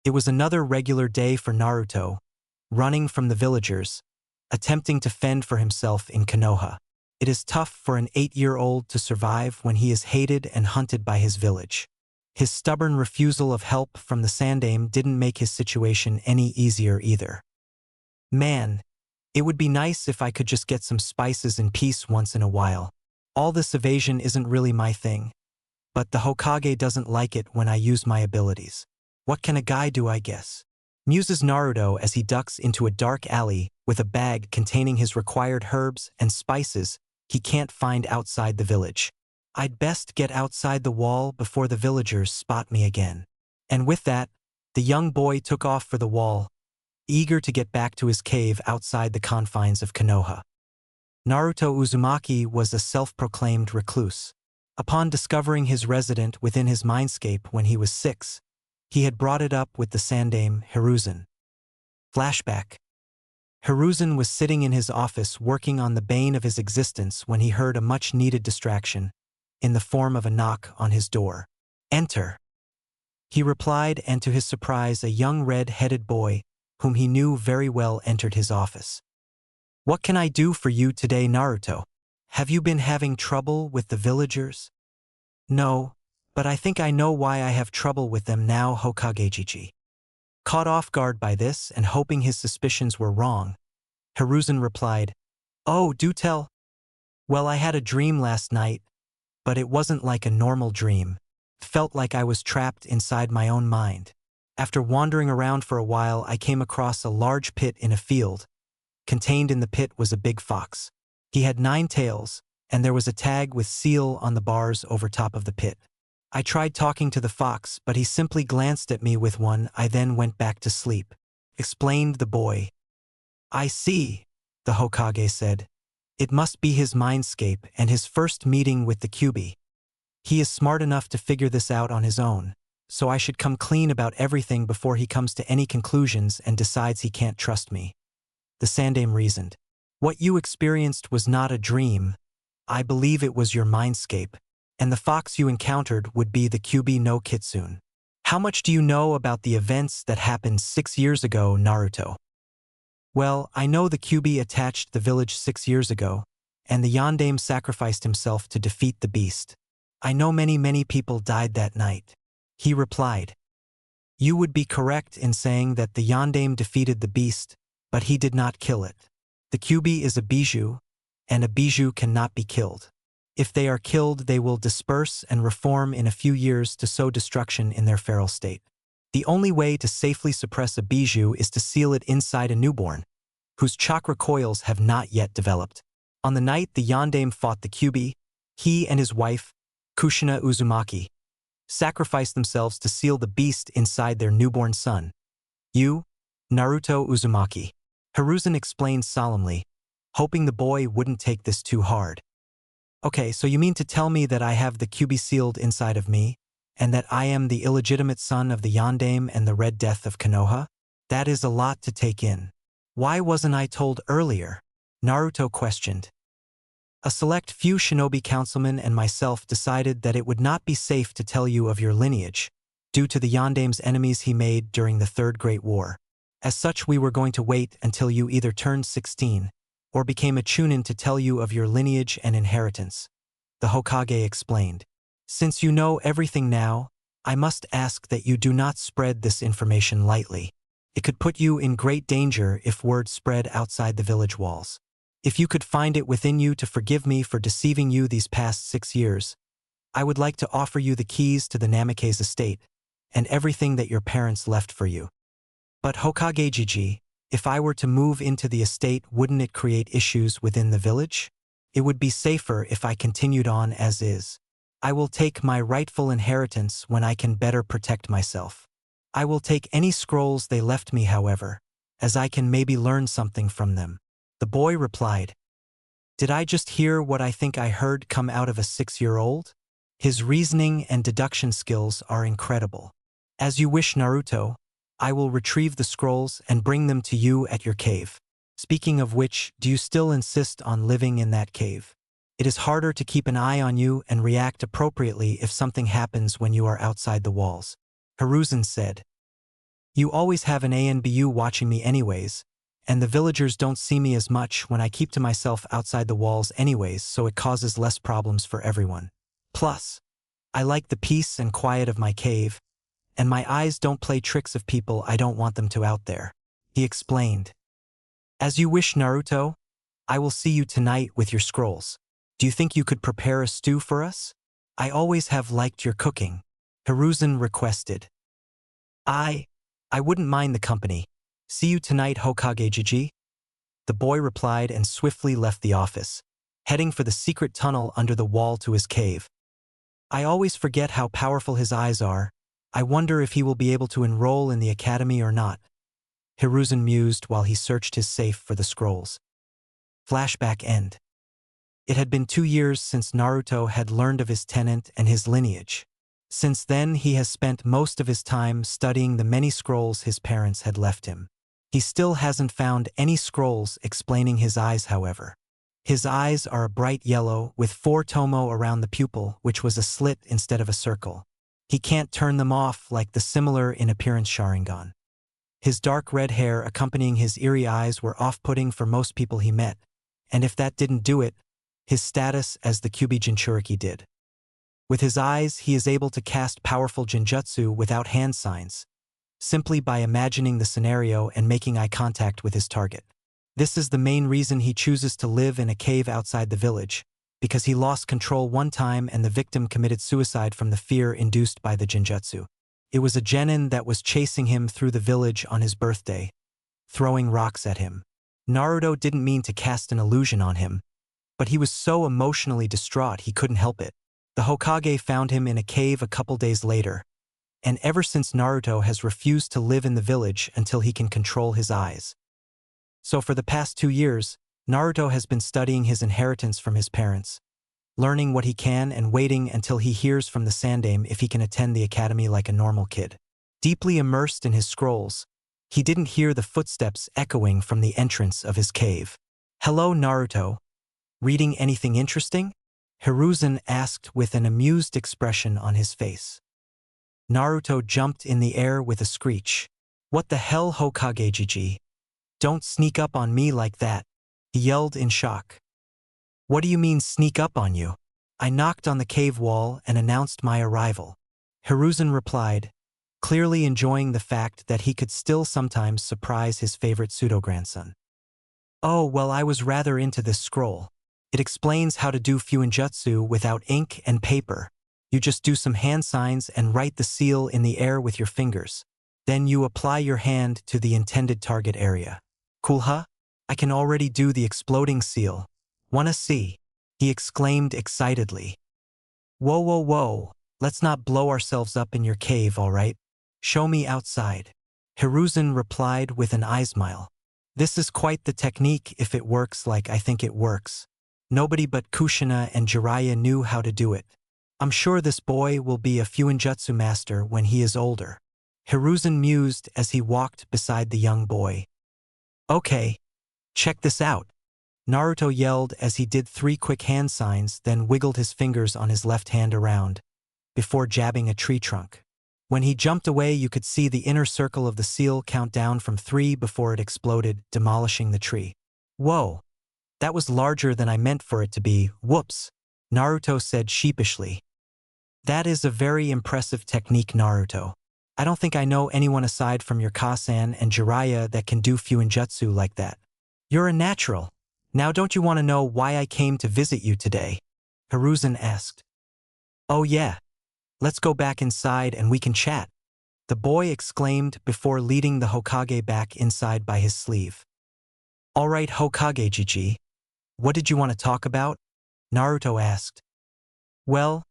It was another regular day for Naruto, running from the villagers, attempting to fend for himself in Konoha. It is tough for an 8-year-old to survive when he is hated and hunted by his village. His stubborn refusal of help from the Sandaime didn't make his situation any easier either. Man, it would be nice if I could just get some spices in peace once in a while. All this evasion isn't really my thing, but the Hokage doesn't like it when I use my abilities. What can a guy do, I guess? Muses Naruto as he ducks into a dark alley with a bag containing his required herbs and spices he can't find outside the village. I'd best get outside the wall before the villagers spot me again. And with that, the young boy took off for the wall, eager to get back to his cave outside the confines of Konoha. Naruto Uzumaki was a self-proclaimed recluse. Upon discovering his resident within his mindscape when he was 6, he had brought it up with the Sandaime Hiruzen. Flashback. Hiruzen was sitting in his office working on the bane of his existence when he heard a much-needed distraction, in the form of a knock on his door. "Enter." He replied, and to his surprise a young red-headed boy, whom he knew very well, entered his office. "What can I do for you today, Naruto? Have you been having trouble with the villagers?" "No, but I think I know why I have trouble with them now, Hokage-jiji." Caught off guard by this and hoping his suspicions were wrong, Hiruzen replied, "Oh, do tell." "Well, I had a dream last night, but it wasn't like a normal dream. Felt like I was trapped inside my own mind. After wandering around for a while, I came across a large pit in a field. Contained in the pit was a big fox. He had 9 tails, and there was a tag with seal on the bars over top of the pit. I tried talking to the fox, but he simply glanced at me with one. I then went back to sleep," explained the boy. "I see," the Hokage said. "It must be his mindscape and his first meeting with the Kyuubi. He is smart enough to figure this out on his own, so I should come clean about everything before he comes to any conclusions and decides he can't trust me." The Sandaime reasoned. "What you experienced was not a dream. I believe it was your mindscape, and the fox you encountered would be the Kyuubi no Kitsune. How much do you know about the events that happened 6 years ago, Naruto?" "Well, I know the Kyuubi attached the village 6 years ago, and the Yondaime sacrificed himself to defeat the beast. I know many people died that night," he replied. "You would be correct in saying that the Yondaime defeated the beast, but he did not kill it. The Kyuubi is a bijou, and a bijou cannot be killed. If they are killed, they will disperse and reform in a few years to sow destruction in their feral state. The only way to safely suppress a bijou is to seal it inside a newborn, whose chakra coils have not yet developed. On the night the Yondaime fought the Kyuubi, he and his wife, Kushina Uzumaki, sacrificed themselves to seal the beast inside their newborn son. You, Naruto Uzumaki," Hiruzen explained solemnly, hoping the boy wouldn't take this too hard. "Okay, so you mean to tell me that I have the Kyuubi sealed inside of me, and that I am the illegitimate son of the Yondaime and the Red Death of Konoha? That is a lot to take in. Why wasn't I told earlier?" Naruto questioned. "A select few shinobi councilmen and myself decided that it would not be safe to tell you of your lineage, due to the Yondaime's enemies he made during the Third Great War. As such, we were going to wait until you either turned 16, or became a chunin to tell you of your lineage and inheritance," the Hokage explained. "Since you know everything now, I must ask that you do not spread this information lightly. It could put you in great danger if word spread outside the village walls. If you could find it within you to forgive me for deceiving you these past 6 years, I would like to offer you the keys to the Namake's estate, and everything that your parents left for you." "But Hokage-jiji, if I were to move into the estate, wouldn't it create issues within the village? It would be safer if I continued on as is. I will take my rightful inheritance when I can better protect myself. I will take any scrolls they left me, however, as I can maybe learn something from them," the boy replied. Did I just hear what I think I heard come out of a 6-year-old? His reasoning and deduction skills are incredible. "As you wish, Naruto. I will retrieve the scrolls and bring them to you at your cave. Speaking of which, do you still insist on living in that cave? It is harder to keep an eye on you and react appropriately if something happens when you are outside the walls," Hiruzen said. You always have an ANBU watching me anyways, and the villagers don't see me as much when I keep to myself outside the walls anyways, so it causes less problems for everyone. Plus, I like the peace and quiet of my cave, and my eyes don't play tricks of people I don't want them to out there. He explained. As you wish, Naruto. I will see you tonight with your scrolls. Do you think you could prepare a stew for us? I always have liked your cooking, Hiruzen requested. I wouldn't mind the company. See you tonight, Hokage Jiji. The boy replied and swiftly left the office, heading for the secret tunnel under the wall to his cave. I always forget how powerful his eyes are. I wonder if he will be able to enroll in the academy or not. Hiruzen mused while he searched his safe for the scrolls. Flashback end. It had been 2 years since Naruto had learned of his tenant and his lineage. Since then, he has spent most of his time studying the many scrolls his parents had left him. He still hasn't found any scrolls explaining his eyes, however. His eyes are a bright yellow with 4 tomo around the pupil, which was a slit instead of a circle. He can't turn them off like the similar in appearance Sharingan. His dark red hair accompanying his eerie eyes were off-putting for most people he met, and if that didn't do it, his status as the Kyuubi Jinchuriki did. With his eyes, he is able to cast powerful Genjutsu without hand signs, simply by imagining the scenario and making eye contact with his target. This is the main reason he chooses to live in a cave outside the village, because he lost control one time and the victim committed suicide from the fear induced by the Genjutsu. It was a genin that was chasing him through the village on his birthday, throwing rocks at him. Naruto didn't mean to cast an illusion on him, but he was so emotionally distraught he couldn't help it. The Hokage found him in a cave a couple days later, and ever since Naruto has refused to live in the village until he can control his eyes. So for the past 2 years, Naruto has been studying his inheritance from his parents, learning what he can and waiting until he hears from the Sandaime if he can attend the academy like a normal kid. Deeply immersed in his scrolls, he didn't hear the footsteps echoing from the entrance of his cave. "Hello, Naruto. Reading anything interesting?" Hiruzen asked with an amused expression on his face. Naruto jumped in the air with a screech. "What the hell, Hokage Jiji? Don't sneak up on me like that," he yelled in shock. "What do you mean sneak up on you? I knocked on the cave wall and announced my arrival," Hiruzen replied, clearly enjoying the fact that he could still sometimes surprise his favorite pseudo-grandson. "Oh, well, I was rather into this scroll. It explains how to do Fuinjutsu without ink and paper. You just do some hand signs and write the seal in the air with your fingers. Then you apply your hand to the intended target area. Cool, huh? I can already do the exploding seal. Wanna see?" he exclaimed excitedly. "Whoa, whoa, whoa. Let's not blow ourselves up in your cave, all right? Show me outside," Hiruzen replied with an eye smile. "This is quite the technique if it works like I think it works. Nobody but Kushina and Jiraiya knew how to do it. I'm sure this boy will be a Fuinjutsu master when he is older," Hiruzen mused as he walked beside the young boy. "Okay, check this out," Naruto yelled as he did 3 quick hand signs, then wiggled his fingers on his left hand around, before jabbing a tree trunk. When he jumped away, you could see the inner circle of the seal count down from 3 before it exploded, demolishing the tree. "Whoa, that was larger than I meant for it to be, whoops," Naruto said sheepishly. "That is a very impressive technique, Naruto. I don't think I know anyone aside from your Kasan and Jiraiya that can do Fuinjutsu like that. You're a natural. Now don't you want to know why I came to visit you today?" Hiruzen asked. "Oh yeah. Let's go back inside and we can chat," the boy exclaimed before leading the Hokage back inside by his sleeve. "All right, Hokage Jiji. What did you want to talk about?" Naruto asked. "Well,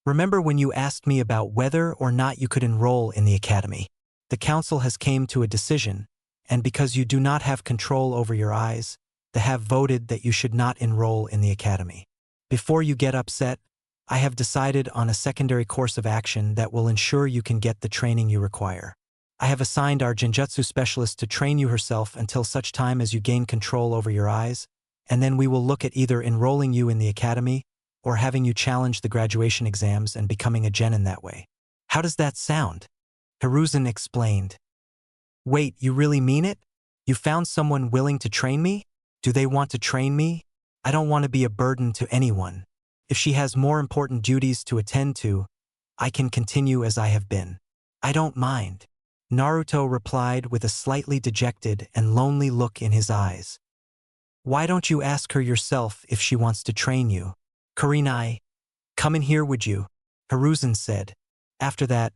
remember when you asked me about whether or not you could enroll in the academy? The council has came to a decision, and because you do not have control over your eyes, they have voted that you should not enroll in the academy. Before you get upset, I have decided on a secondary course of action that will ensure you can get the training you require. I have assigned our Genjutsu specialist to train you herself until such time as you gain control over your eyes, and then we will look at either enrolling you in the academy or having you challenge the graduation exams and becoming a genin that way. How does that sound?" Hiruzen explained. Wait, you really mean it? You found someone willing to train me? Do they want to train me? I don't want to be a burden to anyone. If she has more important duties to attend to, I can continue as I have been. I don't mind. Naruto replied with a slightly dejected and lonely look in his eyes. Why don't you ask her yourself if she wants to train you? Kurenai, come in here would you? Hiruzen said. After that,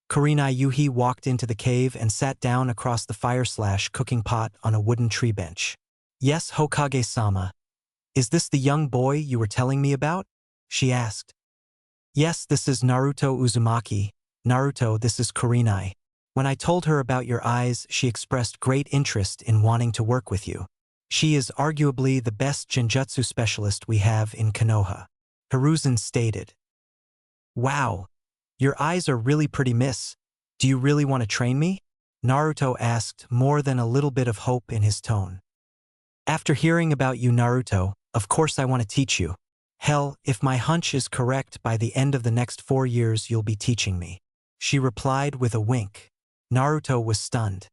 Kurenai Yuhi walked into the cave and sat down across the fire/cooking pot on a wooden tree bench. Yes, Hokage-sama. Is this the young boy you were telling me about? She asked. Yes, this is Naruto Uzumaki. Naruto, this is Kurenai. When I told her about your eyes, she expressed great interest in wanting to work with you. She is arguably the best Genjutsu specialist we have in Konoha. Hiruzen stated. Wow. Your eyes are really pretty, miss. Do you really want to train me? Naruto asked, more than a little bit of hope in his tone. After hearing about you, Naruto, of course I want to teach you. Hell, if my hunch is correct, by the end of the next 4 years you'll be teaching me. She replied with a wink. Naruto was stunned.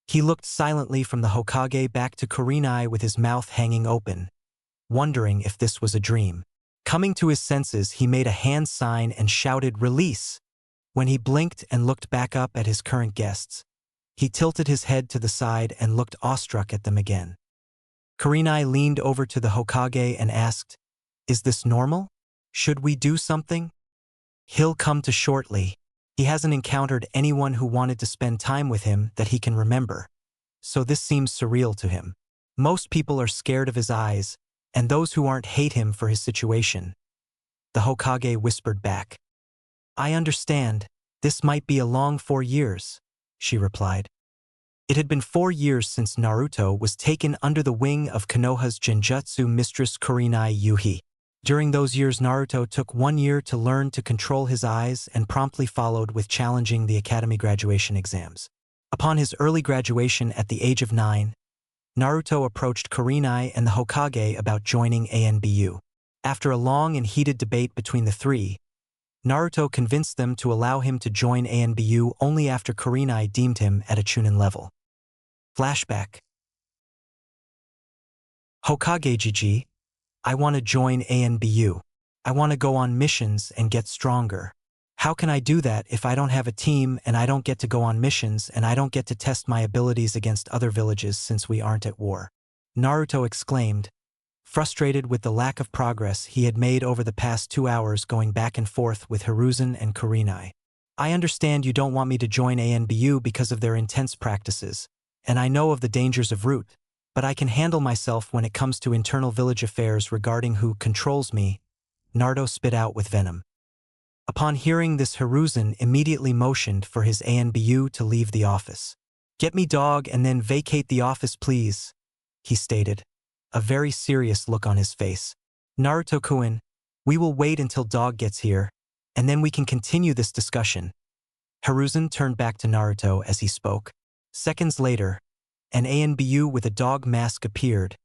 He looked silently from the Hokage back to Kurenai with his mouth hanging open, wondering if this was a dream. Coming to his senses, he made a hand sign and shouted, "Release!" When he blinked and looked back up at his current guests, he tilted his head to the side and looked awestruck at them again. Kurenai leaned over to the Hokage and asked, "Is this normal? Should we do something?" He'll come to shortly. He hasn't encountered anyone who wanted to spend time with him that he can remember, so this seems surreal to him. Most people are scared of his eyes, and those who aren't hate him for his situation. The Hokage whispered back. I understand. This might be a long 4 years, she replied. It had been 4 years since Naruto was taken under the wing of Konoha's Genjutsu mistress Kurenai Yuhi. During those years, Naruto took 1 year to learn to control his eyes and promptly followed with challenging the academy graduation exams. Upon his early graduation at the age of 9, Naruto approached Kurenai and the Hokage about joining ANBU. After a long and heated debate between the three, Naruto convinced them to allow him to join ANBU only after Kurenai deemed him at a Chunin level. Flashback. Hokage Gigi, I want to join ANBU. I want to go on missions and get stronger. How can I do that if I don't have a team and I don't get to go on missions and I don't get to test my abilities against other villages since we aren't at war? Naruto exclaimed, frustrated with the lack of progress he had made over the past 2 hours going back and forth with Hiruzen and Kurenai. I understand you don't want me to join ANBU because of their intense practices, and I know of the dangers of route, but I can handle myself when it comes to internal village affairs regarding who controls me, Naruto spit out with venom. Upon hearing this, Hiruzen immediately motioned for his ANBU to leave the office. Get me dog and then vacate the office please, he stated, a very serious look on his face. Naruto-kun, we will wait until dog gets here, and then we can continue this discussion. Hiruzen turned back to Naruto as he spoke. Seconds later, an ANBU with a dog mask appeared,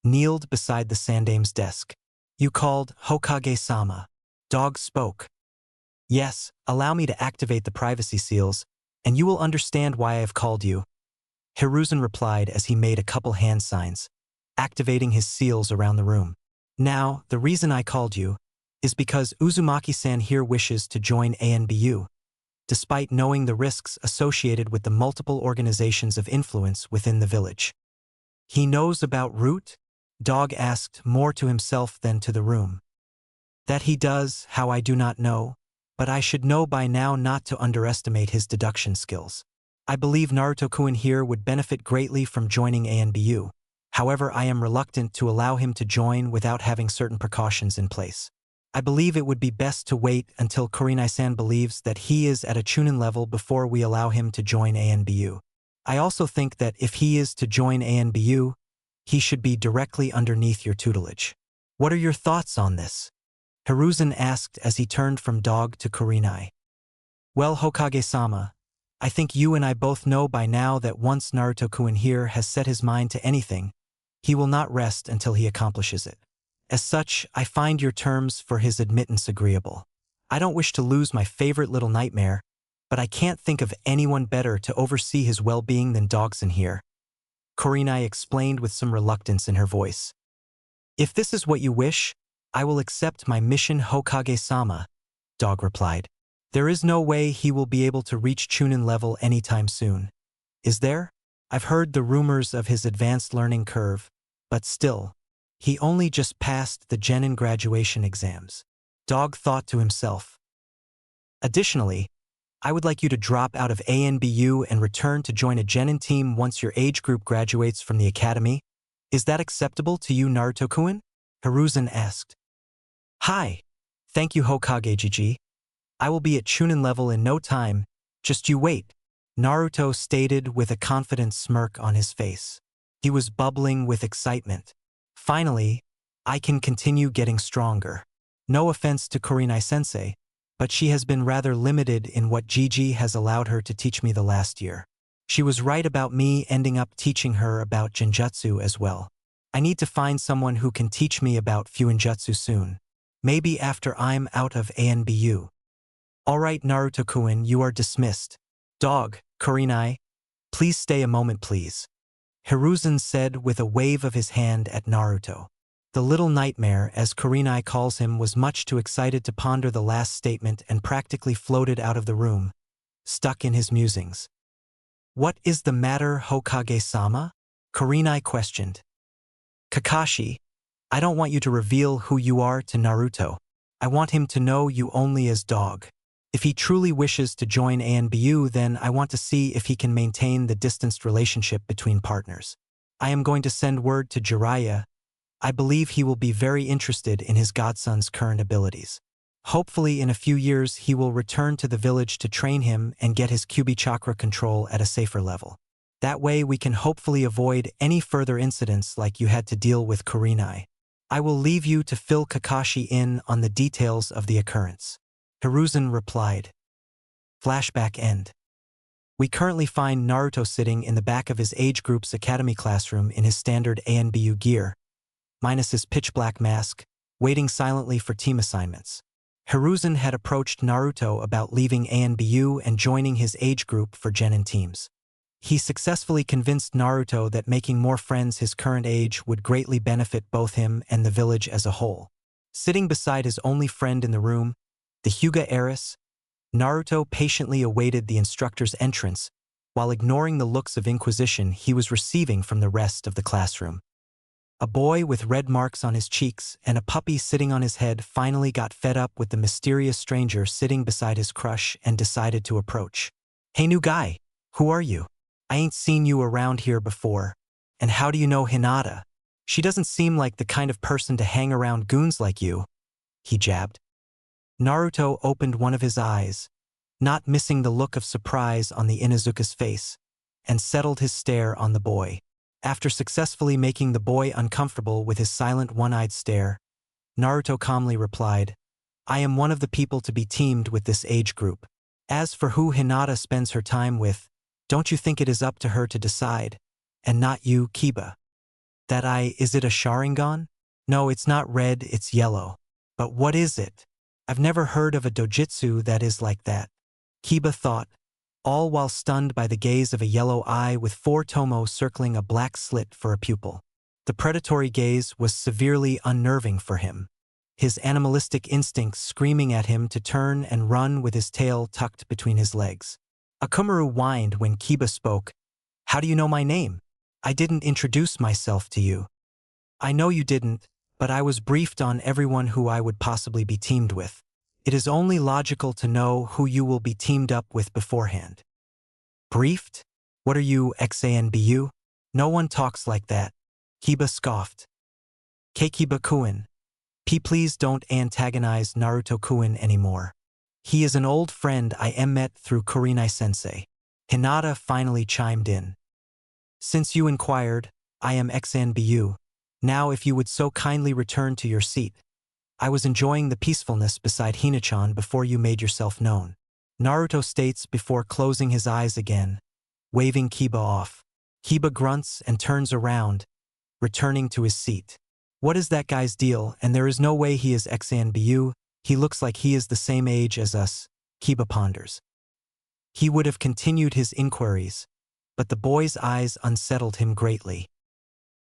kneeled beside the Sandame's desk. You called Hokage-sama. Dog spoke. Yes, allow me to activate the privacy seals, and you will understand why I have called you. Hiruzen replied as he made a couple hand signs, activating his seals around the room. Now, the reason I called you is because Uzumaki-san here wishes to join ANBU, despite knowing the risks associated with the multiple organizations of influence within the village. He knows about route? Dog asked, more to himself than to the room. That he does, how I do not know, but I should know by now not to underestimate his deduction skills. I believe Naruto-kun here would benefit greatly from joining ANBU. However, I am reluctant to allow him to join without having certain precautions in place. I believe it would be best to wait until Kurenai-san believes that he is at a Chunin level before we allow him to join ANBU. I also think that if he is to join ANBU, he should be directly underneath your tutelage. What are your thoughts on this? Hiruzen asked as he turned from dog to Kurenai. Well, Hokage-sama, I think you and I both know by now that once Naruto-kun here has set his mind to anything, he will not rest until he accomplishes it. As such, I find your terms for his admittance agreeable. I don't wish to lose my favorite little nightmare, but I can't think of anyone better to oversee his well-being than Dogson here. Kurenai explained with some reluctance in her voice. If this is what you wish, I will accept my mission, Hokage-sama, Dog replied. There is no way he will be able to reach Chunin level anytime soon. Is there? I've heard the rumors of his advanced learning curve, but still, he only just passed the Genin graduation exams. Dog thought to himself. Additionally, I would like you to drop out of ANBU and return to join a Genin team once your age group graduates from the academy. Is that acceptable to you, Naruto-kun? Hiruzen asked. Hi. Thank you, Hokage-jiji. I will be at Chunin level in no time, just you wait, Naruto stated with a confident smirk on his face. He was bubbling with excitement. Finally, I can continue getting stronger. No offense to Kurenai-sensei, but she has been rather limited in what Gigi has allowed her to teach me the last year. She was right about me ending up teaching her about Genjutsu as well. I need to find someone who can teach me about Fuinjutsu soon. Maybe after I'm out of ANBU. Alright, Naruto-kun, you are dismissed. Dog, Kurenai, please stay a moment please. Hiruzen said with a wave of his hand at Naruto. The little nightmare, as Kurenai calls him, was much too excited to ponder the last statement and practically floated out of the room, stuck in his musings. What is the matter, Hokage-sama? Kurenai questioned. Kakashi, I don't want you to reveal who you are to Naruto. I want him to know you only as Dog. If he truly wishes to join ANBU, then I want to see if he can maintain the distanced relationship between partners. I am going to send word to Jiraiya. I believe he will be very interested in his godson's current abilities. Hopefully in a few years he will return to the village to train him and get his Kyuubi chakra control at a safer level. That way we can hopefully avoid any further incidents like you had to deal with Kurenai. I will leave you to fill Kakashi in on the details of the occurrence. Hiruzen replied. Flashback end. We currently find Naruto sitting in the back of his age group's academy classroom in his standard ANBU gear, minus his pitch-black mask, waiting silently for team assignments. Hiruzen had approached Naruto about leaving ANBU and joining his age group for Genin teams. He successfully convinced Naruto that making more friends his current age would greatly benefit both him and the village as a whole. Sitting beside his only friend in the room, the Hyuga heiress, Naruto patiently awaited the instructor's entrance while ignoring the looks of inquisition he was receiving from the rest of the classroom. A boy with red marks on his cheeks and a puppy sitting on his head finally got fed up with the mysterious stranger sitting beside his crush and decided to approach. Hey new guy, who are you? I ain't seen you around here before. And how do you know Hinata? She doesn't seem like the kind of person to hang around goons like you, he jabbed. Naruto opened one of his eyes, not missing the look of surprise on the Inuzuka's face, and settled his stare on the boy. After successfully making the boy uncomfortable with his silent one-eyed stare, Naruto calmly replied, I am one of the people to be teamed with this age group. As for who Hinata spends her time with, don't you think it is up to her to decide, and not you, Kiba? Is it a Sharingan? No, it's not red, it's yellow. But what is it? I've never heard of a dojutsu that is like that. Kiba thought, all while stunned by the gaze of a yellow eye with 4 tomo circling a black slit for a pupil. The predatory gaze was severely unnerving for him, his animalistic instincts screaming at him to turn and run with his tail tucked between his legs. Akumaru whined when Kiba spoke. How do you know my name? I didn't introduce myself to you. I know you didn't, but I was briefed on everyone who I would possibly be teamed with. It is only logical to know who you will be teamed up with beforehand. Briefed? What are you, XANBU? No one talks like that. Kiba scoffed. Kiba-kun. Please don't antagonize Naruto-kun anymore. He is an old friend I met through Kurenai-sensei. Hinata finally chimed in. Since you inquired, I am XANBU. Now if you would so kindly return to your seat. I was enjoying the peacefulness beside Hina-chan before you made yourself known. Naruto states before closing his eyes again, waving Kiba off. Kiba grunts and turns around, returning to his seat. What is that guy's deal? And there is no way he is XANBU. He looks like he is the same age as us, Kiba ponders. He would have continued his inquiries, but the boy's eyes unsettled him greatly.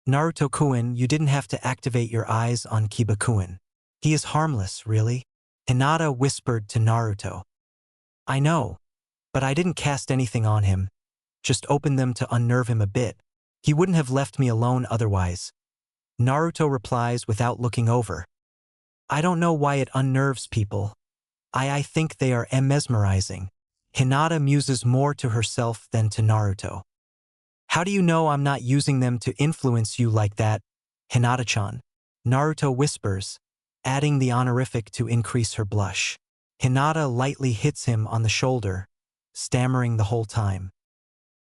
Naruto-kun, you didn't have to activate your eyes on Kiba-kun. He is harmless, really? Hinata whispered to Naruto. I know, but I didn't cast anything on him, just opened them to unnerve him a bit. He wouldn't have left me alone otherwise. Naruto replies without looking over. I don't know why it unnerves people. I think they are mesmerizing. Hinata muses more to herself than to Naruto. How do you know I'm not using them to influence you like that, Hinata-chan? Naruto whispers, adding the honorific to increase her blush. Hinata lightly hits him on the shoulder, stammering the whole time.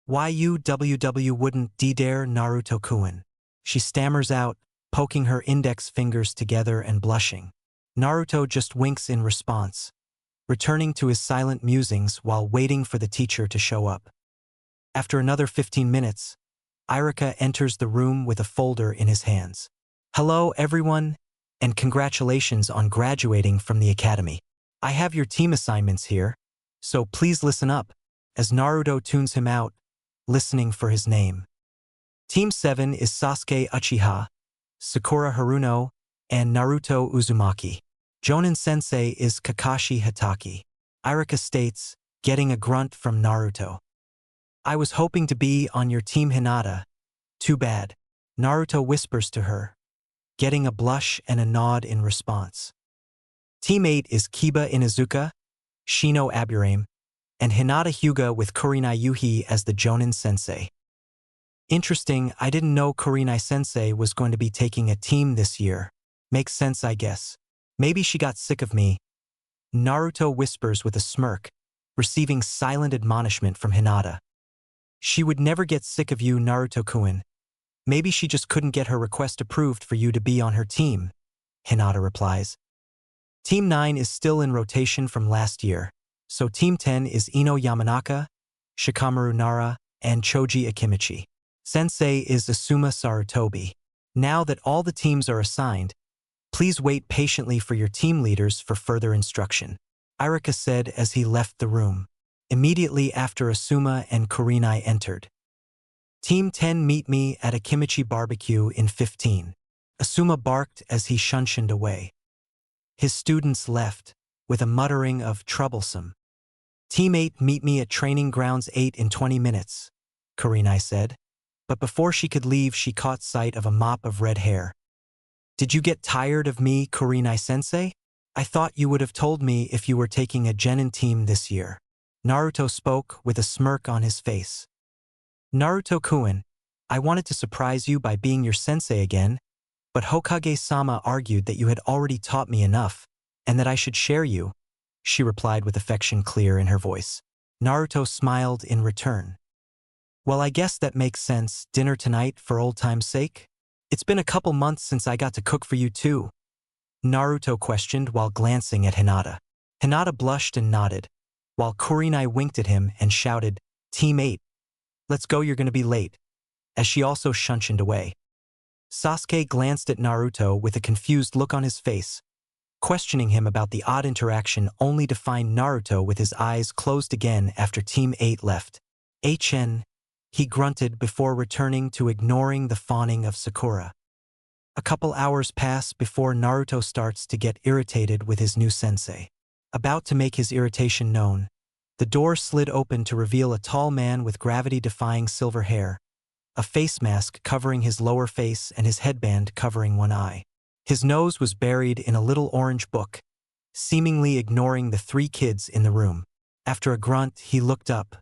Why you wouldn't dare Naruto-kun? She stammers out, poking her index fingers together and blushing. Naruto just winks in response, returning to his silent musings while waiting for the teacher to show up. After another 15 minutes, Irika enters the room with a folder in his hands. Hello, everyone, and congratulations on graduating from the academy. I have your team assignments here, so please listen up, as Naruto tunes him out, listening for his name. Team 7 is Sasuke Uchiha, Sakura Haruno, and Naruto Uzumaki. Jonin-sensei is Kakashi Hatake. Irika states, getting a grunt from Naruto. I was hoping to be on your team, Hinata. Too bad. Naruto whispers to her, getting a blush and a nod in response. Team 8 is Kiba Inuzuka, Shino Aburame, and Hinata Hyuga with Kurenai Yuhi as the Jonin-sensei. Interesting, I didn't know Kurenai-sensei was going to be taking a team this year. Makes sense, I guess. Maybe she got sick of me. Naruto whispers with a smirk, receiving silent admonishment from Hinata. She would never get sick of you, Naruto-kun. Maybe she just couldn't get her request approved for you to be on her team, Hinata replies. Team 9 is still in rotation from last year, so Team 10 is Ino Yamanaka, Shikamaru Nara, and Choji Akimichi. Sensei is Asuma Sarutobi. Now that all the teams are assigned, please wait patiently for your team leaders for further instruction, Irika said as he left the room. Immediately after Asuma and Kurenai entered. Team 10 meet me at Akimichi barbecue in 15. Asuma barked as he shunshined away. His students left, with a muttering of troublesome. Team 8 meet me at training grounds 8 in 20 minutes, Kurenai said. But before she could leave, she caught sight of a mop of red hair. Did you get tired of me, Kurenai-sensei? I thought you would have told me if you were taking a genin team this year. Naruto spoke with a smirk on his face. Naruto-kun, I wanted to surprise you by being your sensei again, but Hokage-sama argued that you had already taught me enough, and that I should share you, she replied with affection clear in her voice. Naruto smiled in return. Well, I guess that makes sense. Dinner tonight for old time's sake? It's been a couple months since I got to cook for you too, Naruto questioned while glancing at Hinata. Hinata blushed and nodded, while Kurenai winked at him and shouted, Team 8, let's go, you're gonna be late, as she also shunshined away. Sasuke glanced at Naruto with a confused look on his face, questioning him about the odd interaction, only to find Naruto with his eyes closed again after Team 8 left. HN, he grunted before returning to ignoring the fawning of Sakura. A couple hours pass before Naruto starts to get irritated with his new sensei. About to make his irritation known, the door slid open to reveal a tall man with gravity-defying silver hair, a face mask covering his lower face and his headband covering one eye. His nose was buried in a little orange book, seemingly ignoring the 3 kids in the room. After a grunt, he looked up.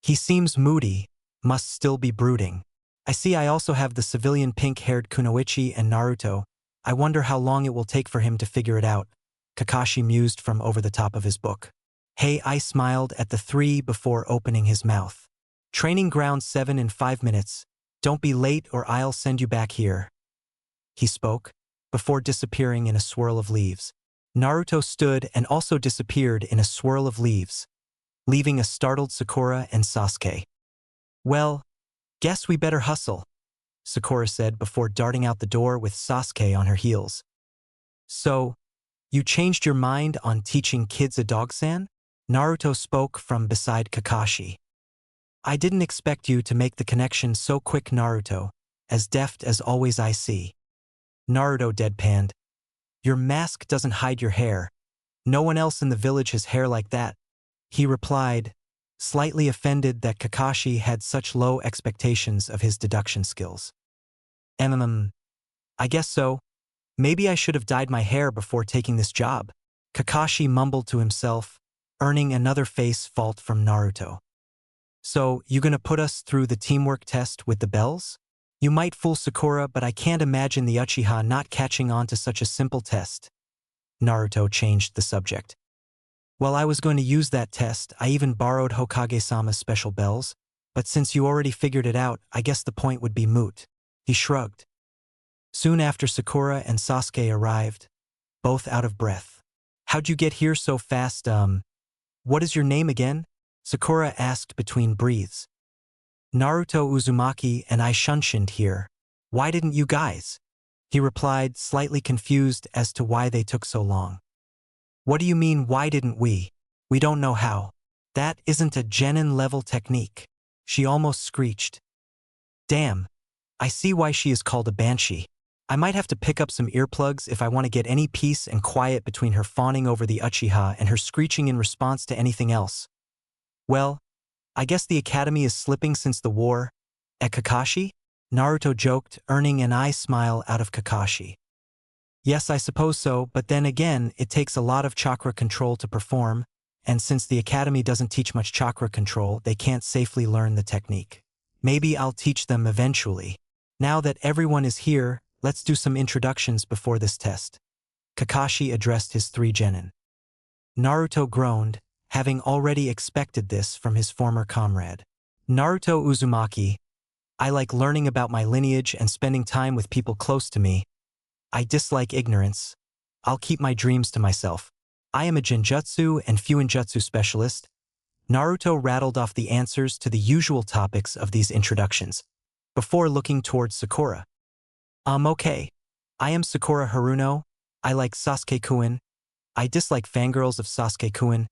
He seems moody, must still be brooding. I see I also have the civilian pink-haired Kunoichi and Naruto. I wonder how long it will take for him to figure it out, Kakashi mused from over the top of his book. Hey, I smiled at the 3 before opening his mouth. Training ground 7 in 5 minutes. Don't be late or I'll send you back here, he spoke, before disappearing in a swirl of leaves. Naruto stood and also disappeared in a swirl of leaves, leaving a startled Sakura and Sasuke. Well, guess we better hustle, Sakura said before darting out the door with Sasuke on her heels. So, you changed your mind on teaching kids a dog-san? Naruto spoke from beside Kakashi. I didn't expect you to make the connection so quick, Naruto, as deft as always I see. Naruto deadpanned. Your mask doesn't hide your hair. No one else in the village has hair like that. He replied, slightly offended that Kakashi had such low expectations of his deduction skills. I guess so. Maybe I should have dyed my hair before taking this job. Kakashi mumbled to himself, earning another face fault from Naruto. So, you gonna put us through the teamwork test with the bells? You might fool Sakura, but I can't imagine the Uchiha not catching on to such a simple test. Naruto changed the subject. Well, I was going to use that test. I even borrowed Hokage-sama's special bells, but since you already figured it out, I guess the point would be moot. He shrugged. Soon after, Sakura and Sasuke arrived, both out of breath. How'd you get here so fast, What is your name again? Sakura asked between breaths. Naruto Uzumaki and I shunshined here. Why didn't you guys? He replied, slightly confused as to why they took so long. What do you mean, why didn't we? We don't know how. That isn't a genin-level technique. She almost screeched. Damn. I see why she is called a banshee. I might have to pick up some earplugs if I want to get any peace and quiet between her fawning over the Uchiha and her screeching in response to anything else. Well, I guess the academy is slipping since the war. At Kakashi? Naruto joked, earning an eye smile out of Kakashi. Yes, I suppose so, but then again, it takes a lot of chakra control to perform, and since the academy doesn't teach much chakra control, they can't safely learn the technique. Maybe I'll teach them eventually. Now that everyone is here, let's do some introductions before this test. Kakashi addressed his 3 genin. Naruto groaned, having already expected this from his former comrade. Naruto Uzumaki. I like learning about my lineage and spending time with people close to me. I dislike ignorance. I'll keep my dreams to myself. I am a Genjutsu and Fuinjutsu specialist. Naruto rattled off the answers to the usual topics of these introductions, before looking towards Sakura. Okay. I am Sakura Haruno. I like Sasuke-kun. I dislike fangirls of Sasuke-kun.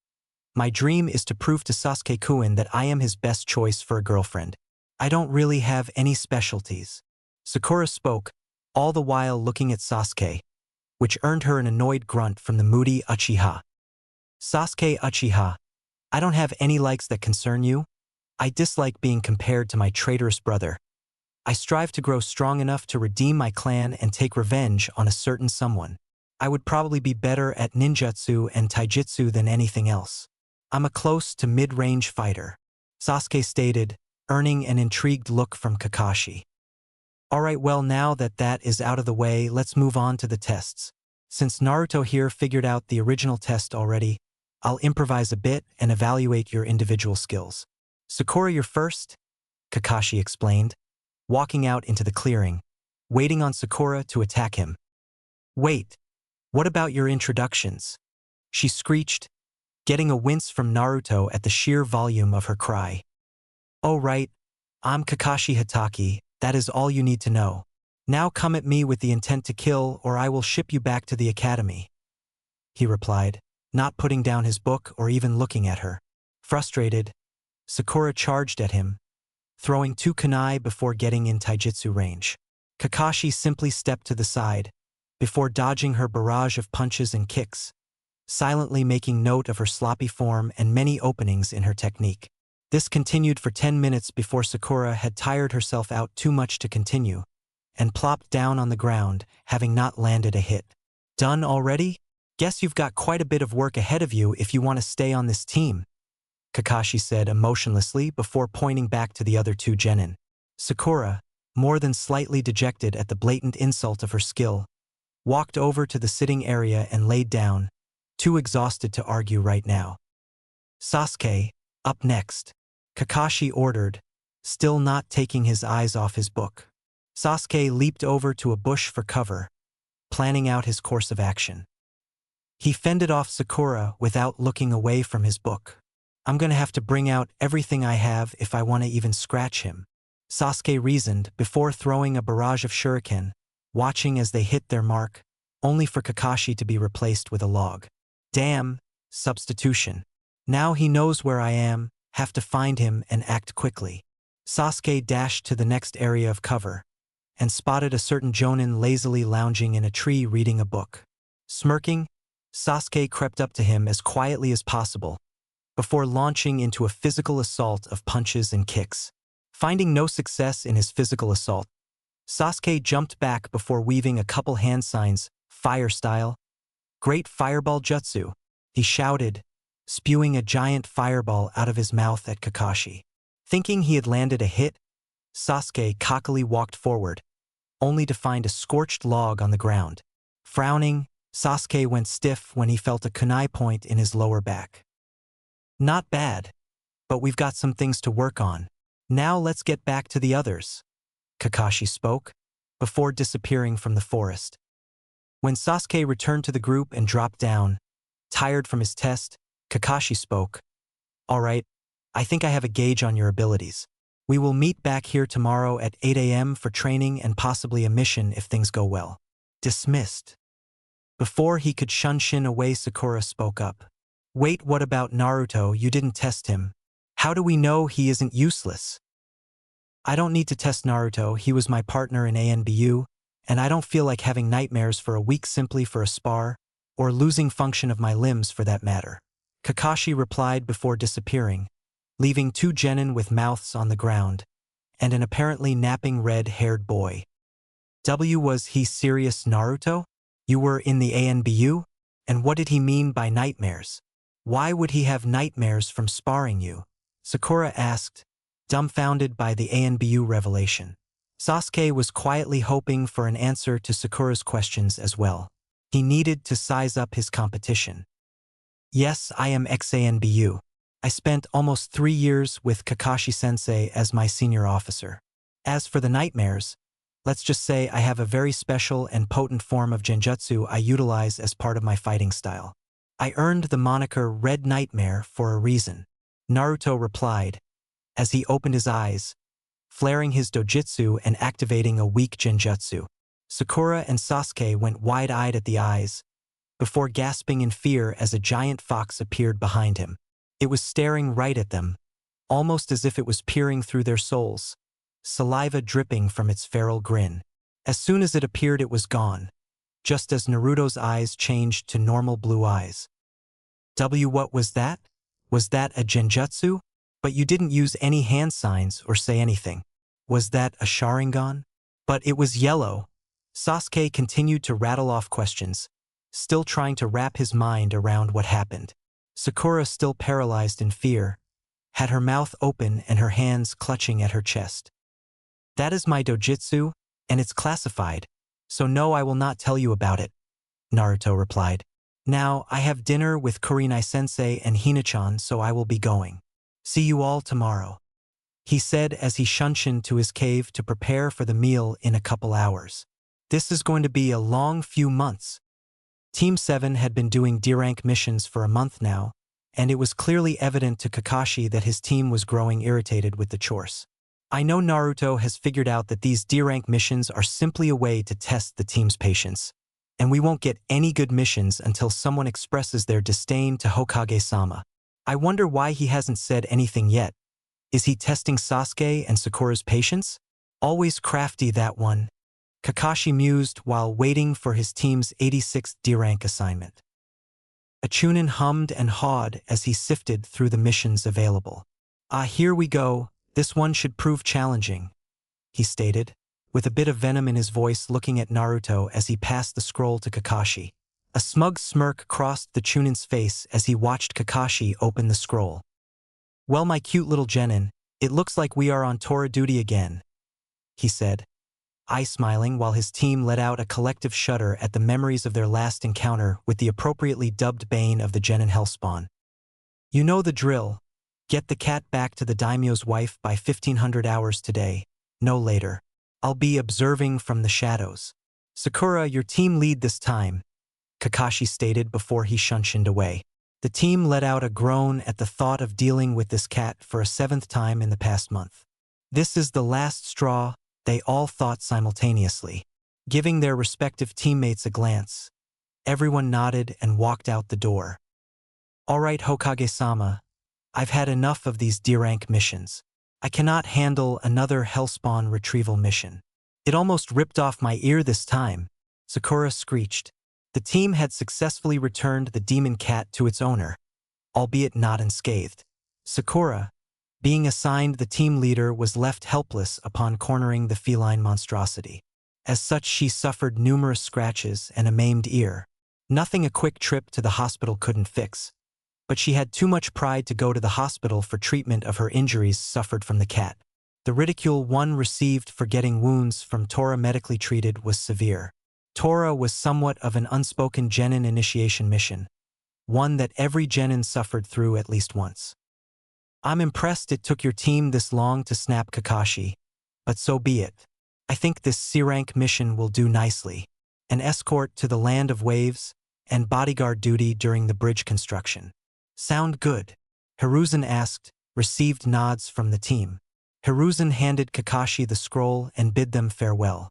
My dream is to prove to Sasuke-kun that I am his best choice for a girlfriend. I don't really have any specialties. Sakura spoke, all the while looking at Sasuke, which earned her an annoyed grunt from the moody Uchiha. Sasuke Uchiha. I don't have any likes that concern you. I dislike being compared to my traitorous brother. I strive to grow strong enough to redeem my clan and take revenge on a certain someone. I would probably be better at ninjutsu and taijutsu than anything else. I'm a close to mid-range fighter. Sasuke stated, earning an intrigued look from Kakashi. Alright, well, now that that is out of the way, let's move on to the tests. Since Naruto here figured out the original test already, I'll improvise a bit and evaluate your individual skills. Sakura, you're first, Kakashi explained, walking out into the clearing, waiting on Sakura to attack him. Wait, what about your introductions? She screeched, getting a wince from Naruto at the sheer volume of her cry. Oh right, I'm Kakashi Hatake, that is all you need to know. Now come at me with the intent to kill or I will ship you back to the academy. He replied, not putting down his book or even looking at her. Frustrated, Sakura charged at him, throwing 2 kunai before getting in taijutsu range. Kakashi simply stepped to the side, before dodging her barrage of punches and kicks, silently making note of her sloppy form and many openings in her technique. This continued for 10 minutes before Sakura had tired herself out too much to continue, and plopped down on the ground, having not landed a hit. Done already? Guess you've got quite a bit of work ahead of you if you want to stay on this team, Kakashi said emotionlessly before pointing back to the other 2 genin. Sakura, more than slightly dejected at the blatant insult of her skill, walked over to the sitting area and laid down, too exhausted to argue right now. Sasuke, up next, Kakashi ordered, still not taking his eyes off his book. Sasuke leaped over to a bush for cover, planning out his course of action. He fended off Sakura without looking away from his book. I'm gonna have to bring out everything I have if I want to even scratch him, Sasuke reasoned before throwing a barrage of shuriken, watching as they hit their mark, only for Kakashi to be replaced with a log. Damn, substitution. Now he knows where I am, have to find him and act quickly. Sasuke dashed to the next area of cover and spotted a certain jonin lazily lounging in a tree reading a book. Smirking, Sasuke crept up to him as quietly as possible before launching into a physical assault of punches and kicks. Finding no success in his physical assault, Sasuke jumped back before weaving a couple hand signs, fire style. Great fireball jutsu, he shouted, spewing a giant fireball out of his mouth at Kakashi. Thinking he had landed a hit, Sasuke cockily walked forward, only to find a scorched log on the ground. Frowning, Sasuke went stiff when he felt a kunai point in his lower back. Not bad, but we've got some things to work on. Now let's get back to the others, Kakashi spoke, before disappearing from the forest. When Sasuke returned to the group and dropped down, tired from his test, Kakashi spoke. All right, I think I have a gauge on your abilities. We will meet back here tomorrow at 8 a.m. for training and possibly a mission if things go well. Dismissed. Before he could shunshin away, Sakura spoke up. Wait, what about Naruto? You didn't test him. How do we know he isn't useless? I don't need to test Naruto, he was my partner in ANBU, and I don't feel like having nightmares for a week simply for a spar, or losing function of my limbs for that matter. Kakashi replied before disappearing, leaving two genin with mouths on the ground, and an apparently napping red-haired boy. Was he serious, Naruto? You were in the ANBU? And what did he mean by nightmares? Why would he have nightmares from sparring you? Sakura asked, dumbfounded by the ANBU revelation. Sasuke was quietly hoping for an answer to Sakura's questions as well. He needed to size up his competition. Yes, I am ex-ANBU. I spent almost 3 years with Kakashi-sensei as my senior officer. As for the nightmares, let's just say I have a very special and potent form of Genjutsu I utilize as part of my fighting style. I earned the moniker Red Nightmare for a reason, Naruto replied, as he opened his eyes, flaring his dojutsu and activating a weak Genjutsu. Sakura and Sasuke went wide-eyed at the eyes, before gasping in fear as a giant fox appeared behind him. It was staring right at them, almost as if it was peering through their souls, saliva dripping from its feral grin. As soon as it appeared, it was gone, just as Naruto's eyes changed to normal blue eyes. What was that? Was that a Genjutsu? But you didn't use any hand signs or say anything. Was that a Sharingan? But it was yellow. Sasuke continued to rattle off questions, still trying to wrap his mind around what happened. Sakura, still paralyzed in fear, had her mouth open and her hands clutching at her chest. That is my dojutsu, and it's classified, so no, I will not tell you about it, Naruto replied. Now, I have dinner with Kurenai-sensei and Hina-chan, so I will be going. See you all tomorrow, he said as he shunshined to his cave to prepare for the meal in a couple hours. This is going to be a long few months. Team 7 had been doing D-rank missions for a month now, and it was clearly evident to Kakashi that his team was growing irritated with the chores. I know Naruto has figured out that these D-rank missions are simply a way to test the team's patience, and we won't get any good missions until someone expresses their disdain to Hokage-sama. I wonder why he hasn't said anything yet. Is he testing Sasuke and Sakura's patience? Always crafty, that one, Kakashi mused while waiting for his team's 86th D-rank assignment. A chunin hummed and hawed as he sifted through the missions available. Ah, here we go, this one should prove challenging, he stated, with a bit of venom in his voice, looking at Naruto as he passed the scroll to Kakashi. A smug smirk crossed the chunin's face as he watched Kakashi open the scroll. Well, my cute little genin, it looks like we are on Tora duty again, he said, eye smiling while his team let out a collective shudder at the memories of their last encounter with the appropriately dubbed bane of the genin hellspawn. You know the drill. Get the cat back to the daimyo's wife by 1500 hours today, no later. I'll be observing from the shadows. Sakura, your team lead this time, Kakashi stated before he shunshined away. The team let out a groan at the thought of dealing with this cat for a 7th time in the past month. This is the last straw, they all thought simultaneously. Giving their respective teammates a glance, everyone nodded and walked out the door. All right, Hokage-sama, I've had enough of these D-rank missions. I cannot handle another Hellspawn retrieval mission. It almost ripped off my ear this time, Sakura screeched. The team had successfully returned the demon cat to its owner, albeit not unscathed. Sakura, being assigned the team leader, was left helpless upon cornering the feline monstrosity. As such, she suffered numerous scratches and a maimed ear. Nothing a quick trip to the hospital couldn't fix. But she had too much pride to go to the hospital for treatment of her injuries suffered from the cat. The ridicule one received for getting wounds from Tora medically treated was severe. Tora was somewhat of an unspoken genin initiation mission, one that every genin suffered through at least once. I'm impressed it took your team this long to snap Kakashi, but so be it. I think this C-rank mission will do nicely. An escort to the land of waves, and bodyguard duty during the bridge construction. Sound good? Hiruzen asked, received nods from the team. Hiruzen handed Kakashi the scroll and bid them farewell.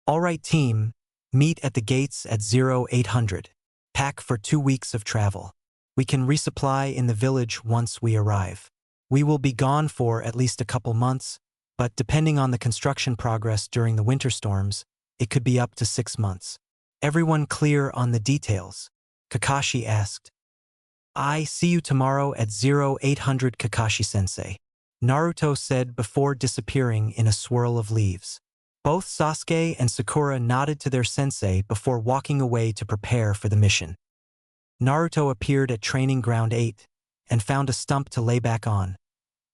All right team, meet at the gates at 0800. Pack for 2 weeks of travel. We can resupply in the village once we arrive. We will be gone for at least a couple months, but depending on the construction progress during the winter storms, it could be up to 6 months. Everyone clear on the details? Kakashi asked. I see you tomorrow at 0800 Kakashi-sensei, Naruto said before disappearing in a swirl of leaves. Both Sasuke and Sakura nodded to their sensei before walking away to prepare for the mission. Naruto appeared at Training Ground 8 and found a stump to lay back on,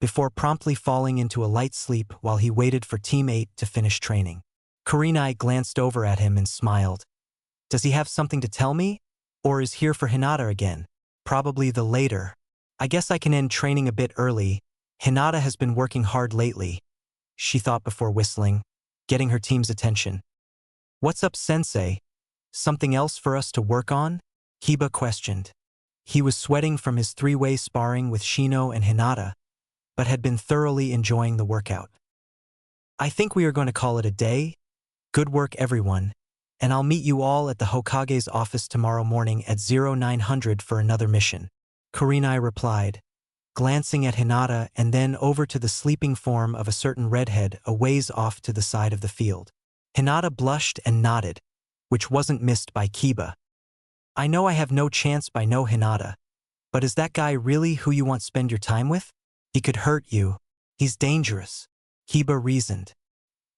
before promptly falling into a light sleep while he waited for Team 8 to finish training. Kurenai glanced over at him and smiled. Does he have something to tell me? Or is here for Hinata again? Probably the later. I guess I can end training a bit early. Hinata has been working hard lately, she thought before whistling, getting her team's attention. What's up, sensei? Something else for us to work on? Kiba questioned. He was sweating from his three-way sparring with Shino and Hinata, but had been thoroughly enjoying the workout. I think we are going to call it a day. Good work, everyone, and I'll meet you all at the Hokage's office tomorrow morning at 0900 for another mission, Kurenai replied, glancing at Hinata and then over to the sleeping form of a certain redhead a ways off to the side of the field. Hinata blushed and nodded, which wasn't missed by Kiba. I know I have no chance by no Hinata, but is that guy really who you want to spend your time with? He could hurt you. He's dangerous, Kiba reasoned.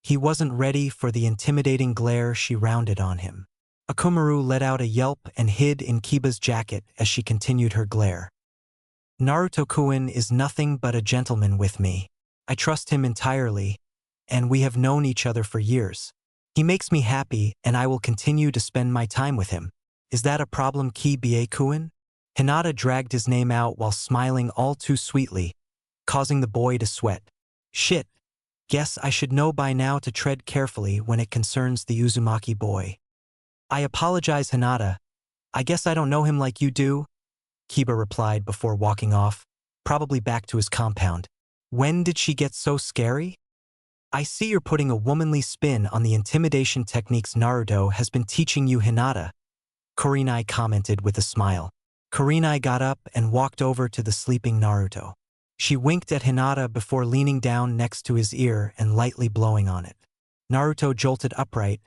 He wasn't ready for the intimidating glare she rounded on him. Akumaru let out a yelp and hid in Kiba's jacket as she continued her glare. Naruto-kun is nothing but a gentleman with me. I trust him entirely, and we have known each other for years. He makes me happy and I will continue to spend my time with him. Is that a problem, Kiba-kun? Hinata dragged his name out while smiling all too sweetly, causing the boy to sweat. Shit. Guess I should know by now to tread carefully when it concerns the Uzumaki boy. I apologize, Hinata. I guess I don't know him like you do, Kiba replied before walking off, probably back to his compound. When did she get so scary? I see you're putting a womanly spin on the intimidation techniques Naruto has been teaching you, Hinata, Kurenai commented with a smile. Kurenai got up and walked over to the sleeping Naruto. She winked at Hinata before leaning down next to his ear and lightly blowing on it. Naruto jolted upright,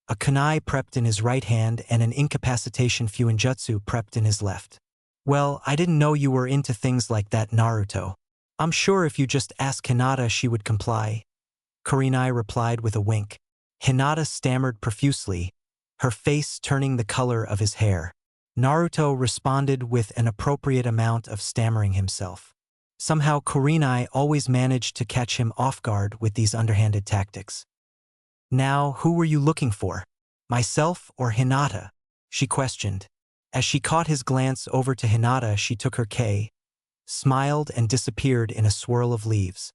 a kunai prepped in his right hand and an incapacitation Fuinjutsu prepped in his left. Well, I didn't know you were into things like that, Naruto. I'm sure if you just ask Hinata she would comply, Kurenai replied with a wink. Hinata stammered profusely, her face turning the color of his hair. Naruto responded with an appropriate amount of stammering himself. Somehow Kurenai always managed to catch him off guard with these underhanded tactics. Now, who were you looking for? Myself or Hinata? She questioned. As she caught his glance over to Hinata, she took her K, smiled and disappeared in a swirl of leaves.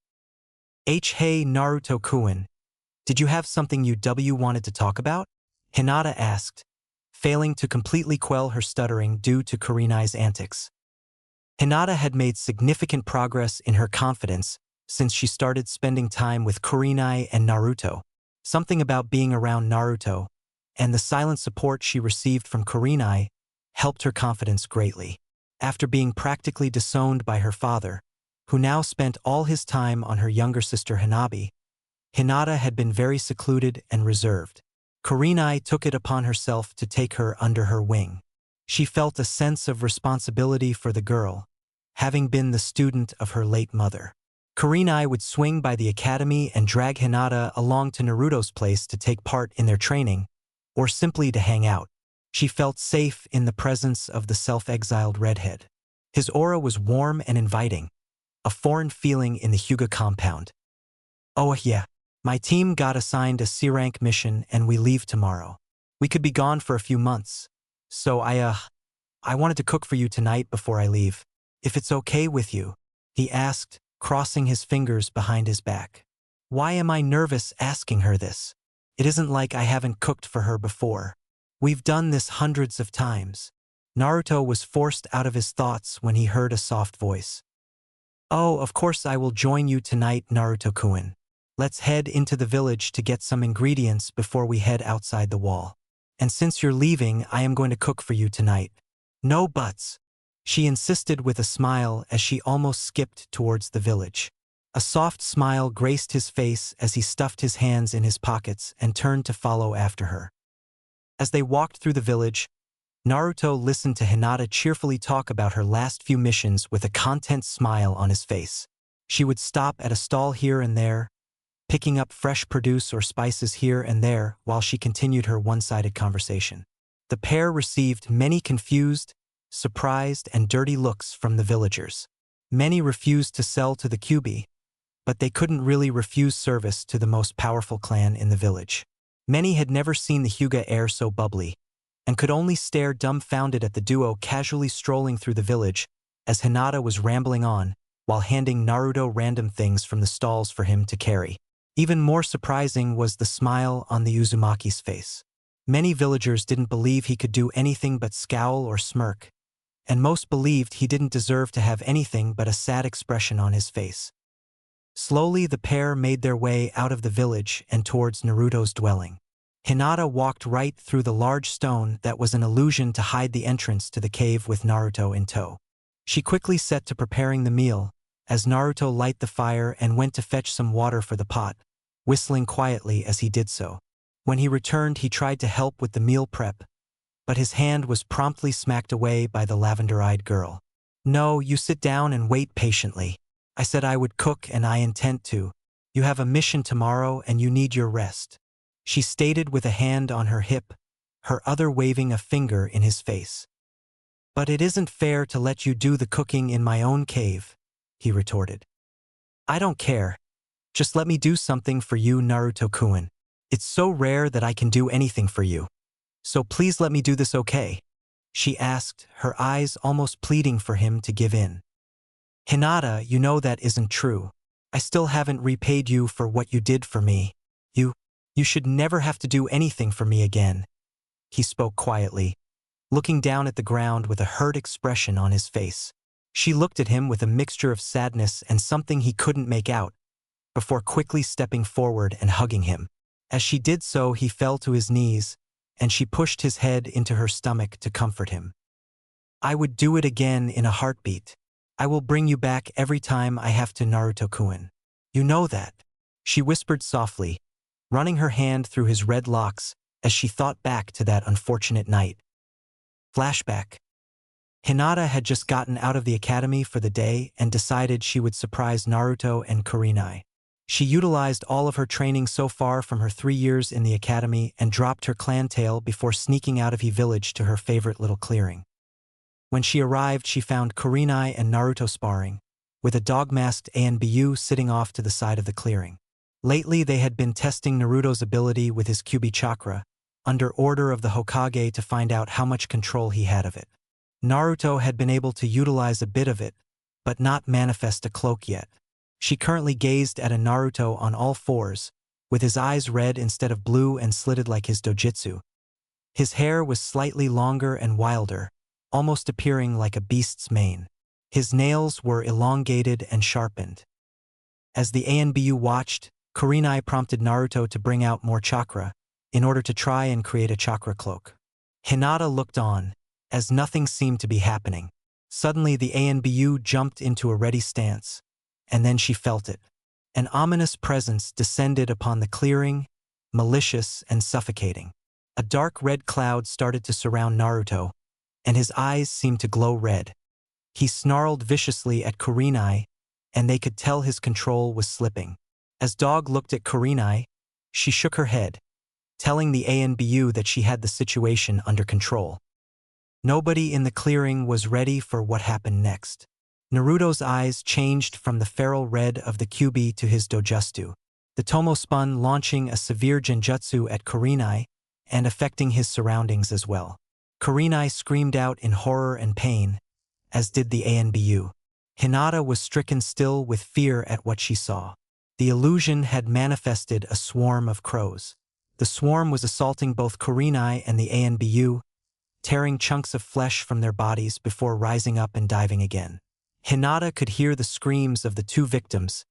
Hey Naruto-kun, did you have something you wanted to talk about? Hinata asked, failing to completely quell her stuttering due to Kurenai's antics. Hinata had made significant progress in her confidence since she started spending time with Kurenai and Naruto. Something about being around Naruto and the silent support she received from Kurenai helped her confidence greatly. After being practically disowned by her father, who now spent all his time on her younger sister Hanabi, Hinata had been very secluded and reserved. Kurenai took it upon herself to take her under her wing. She felt a sense of responsibility for the girl, having been the student of her late mother. Kurenai would swing by the academy and drag Hinata along to Naruto's place to take part in their training, or simply to hang out. She felt safe in the presence of the self-exiled redhead. His aura was warm and inviting, a foreign feeling in the Hyuga compound. "Oh yeah, my team got assigned a C-rank mission and we leave tomorrow. We could be gone for a few months, so I wanted to cook for you tonight before I leave. If it's okay with you," he asked, crossing his fingers behind his back. Why am I nervous asking her this? It isn't like I haven't cooked for her before. We've done this hundreds of times. Naruto was forced out of his thoughts when he heard a soft voice. "Oh, of course I will join you tonight, Naruto-kun. Let's head into the village to get some ingredients before we head outside the wall. And since you're leaving, I am going to cook for you tonight. No buts," she insisted with a smile as she almost skipped towards the village. A soft smile graced his face as he stuffed his hands in his pockets and turned to follow after her. As they walked through the village, Naruto listened to Hinata cheerfully talk about her last few missions with a content smile on his face. She would stop at a stall here and there, picking up fresh produce or spices here and there while she continued her one-sided conversation. The pair received many confused, surprised, and dirty looks from the villagers. Many refused to sell to the Kyuubi, but they couldn't really refuse service to the most powerful clan in the village. Many had never seen the Hyuga heir so bubbly, and could only stare dumbfounded at the duo casually strolling through the village as Hinata was rambling on while handing Naruto random things from the stalls for him to carry. Even more surprising was the smile on the Uzumaki's face. Many villagers didn't believe he could do anything but scowl or smirk, and most believed he didn't deserve to have anything but a sad expression on his face. Slowly the pair made their way out of the village and towards Naruto's dwelling. Hinata walked right through the large stone that was an illusion to hide the entrance to the cave with Naruto in tow. She quickly set to preparing the meal, as Naruto lit the fire and went to fetch some water for the pot, whistling quietly as he did so. When he returned, he tried to help with the meal prep, but his hand was promptly smacked away by the lavender-eyed girl. "No, you sit down and wait patiently. I said I would cook and I intend to. You have a mission tomorrow and you need your rest," she stated with a hand on her hip, her other waving a finger in his face. "But it isn't fair to let you do the cooking in my own cave," he retorted. "I don't care. Just let me do something for you, Naruto-kun. It's so rare that I can do anything for you. So please let me do this, okay?" she asked, her eyes almost pleading for him to give in. "Hinata, you know that isn't true. I still haven't repaid you for what you did for me. You should never have to do anything for me again," he spoke quietly, looking down at the ground with a hurt expression on his face. She looked at him with a mixture of sadness and something he couldn't make out, before quickly stepping forward and hugging him. As she did so, he fell to his knees, and she pushed his head into her stomach to comfort him. "I would do it again in a heartbeat. I will bring you back every time I have to, Naruto-kun. You know that," she whispered softly, running her hand through his red locks as she thought back to that unfortunate night. Flashback. Hinata had just gotten out of the academy for the day and decided she would surprise Naruto and Kurenai. She utilized all of her training so far from her 3 years in the academy and dropped her clan tail before sneaking out of the village to her favorite little clearing. When she arrived, she found Kurenai and Naruto sparring, with a dog-masked Anbu sitting off to the side of the clearing. Lately, they had been testing Naruto's ability with his Kyuubi chakra, under order of the Hokage to find out how much control he had of it. Naruto had been able to utilize a bit of it, but not manifest a cloak yet. She currently gazed at a Naruto on all fours, with his eyes red instead of blue and slitted like his dojutsu. His hair was slightly longer and wilder, almost appearing like a beast's mane. His nails were elongated and sharpened. As the Anbu watched, Kurenai prompted Naruto to bring out more chakra, in order to try and create a chakra cloak. Hinata looked on, as nothing seemed to be happening. Suddenly the ANBU jumped into a ready stance, and then she felt it. An ominous presence descended upon the clearing, malicious and suffocating. A dark red cloud started to surround Naruto, and his eyes seemed to glow red. He snarled viciously at Kurenai, and they could tell his control was slipping. As Dog looked at Kurenai, she shook her head, telling the ANBU that she had the situation under control. Nobody in the clearing was ready for what happened next. Naruto's eyes changed from the feral red of the Kyuubi to his dojutsu. The Tomo spun, launching a severe genjutsu at Kurenai and affecting his surroundings as well. Kurenai screamed out in horror and pain, as did the ANBU. Hinata was stricken still with fear at what she saw. The illusion had manifested a swarm of crows. The swarm was assaulting both Kurenai and the ANBU, tearing chunks of flesh from their bodies before rising up and diving again. Hinata could hear the screams of the two victims,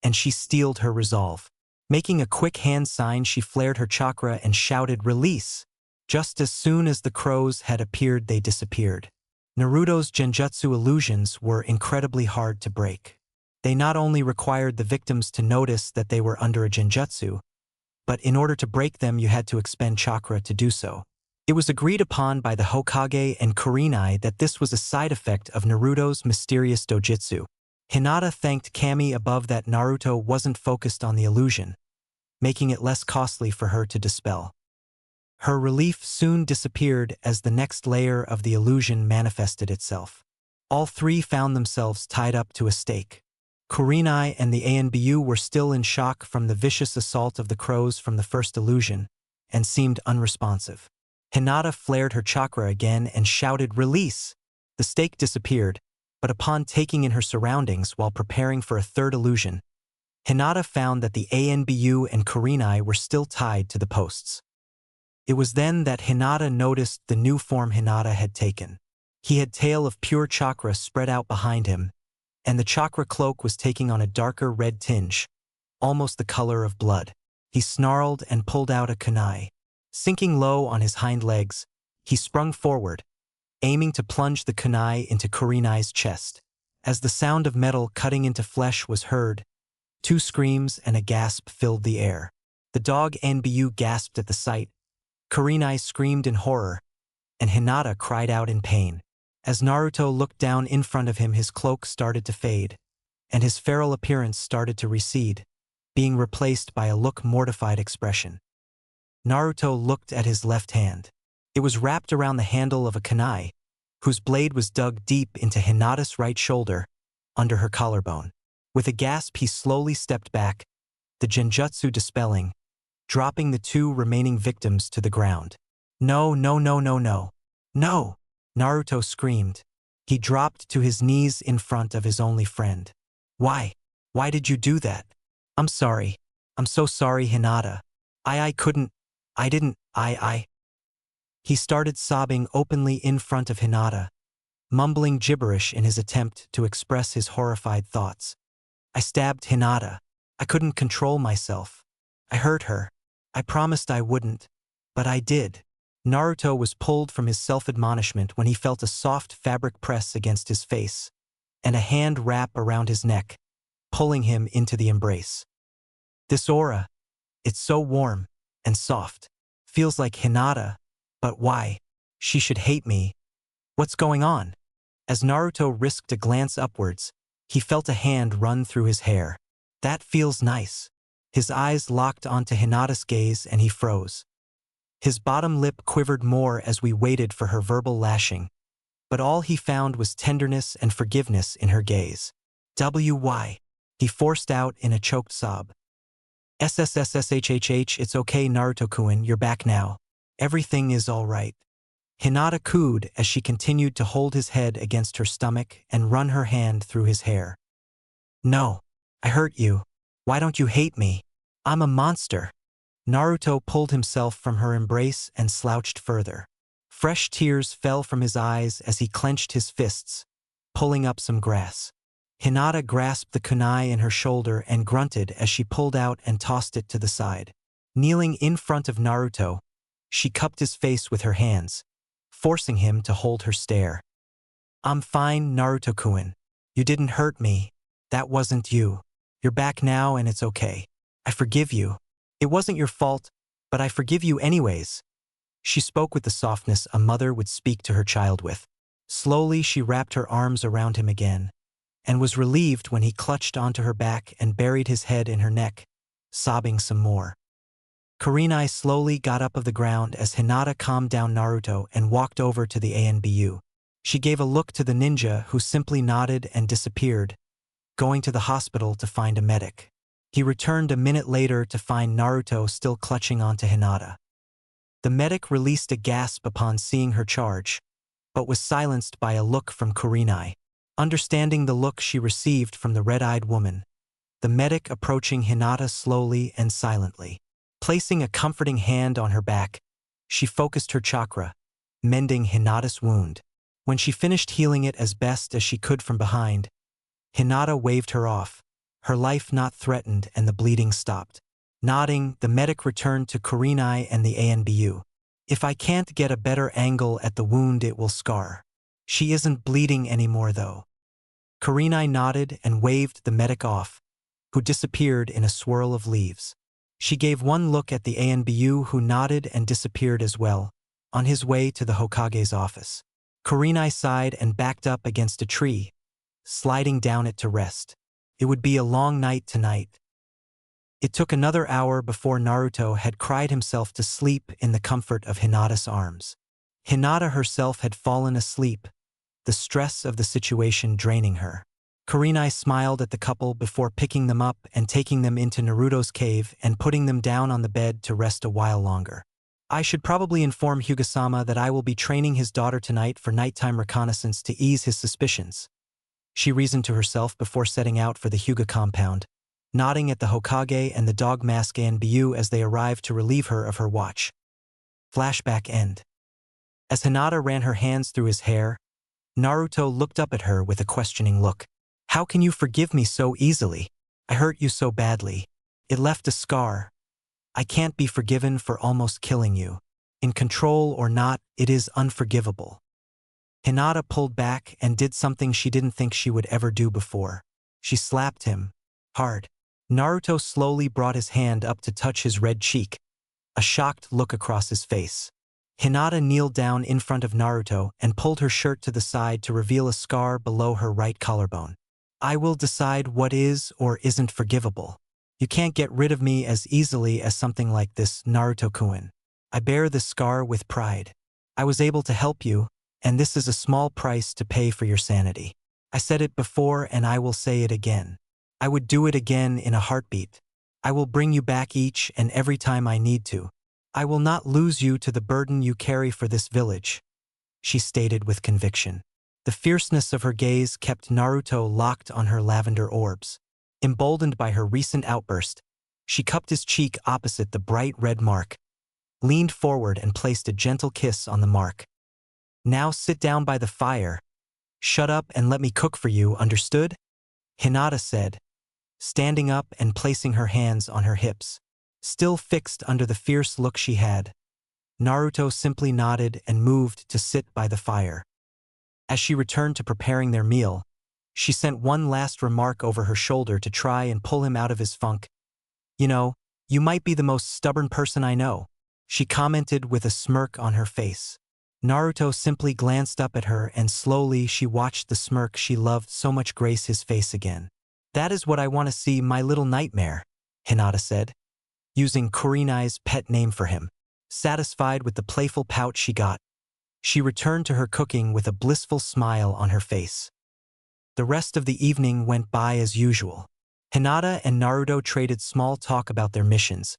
and she steeled her resolve. Making a quick hand sign, she flared her chakra and shouted, "Release!" Just as soon as the crows had appeared, they disappeared. Naruto's genjutsu illusions were incredibly hard to break. They not only required the victims to notice that they were under a genjutsu, but in order to break them you had to expend chakra to do so. It was agreed upon by the Hokage and Kurenai that this was a side effect of Naruto's mysterious dojutsu. Hinata thanked Kami above that Naruto wasn't focused on the illusion, making it less costly for her to dispel. Her relief soon disappeared as the next layer of the illusion manifested itself. All three found themselves tied up to a stake. Kurenai and the ANBU were still in shock from the vicious assault of the crows from the first illusion, and seemed unresponsive. Hinata flared her chakra again and shouted, "Release!" The stake disappeared, but upon taking in her surroundings while preparing for a third illusion, Hinata found that the ANBU and Kurenai were still tied to the posts. It was then that Hinata noticed the new form Hinata had taken. He had tail of pure chakra spread out behind him, and the chakra cloak was taking on a darker red tinge, almost the color of blood. He snarled and pulled out a kunai. Sinking low on his hind legs, he sprung forward, aiming to plunge the kunai into Kurenai's chest. As the sound of metal cutting into flesh was heard, two screams and a gasp filled the air. The dog NBU gasped at the sight, Kurenai screamed in horror, and Hinata cried out in pain. As Naruto looked down in front of him, his cloak started to fade, and his feral appearance started to recede, being replaced by a mortified expression. Naruto looked at his left hand. It was wrapped around the handle of a kunai, whose blade was dug deep into Hinata's right shoulder, under her collarbone. With a gasp, he slowly stepped back, the genjutsu dispelling, dropping the two remaining victims to the ground. "No, no, no, no, no. No!" Naruto screamed. He dropped to his knees in front of his only friend. "Why? Why did you do that?" "I'm sorry. I'm so sorry, Hinata. I couldn't. I didn't. I. He started sobbing openly in front of Hinata, mumbling gibberish in his attempt to express his horrified thoughts. "I stabbed Hinata. I couldn't control myself. I hurt her. I promised I wouldn't, but I did." Naruto was pulled from his self-admonishment when he felt a soft fabric press against his face, and a hand wrap around his neck, pulling him into the embrace. This aura, it's so warm and soft. Feels like Hinata, but why? She should hate me. What's going on? As Naruto risked a glance upwards, he felt a hand run through his hair. That feels nice. His eyes locked onto Hinata's gaze and he froze. His bottom lip quivered more as we waited for her verbal lashing, but all he found was tenderness and forgiveness in her gaze. "Why?" he forced out in a choked sob. "SSSSHHH, it's okay, Naruto-kun, you're back now. Everything is all right." Hinata cooed as she continued to hold his head against her stomach and run her hand through his hair. "No, I hurt you. Why don't you hate me? I'm a monster." Naruto pulled himself from her embrace and slouched further. Fresh tears fell from his eyes as he clenched his fists, pulling up some grass. Hinata grasped the kunai in her shoulder and grunted as she pulled out and tossed it to the side. Kneeling in front of Naruto, she cupped his face with her hands, forcing him to hold her stare. I'm fine, Naruto-kun. You didn't hurt me. That wasn't you. You're back now and it's okay. I forgive you. It wasn't your fault, but I forgive you anyways. She spoke with the softness a mother would speak to her child with. Slowly she wrapped her arms around him again, and was relieved when he clutched onto her back and buried his head in her neck, sobbing some more. Kurenai slowly got up of the ground as Hinata calmed down Naruto and walked over to the ANBU. She gave a look to the ninja who simply nodded and disappeared, going to the hospital to find a medic. He returned a minute later to find Naruto still clutching onto Hinata. The medic released a gasp upon seeing her charge, but was silenced by a look from Kurenai. Understanding the look she received from the red-eyed woman, the medic approaching Hinata slowly and silently. Placing a comforting hand on her back, she focused her chakra, mending Hinata's wound. When she finished healing it as best as she could from behind, Hinata waved her off, her life not threatened, and the bleeding stopped. Nodding, the medic returned to Kurenai and the ANBU. If I can't get a better angle at the wound, it will scar. She isn't bleeding anymore though. Kurenai nodded and waved the medic off, who disappeared in a swirl of leaves. She gave one look at the ANBU, who nodded and disappeared as well, on his way to the Hokage's office. Kurenai sighed and backed up against a tree, sliding down it to rest. It would be a long night tonight. It took another hour before Naruto had cried himself to sleep in the comfort of Hinata's arms. Hinata herself had fallen asleep, the stress of the situation draining her. Kurenai smiled at the couple before picking them up and taking them into Naruto's cave and putting them down on the bed to rest a while longer. I should probably inform Hyuga-sama that I will be training his daughter tonight for nighttime reconnaissance to ease his suspicions, she reasoned to herself before setting out for the Hyuga compound, nodding at the Hokage and the dog mask ANBU as they arrived to relieve her of her watch. Flashback end. As Hinata ran her hands through his hair, Naruto looked up at her with a questioning look. How can you forgive me so easily? I hurt you so badly. It left a scar. I can't be forgiven for almost killing you. In control or not, it is unforgivable. Hinata pulled back and did something she didn't think she would ever do before. She slapped him. Hard. Naruto slowly brought his hand up to touch his red cheek, a shocked look across his face. Hinata kneeled down in front of Naruto and pulled her shirt to the side to reveal a scar below her right collarbone. I will decide what is or isn't forgivable. You can't get rid of me as easily as something like this, Naruto-kun. I bear this scar with pride. I was able to help you, and this is a small price to pay for your sanity. I said it before and I will say it again. I would do it again in a heartbeat. I will bring you back each and every time I need to. I will not lose you to the burden you carry for this village, she stated with conviction. The fierceness of her gaze kept Naruto locked on her lavender orbs. Emboldened by her recent outburst, she cupped his cheek opposite the bright red mark, leaned forward and placed a gentle kiss on the mark. Now sit down by the fire. Shut up and let me cook for you, understood? Hinata said, standing up and placing her hands on her hips. Still fixed under the fierce look she had, Naruto simply nodded and moved to sit by the fire. As she returned to preparing their meal, she sent one last remark over her shoulder to try and pull him out of his funk. You know, you might be the most stubborn person I know, she commented with a smirk on her face. Naruto simply glanced up at her and slowly she watched the smirk she loved so much grace his face again. That is what I want to see, my little nightmare, Hinata said, using Kurenai's pet name for him. Satisfied with the playful pout she got, she returned to her cooking with a blissful smile on her face. The rest of the evening went by as usual. Hinata and Naruto traded small talk about their missions,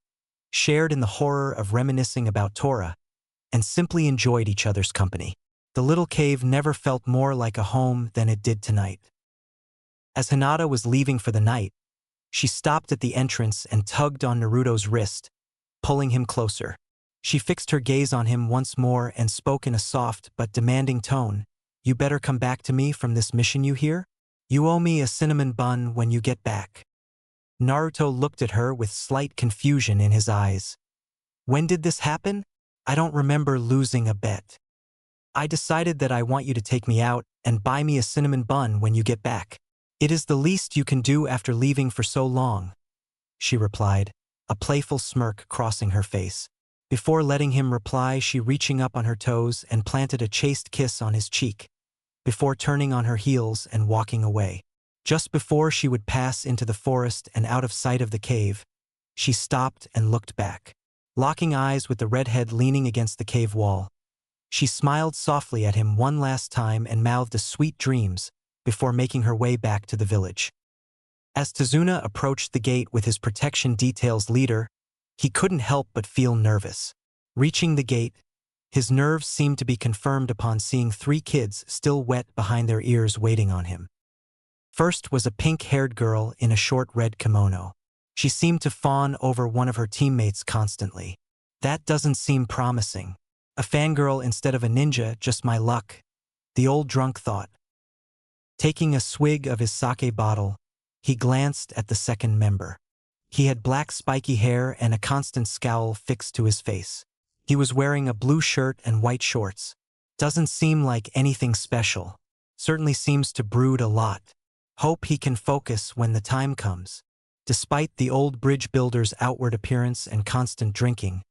shared in the horror of reminiscing about Tora, and simply enjoyed each other's company. The little cave never felt more like a home than it did tonight. As Hinata was leaving for the night, she stopped at the entrance and tugged on Naruto's wrist, pulling him closer. She fixed her gaze on him once more and spoke in a soft but demanding tone. You better come back to me from this mission, you hear? You owe me a cinnamon bun when you get back. Naruto looked at her with slight confusion in his eyes. When did this happen? I don't remember losing a bet. I decided that I want you to take me out and buy me a cinnamon bun when you get back. It is the least you can do after leaving for so long, she replied, a playful smirk crossing her face. Before letting him reply, she reaching up on her toes and planted a chaste kiss on his cheek, before turning on her heels and walking away. Just before she would pass into the forest and out of sight of the cave, she stopped and looked back. Locking eyes with the redhead leaning against the cave wall, she smiled softly at him one last time and mouthed a sweet dreams before making her way back to the village. As Tazuna approached the gate with his protection detail's leader, he couldn't help but feel nervous. Reaching the gate, his nerves seemed to be confirmed upon seeing 3 kids still wet behind their ears waiting on him. First was a pink-haired girl in a short red kimono. She seemed to fawn over one of her teammates constantly. That doesn't seem promising. A fangirl instead of a ninja, just my luck, the old drunk thought. Taking a swig of his sake bottle, he glanced at the second member. He had black spiky hair and a constant scowl fixed to his face. He was wearing a blue shirt and white shorts. Doesn't seem like anything special. Certainly seems to brood a lot. Hope he can focus when the time comes. Despite the old bridge builder's outward appearance and constant drinking,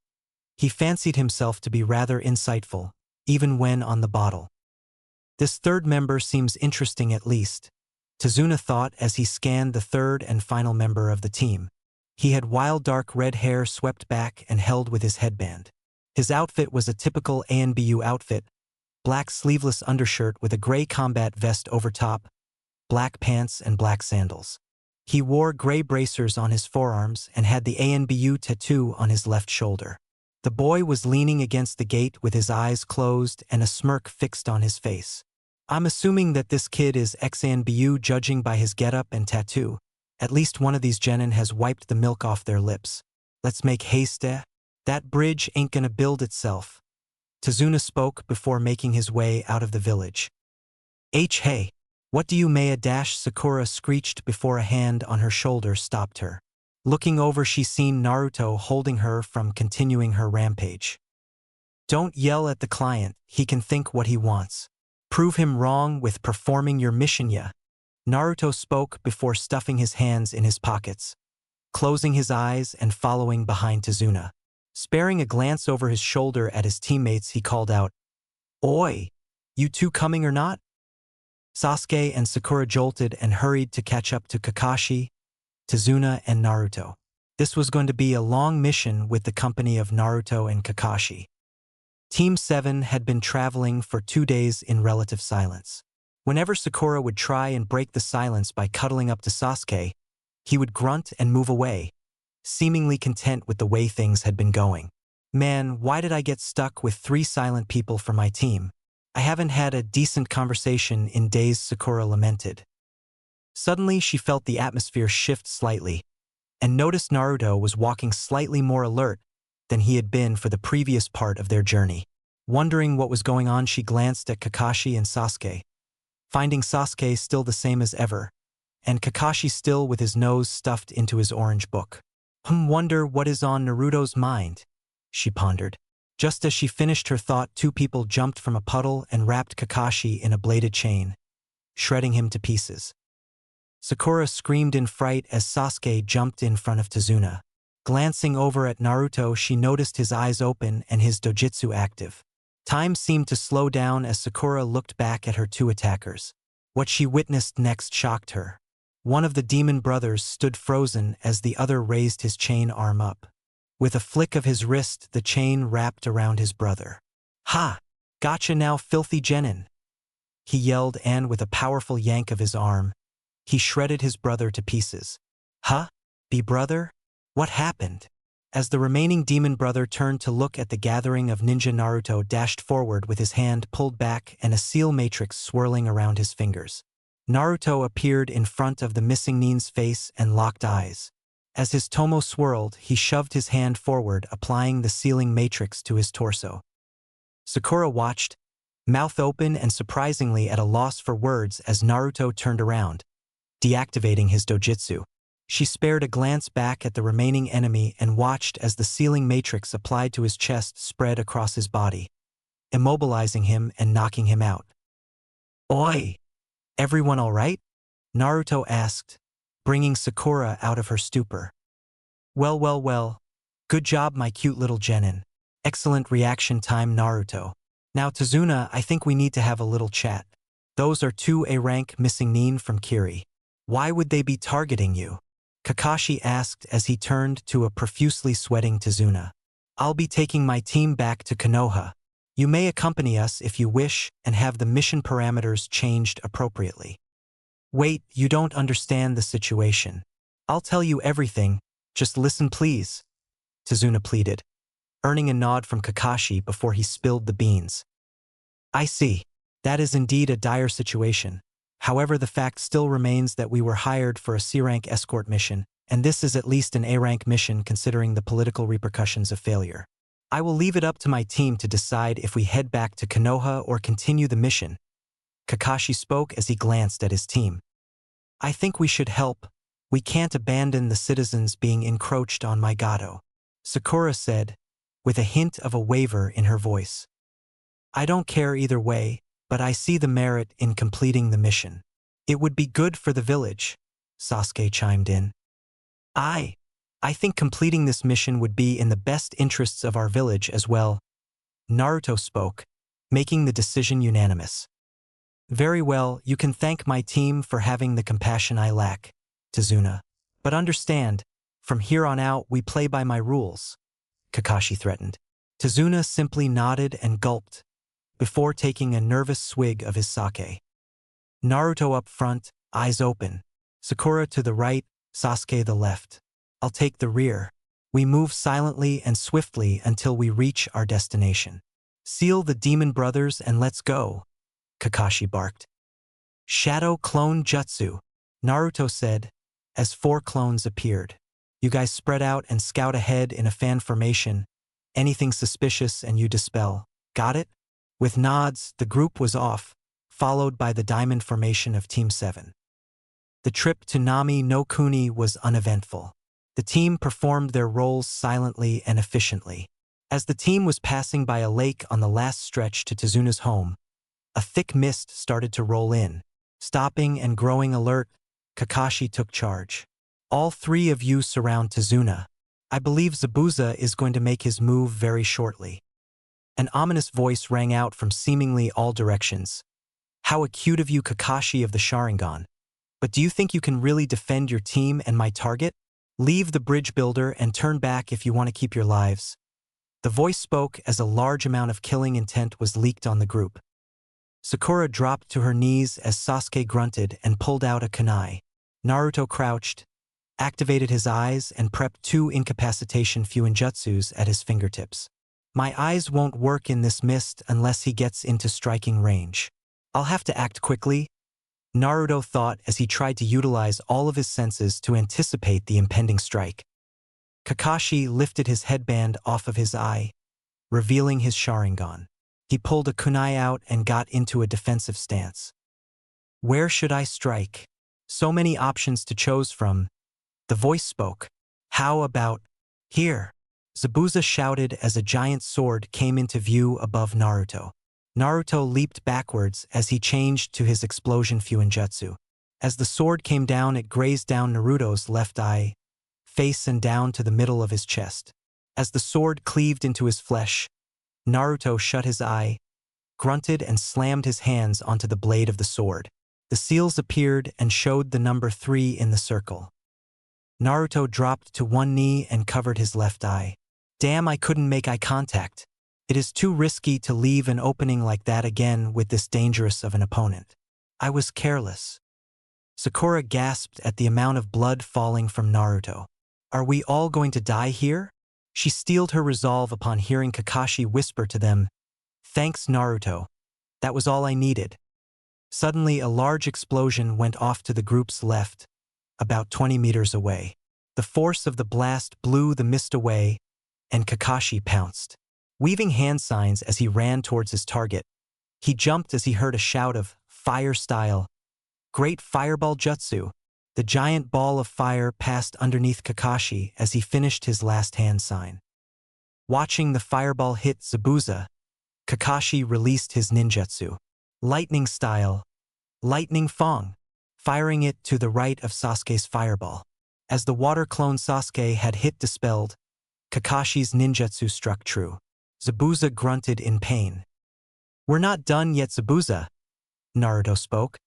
he fancied himself to be rather insightful, even when on the bottle. This third member seems interesting at least, Tazuna thought as he scanned the third and final member of the team. He had wild dark red hair swept back and held with his headband. His outfit was a typical ANBU outfit, black sleeveless undershirt with a gray combat vest over top, black pants and black sandals. He wore gray bracers on his forearms and had the ANBU tattoo on his left shoulder. The boy was leaning against the gate with his eyes closed and a smirk fixed on his face. I'm assuming that this kid is ex-ANBU judging by his getup and tattoo. At least one of these genin has wiped the milk off their lips. Let's make haste. That bridge ain't gonna build itself. Tazuna spoke before making his way out of the village. Hey, what do you Maya Sakura screeched before a hand on her shoulder stopped her. Looking over, she seen Naruto holding her from continuing her rampage. Don't yell at the client, he can think what he wants. Prove him wrong with performing your mission, ya. Naruto spoke before stuffing his hands in his pockets, closing his eyes and following behind Tazuna. Sparing a glance over his shoulder at his teammates, he called out, Oi, you two coming or not? Sasuke and Sakura jolted and hurried to catch up to Kakashi, Tazuna, and Naruto. This was going to be a long mission with the company of Naruto and Kakashi. Team 7 had been traveling for 2 days in relative silence. Whenever Sakura would try and break the silence by cuddling up to Sasuke, he would grunt and move away, seemingly content with the way things had been going. Man, why did I get stuck with 3 silent people for my team? I haven't had a decent conversation in days, Sakura lamented. Suddenly she felt the atmosphere shift slightly, and noticed Naruto was walking slightly more alert than he had been for the previous part of their journey. Wondering what was going on, she glanced at Kakashi and Sasuke, finding Sasuke still the same as ever, and Kakashi still with his nose stuffed into his orange book. Wonder what is on Naruto's mind, she pondered. Just as she finished her thought, 2 people jumped from a puddle and wrapped Kakashi in a bladed chain, shredding him to pieces. Sakura screamed in fright as Sasuke jumped in front of Tazuna. Glancing over at Naruto, she noticed his eyes open and his dojutsu active. Time seemed to slow down as Sakura looked back at her 2 attackers. What she witnessed next shocked her. One of the demon brothers stood frozen as the other raised his chain arm up. With a flick of his wrist, the chain wrapped around his brother. Ha! Gotcha now, filthy genin! He yelled, and with a powerful yank of his arm, he shredded his brother to pieces. Huh? Be brother? What happened? As the remaining demon brother turned to look at the gathering of ninja, Naruto dashed forward with his hand pulled back and a seal matrix swirling around his fingers. Naruto appeared in front of the missing Nin's face and locked eyes. As his tomo swirled, he shoved his hand forward, applying the sealing matrix to his torso. Sakura watched, mouth open and surprisingly at a loss for words as Naruto turned around, deactivating his dojutsu. She spared a glance back at the remaining enemy and watched as the sealing matrix applied to his chest spread across his body. immobilizing him and knocking him out. Oi! Everyone all right? Naruto asked, bringing Sakura out of her stupor. Well, well, well. Good job, my cute little genin. Excellent reaction time, Naruto. Now, Tazuna, I think we need to have a little chat. Those are two A-rank missing nin from Kiri. Why would they be targeting you? Kakashi asked as he turned to a profusely sweating Tazuna. I'll be taking my team back to Konoha. You may accompany us if you wish and have the mission parameters changed appropriately. Wait, you don't understand the situation. I'll tell you everything, just listen please, Tazuna pleaded, earning a nod from Kakashi before he spilled the beans. I see. That is indeed a dire situation. However, the fact still remains that we were hired for a C-rank escort mission, and this is at least an A-rank mission considering the political repercussions of failure. I will leave it up to my team to decide if we head back to Konoha or continue the mission. Kakashi spoke as he glanced at his team. I think we should help. We can't abandon the citizens being encroached on my Gato, Sakura said, with a hint of a waver in her voice. I don't care either way, but I see the merit in completing the mission. It would be good for the village, Sasuke chimed in. I think completing this mission would be in the best interests of our village as well, Naruto spoke, making the decision unanimous. Very well, you can thank my team for having the compassion I lack, Tazuna. But understand, from here on out we play by my rules, Kakashi threatened. Tazuna simply nodded and gulped, before taking a nervous swig of his sake. Naruto up front, eyes open. Sakura to the right, Sasuke the left. I'll take the rear. We move silently and swiftly until we reach our destination. Seal the demon brothers and let's go, Kakashi barked. Shadow clone jutsu, Naruto said, as 4 clones appeared. You guys spread out and scout ahead in a fan formation. Anything suspicious and you dispel. Got it? With nods, the group was off, followed by the diamond formation of Team 7. The trip to Nami no Kuni was uneventful. The team performed their roles silently and efficiently. As the team was passing by a lake on the last stretch to Tazuna's home, a thick mist started to roll in. Stopping and growing alert, Kakashi took charge. All 3 of you surround Tazuna. I believe Zabuza is going to make his move very shortly. An ominous voice rang out from seemingly all directions. How acute of you, Kakashi of the Sharingan. But do you think you can really defend your team and my target? Leave the bridge builder and turn back if you want to keep your lives. The voice spoke as a large amount of killing intent was leaked on the group. Sakura dropped to her knees as Sasuke grunted and pulled out a kunai. Naruto crouched, activated his eyes and prepped 2 incapacitation Fuinjutsus at his fingertips. My eyes won't work in this mist unless he gets into striking range. I'll have to act quickly, Naruto thought as he tried to utilize all of his senses to anticipate the impending strike. Kakashi lifted his headband off of his eye, revealing his Sharingan. He pulled a kunai out and got into a defensive stance. Where should I strike? So many options to choose from. The voice spoke. How about here? Zabuza shouted as a giant sword came into view above Naruto. Naruto leaped backwards as he changed to his explosion Fuinjutsu. As the sword came down, it grazed down Naruto's left eye, face and down to the middle of his chest. As the sword cleaved into his flesh, Naruto shut his eye, grunted and slammed his hands onto the blade of the sword. The seals appeared and showed the number 3 in the circle. Naruto dropped to one knee and covered his left eye. Damn, I couldn't make eye contact. It is too risky to leave an opening like that again with this dangerous of an opponent. I was careless. Sakura gasped at the amount of blood falling from Naruto. Are we all going to die here? She steeled her resolve upon hearing Kakashi whisper to them, Thanks, Naruto. That was all I needed. Suddenly, a large explosion went off to the group's left, about 20 meters away. The force of the blast blew the mist away, and Kakashi pounced. Weaving hand signs as he ran towards his target, he jumped as he heard a shout of, Fire style! Great Fireball Jutsu! The giant ball of fire passed underneath Kakashi as he finished his last hand sign. Watching the fireball hit Zabuza, Kakashi released his ninjutsu. Lightning style, lightning fong, firing it to the right of Sasuke's fireball. As the water clone Sasuke had hit dispelled, Kakashi's ninjutsu struck true. Zabuza grunted in pain. "We're not done yet, Zabuza," Naruto spoke,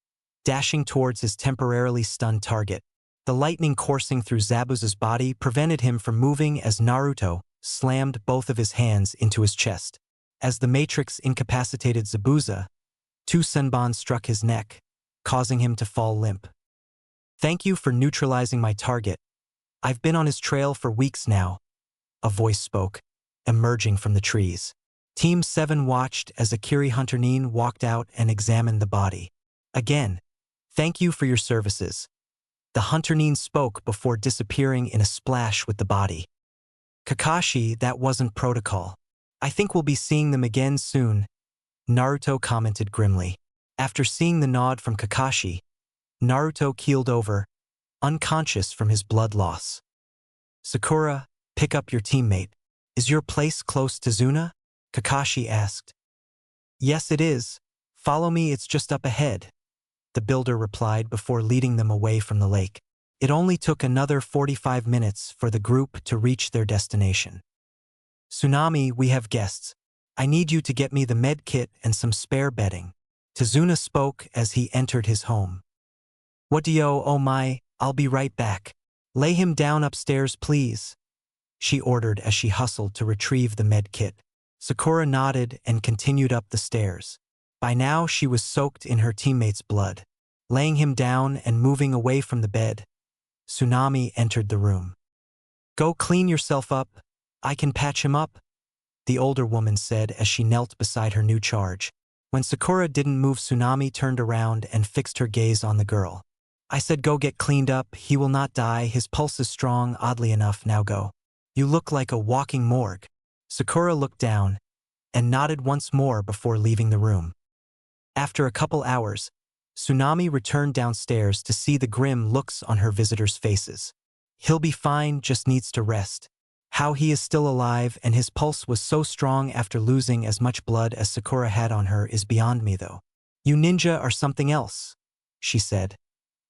dashing towards his temporarily stunned target. The lightning coursing through Zabuza's body prevented him from moving as Naruto slammed both of his hands into his chest. As the matrix incapacitated Zabuza, two senbon struck his neck, causing him to fall limp. "Thank you for neutralizing my target. I've been on his trail for weeks now," a voice spoke, emerging from the trees. Team 7 watched as Akiri Hunter-nin walked out and examined the body. "Again, thank you for your services." The Hunter-nin spoke before disappearing in a splash with the body. "Kakashi, that wasn't protocol. I think we'll be seeing them again soon," Naruto commented grimly. After seeing the nod from Kakashi, Naruto keeled over, unconscious from his blood loss. "Sakura, pick up your teammate. Is your place close to Zuna?" Kakashi asked. "Yes, it is. Follow me, it's just up ahead," the builder replied before leading them away from the lake. It only took another 45 minutes for the group to reach their destination. "Tsunami, we have guests. I need you to get me the med kit and some spare bedding," Tazuna spoke as he entered his home. "What do you, oh my, I'll be right back. Lay him down upstairs, please," she ordered as she hustled to retrieve the med kit. Sakura nodded and continued up the stairs. By now she was soaked in her teammate's blood. Laying him down and moving away from the bed, Tsunami entered the room. "Go clean yourself up. I can patch him up," the older woman said as she knelt beside her new charge. When Sakura didn't move, Tsunami turned around and fixed her gaze on the girl. "I said go get cleaned up, he will not die, his pulse is strong, oddly enough, now go. You look like a walking morgue." Sakura looked down and nodded once more before leaving the room. After a couple hours, Tsunami returned downstairs to see the grim looks on her visitors' faces. "He'll be fine, just needs to rest. How he is still alive and his pulse was so strong after losing as much blood as Sakura had on her is beyond me though. You ninja are something else," she said,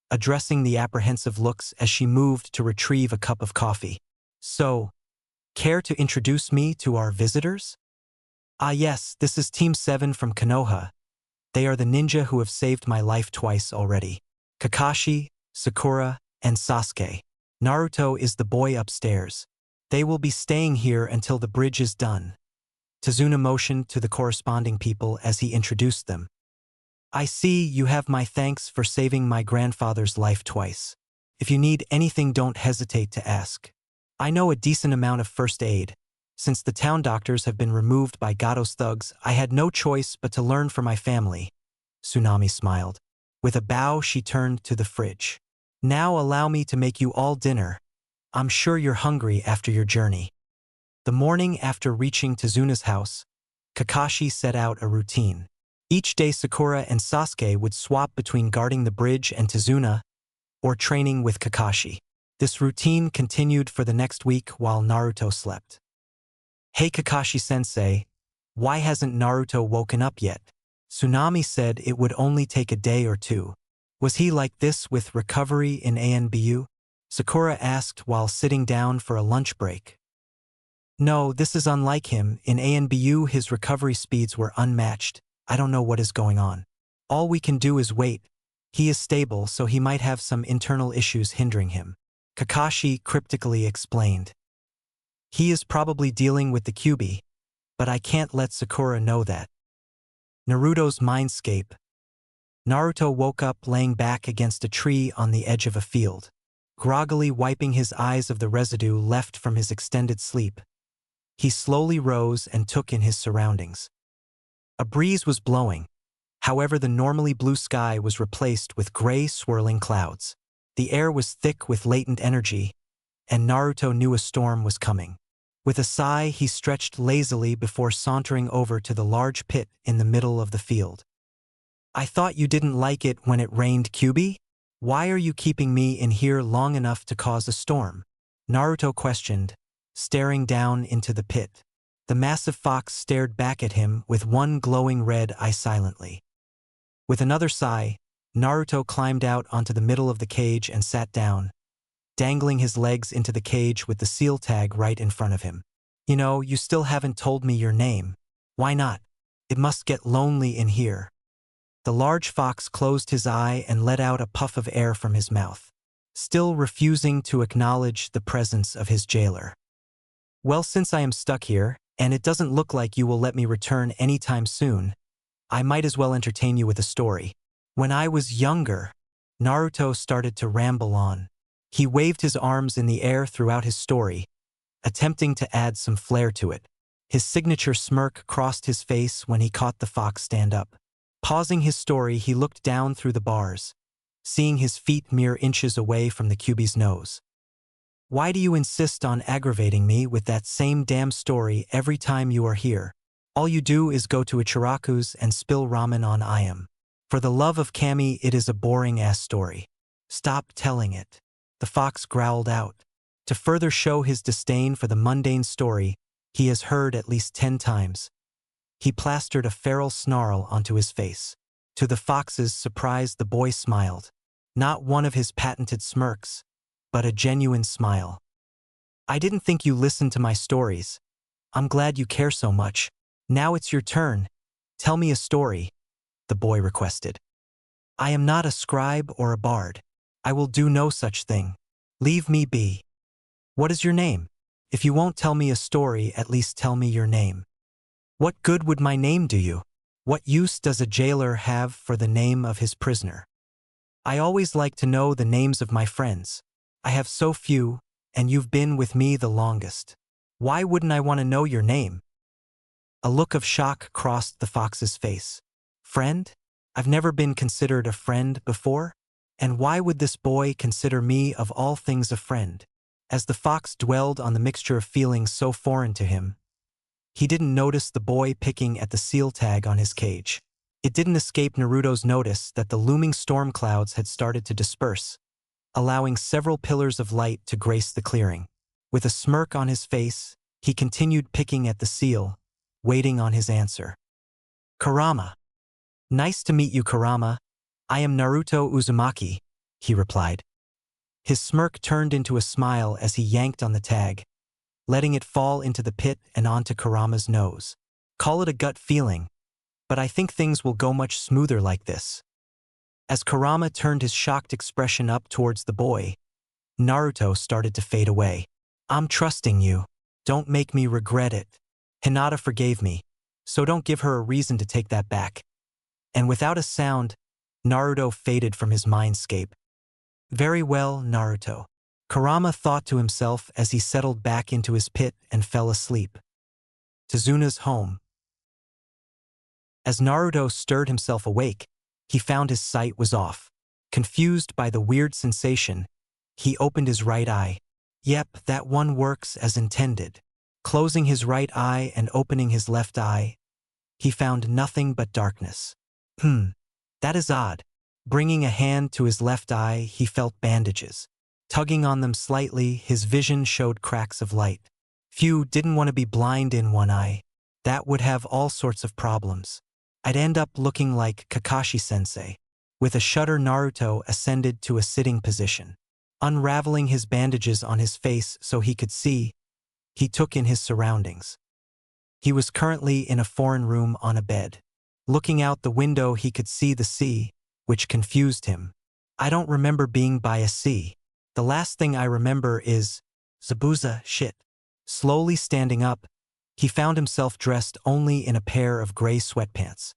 addressing the apprehensive looks as she moved to retrieve a cup of coffee. "So, care to introduce me to our visitors?" "Ah yes, this is Team 7 from Konoha. They are the ninja who have saved my life twice already. Kakashi, Sakura, and Sasuke. Naruto is the boy upstairs. They will be staying here until the bridge is done." Tazuna motioned to the corresponding people as he introduced them. "I see you have my thanks for saving my grandfather's life twice. If you need anything, don't hesitate to ask. I know a decent amount of first aid. Since the town doctors have been removed by Gato's thugs, I had no choice but to learn for my family." Tsunami smiled. With a bow, she turned to the fridge. "Now allow me to make you all dinner. I'm sure you're hungry after your journey." The morning after reaching Tazuna's house, Kakashi set out a routine. Each day Sakura and Sasuke would swap between guarding the bridge and Tazuna, or training with Kakashi. This routine continued for the next week while Naruto slept. "Hey Kakashi-sensei, why hasn't Naruto woken up yet?" Tsunami said it would only take a day or two. "Was he like this with recovery in ANBU?" Sakura asked while sitting down for a lunch break. "No, this is unlike him. In ANBU his recovery speeds were unmatched. I don't know what is going on. All we can do is wait. He is stable, so he might have some internal issues hindering him," Kakashi cryptically explained. "He is probably dealing with the Kyuubi, but I can't let Sakura know that." Naruto's mindscape. Naruto woke up laying back against a tree on the edge of a field, groggily wiping his eyes of the residue left from his extended sleep. He slowly rose and took in his surroundings. A breeze was blowing. However, the normally blue sky was replaced with gray, swirling clouds. The air was thick with latent energy, and Naruto knew a storm was coming. With a sigh, he stretched lazily before sauntering over to the large pit in the middle of the field. "I thought you didn't like it when it rained, Kyuubi? Why are you keeping me in here long enough to cause a storm?" Naruto questioned, staring down into the pit. The massive fox stared back at him with one glowing red eye silently. With another sigh, Naruto climbed out onto the middle of the cage and sat down, dangling his legs into the cage with the seal tag right in front of him. You know, you still haven't told me your name. Why not? It must get lonely in here. The large fox closed his eye and let out a puff of air from his mouth, still refusing to acknowledge the presence of his jailer. Well, since I am stuck here, and it doesn't look like you will let me return anytime soon, I might as well entertain you with a story. When I was younger, Naruto started to ramble on. He waved his arms in the air throughout his story, attempting to add some flair to it. His signature smirk crossed his face when he caught the fox stand up. Pausing his story, he looked down through the bars, seeing his feet mere inches away from the Kyuubi's nose. Why do you insist on aggravating me with that same damn story every time you are here? All you do is go to Ichiraku's and spill ramen on Iam. For the love of Kami, it is a boring-ass story. Stop telling it. The fox growled out. To further show his disdain for the mundane story he has heard at least 10 times, he plastered a feral snarl onto his face. To the fox's surprise, the boy smiled. Not one of his patented smirks, but a genuine smile. I didn't think you listened to my stories. I'm glad you care so much. Now it's your turn. Tell me a story, the boy requested. I am not a scribe or a bard. I will do no such thing. Leave me be. What is your name? If you won't tell me a story, at least tell me your name. What good would my name do you? What use does a jailer have for the name of his prisoner? I always like to know the names of my friends. I have so few, and you've been with me the longest. Why wouldn't I want to know your name? A look of shock crossed the fox's face. Friend? I've never been considered a friend before? And why would this boy consider me of all things a friend? As the fox dwelled on the mixture of feelings so foreign to him, he didn't notice the boy picking at the seal tag on his cage. It didn't escape Naruto's notice that the looming storm clouds had started to disperse, allowing several pillars of light to grace the clearing. With a smirk on his face, he continued picking at the seal, waiting on his answer. Kurama. Nice to meet you, Kurama. I am Naruto Uzumaki, he replied. His smirk turned into a smile as he yanked on the tag, letting it fall into the pit and onto Kurama's nose. Call it a gut feeling, but I think things will go much smoother like this. As Kurama turned his shocked expression up towards the boy, Naruto started to fade away. I'm trusting you. Don't make me regret it. Hinata forgave me, so don't give her a reason to take that back. And without a sound, Naruto faded from his mindscape. Very well, Naruto. Kurama thought to himself as he settled back into his pit and fell asleep. Tezuna's home. As Naruto stirred himself awake, he found his sight was off. Confused by the weird sensation, he opened his right eye. Yep, that one works as intended. Closing his right eye and opening his left eye, he found nothing but darkness. That is odd. Bringing a hand to his left eye, he felt bandages. Tugging on them slightly, his vision showed cracks of light. Phew, didn't want to be blind in one eye. That would have all sorts of problems. I'd end up looking like Kakashi-sensei. With a shudder, Naruto ascended to a sitting position. Unraveling his bandages on his face so he could see, he took in his surroundings. He was currently in a foreign room on a bed. Looking out the window, he could see the sea, which confused him. I don't remember being by a sea. The last thing I remember is Zabuza shit. Slowly standing up, he found himself dressed only in a pair of gray sweatpants.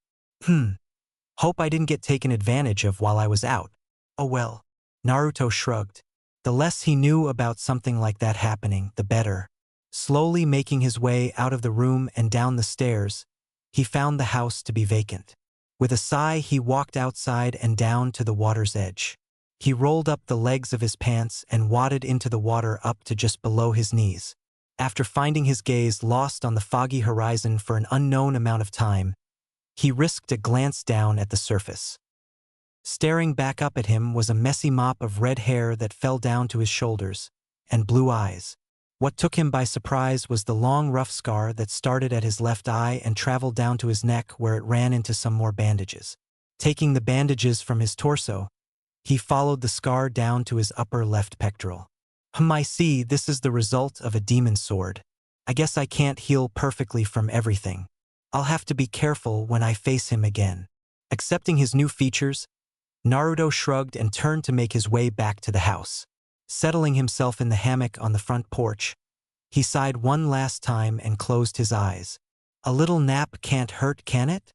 Hope I didn't get taken advantage of while I was out. Oh well. Naruto shrugged. The less he knew about something like that happening, the better. Slowly making his way out of the room and down the stairs, he found the house to be vacant. With a sigh, he walked outside and down to the water's edge. He rolled up the legs of his pants and waded into the water up to just below his knees. After finding his gaze lost on the foggy horizon for an unknown amount of time, he risked a glance down at the surface. Staring back up at him was a messy mop of red hair that fell down to his shoulders, and blue eyes. What took him by surprise was the long rough scar that started at his left eye and traveled down to his neck where it ran into some more bandages. Taking the bandages from his torso, he followed the scar down to his upper left pectoral. I see, this is the result of a demon sword. I guess I can't heal perfectly from everything. I'll have to be careful when I face him again. Accepting his new features, Naruto shrugged and turned to make his way back to the house. Settling himself in the hammock on the front porch, he sighed one last time and closed his eyes. A little nap can't hurt, can it?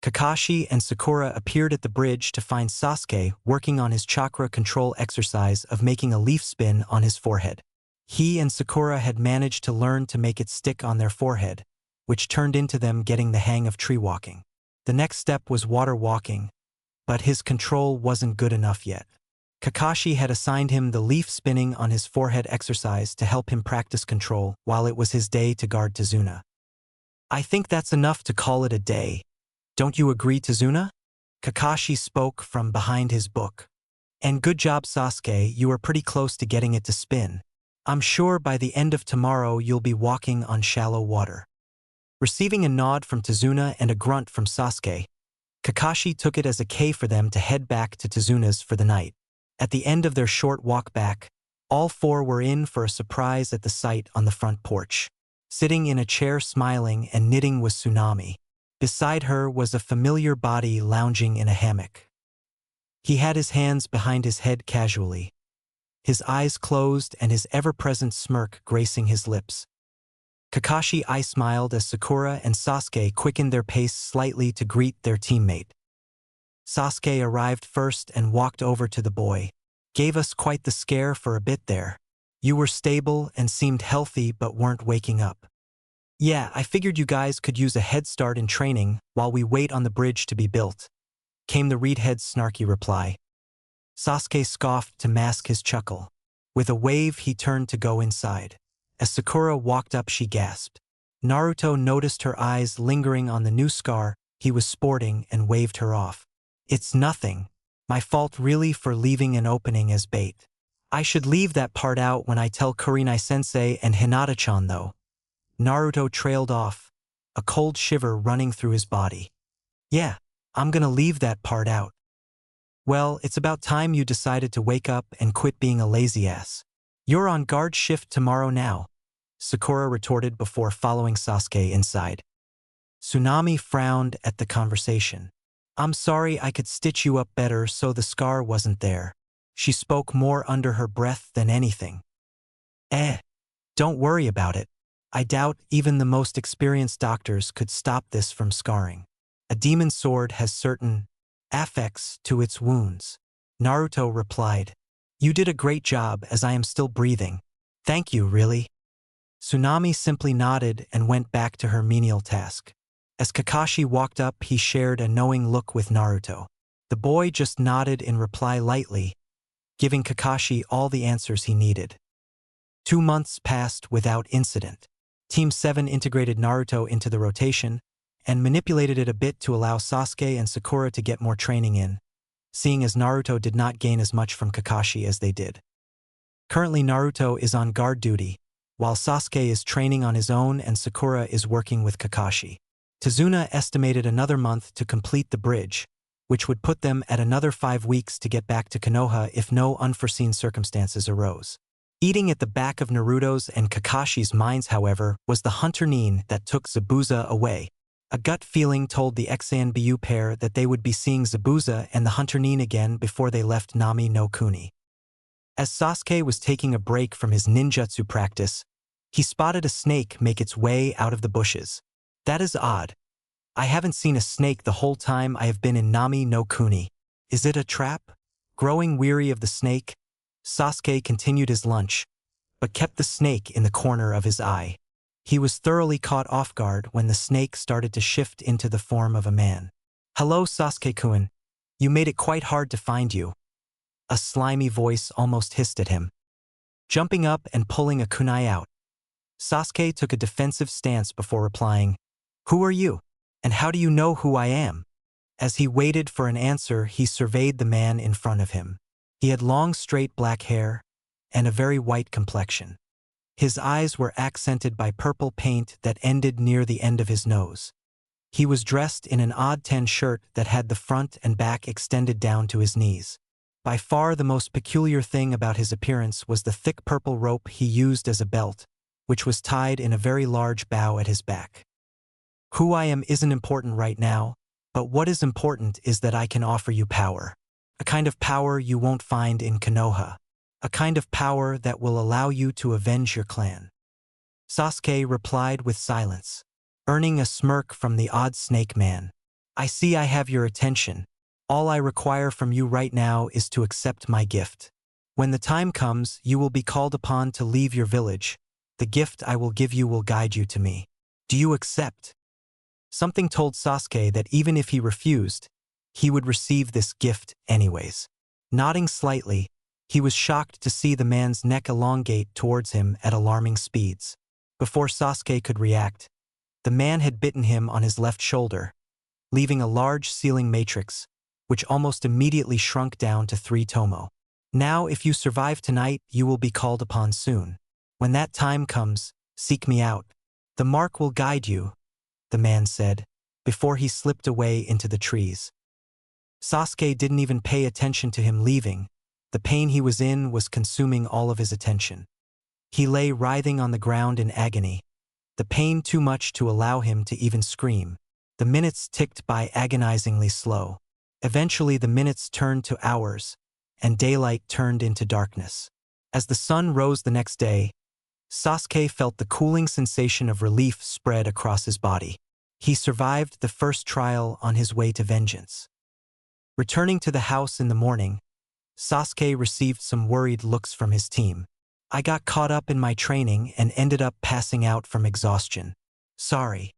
Kakashi and Sakura appeared at the bridge to find Sasuke working on his chakra control exercise of making a leaf spin on his forehead. He and Sakura had managed to learn to make it stick on their forehead, which turned into them getting the hang of tree walking. The next step was water walking, but his control wasn't good enough yet. Kakashi had assigned him the leaf spinning on his forehead exercise to help him practice control while it was his day to guard Tazuna. I think that's enough to call it a day. Don't you agree, Tazuna? Kakashi spoke from behind his book. And good job, Sasuke, you are pretty close to getting it to spin. I'm sure by the end of tomorrow you'll be walking on shallow water. Receiving a nod from Tazuna and a grunt from Sasuke, Kakashi took it as a K for them to head back to Tazuna's for the night. At the end of their short walk back, all four were in for a surprise at the sight on the front porch. Sitting in a chair smiling and knitting was Tsunami. Beside her was a familiar body lounging in a hammock. He had his hands behind his head casually, his eyes closed and his ever-present smirk gracing his lips. Kakashi smiled as Sakura and Sasuke quickened their pace slightly to greet their teammate. Sasuke arrived first and walked over to the boy. Gave us quite the scare for a bit there. You were stable and seemed healthy but weren't waking up. Yeah, I figured you guys could use a head start in training while we wait on the bridge to be built, came the reedhead's snarky reply. Sasuke scoffed to mask his chuckle. With a wave, he turned to go inside. As Sakura walked up, she gasped. Naruto noticed her eyes lingering on the new scar he was sporting and waved her off. It's nothing. My fault really for leaving an opening as bait. I should leave that part out when I tell Kurenai-sensei and Hinata-chan though. Naruto trailed off, a cold shiver running through his body. Yeah, I'm gonna leave that part out. Well, it's about time you decided to wake up and quit being a lazy ass. You're on guard shift tomorrow now, Sakura retorted before following Sasuke inside. Tsunami frowned at the conversation. I'm sorry, I could stitch you up better so the scar wasn't there. She spoke more under her breath than anything. Don't worry about it. I doubt even the most experienced doctors could stop this from scarring. A demon sword has certain affects to its wounds. Naruto replied. You did a great job as I am still breathing. Thank you, really. Tsunami simply nodded and went back to her menial task. As Kakashi walked up, he shared a knowing look with Naruto. The boy just nodded in reply lightly, giving Kakashi all the answers he needed. 2 months passed without incident. Team 7 integrated Naruto into the rotation and manipulated it a bit to allow Sasuke and Sakura to get more training in, seeing as Naruto did not gain as much from Kakashi as they did. Currently, Naruto is on guard duty, while Sasuke is training on his own and Sakura is working with Kakashi. Tazuna estimated another month to complete the bridge, which would put them at another 5 weeks to get back to Konoha if no unforeseen circumstances arose. Eating at the back of Naruto's and Kakashi's minds, however, was the hunter Nin that took Zabuza away. A gut feeling told the Xanbu pair that they would be seeing Zabuza and the hunter Nin again before they left Nami no Kuni. As Sasuke was taking a break from his ninjutsu practice, he spotted a snake make its way out of the bushes. That is odd. I haven't seen a snake the whole time I have been in Nami no Kuni. Is it a trap? Growing weary of the snake, Sasuke continued his lunch, but kept the snake in the corner of his eye. He was thoroughly caught off guard when the snake started to shift into the form of a man. Hello, Sasuke-kun. You made it quite hard to find you. A slimy voice almost hissed at him. Jumping up and pulling a kunai out, Sasuke took a defensive stance before replying, Who are you? And how do you know who I am? As he waited for an answer, he surveyed the man in front of him. He had long, straight black hair and a very white complexion. His eyes were accented by purple paint that ended near the end of his nose. He was dressed in an odd tan shirt that had the front and back extended down to his knees. By far the most peculiar thing about his appearance was the thick purple rope he used as a belt, which was tied in a very large bow at his back. Who I am isn't important right now, but what is important is that I can offer you power. A kind of power you won't find in Konoha. A kind of power that will allow you to avenge your clan. Sasuke replied with silence, earning a smirk from the odd snake man. I see I have your attention. All I require from you right now is to accept my gift. When the time comes, you will be called upon to leave your village. The gift I will give you will guide you to me. Do you accept? Something told Sasuke that even if he refused, he would receive this gift anyways. Nodding slightly, he was shocked to see the man's neck elongate towards him at alarming speeds. Before Sasuke could react, the man had bitten him on his left shoulder, leaving a large sealing matrix, which almost immediately shrunk down to 3 tomo. Now, if you survive tonight, you will be called upon soon. When that time comes, seek me out. The mark will guide you, the man said, before he slipped away into the trees. Sasuke didn't even pay attention to him leaving. The pain he was in was consuming all of his attention. He lay writhing on the ground in agony, the pain too much to allow him to even scream. The minutes ticked by agonizingly slow. Eventually the minutes turned to hours, and daylight turned into darkness. As the sun rose the next day, Sasuke felt the cooling sensation of relief spread across his body. He survived the first trial on his way to vengeance. Returning to the house in the morning, Sasuke received some worried looks from his team. I got caught up in my training and ended up passing out from exhaustion. Sorry.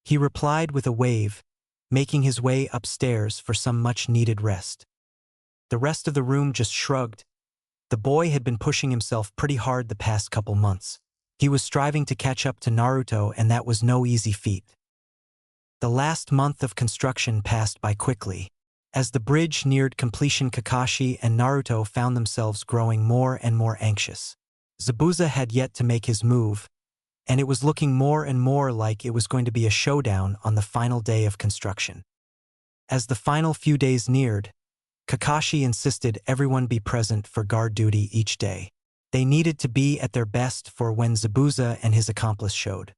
He replied with a wave, making his way upstairs for some much-needed rest. The rest of the room just shrugged. The boy had been pushing himself pretty hard the past couple months. He was striving to catch up to Naruto, and that was no easy feat. The last month of construction passed by quickly. As the bridge neared completion, Kakashi and Naruto found themselves growing more and more anxious. Zabuza had yet to make his move, and it was looking more and more like it was going to be a showdown on the final day of construction. As the final few days neared, Kakashi insisted everyone be present for guard duty each day. They needed to be at their best for when Zabuza and his accomplice showed.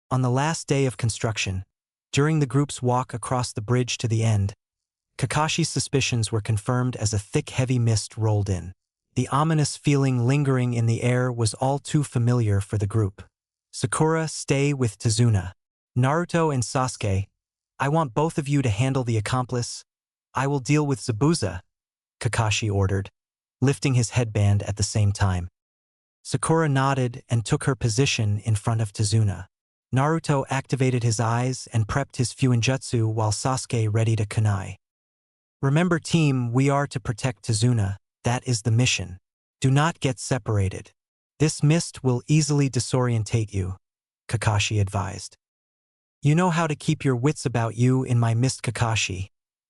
On the last day of construction, during the group's walk across the bridge to the end, Kakashi's suspicions were confirmed as a thick, heavy mist rolled in. The ominous feeling lingering in the air was all too familiar for the group. Sakura, stay with Tazuna. Naruto and Sasuke, I want both of you to handle the accomplice. I will deal with Zabuza, Kakashi ordered, lifting his headband at the same time. Sakura nodded and took her position in front of Tazuna. Naruto activated his eyes and prepped his Fuinjutsu while Sasuke readied a kunai. Remember team, we are to protect Tazuna. That is the mission. Do not get separated. This mist will easily disorientate you, Kakashi advised. You know how to keep your wits about you in my mist, Kakashi.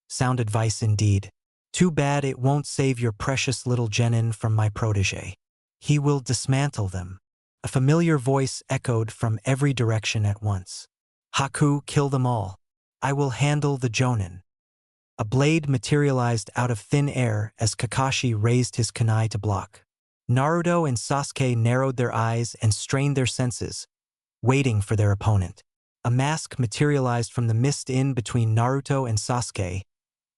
Sound advice indeed. Too bad it won't save your precious little genin from my protege. He will dismantle them. A familiar voice echoed from every direction at once. Haku, kill them all. I will handle the jonin. A blade materialized out of thin air as Kakashi raised his kunai to block. Naruto and Sasuke narrowed their eyes and strained their senses, waiting for their opponent. A mask materialized from the mist in between Naruto and Sasuke,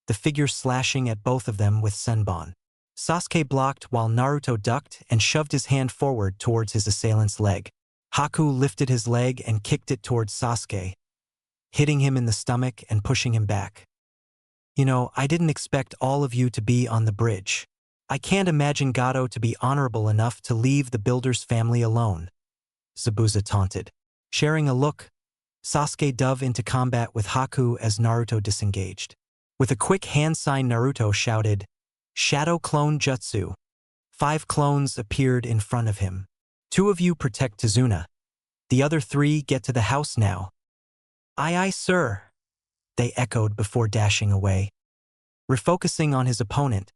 the figure slashing at both of them with senbon. Sasuke blocked while Naruto ducked and shoved his hand forward towards his assailant's leg. Haku lifted his leg and kicked it towards Sasuke, hitting him in the stomach and pushing him back. You know, I didn't expect all of you to be on the bridge. I can't imagine Gato to be honorable enough to leave the builder's family alone, Zabuza taunted. Sharing a look, Sasuke dove into combat with Haku as Naruto disengaged. With a quick hand sign, Naruto shouted, Shadow Clone Jutsu. 5 clones appeared in front of him. 2 of you protect Tazuna. The other 3 get to the house now. Aye aye, sir, they echoed before dashing away. Refocusing on his opponent,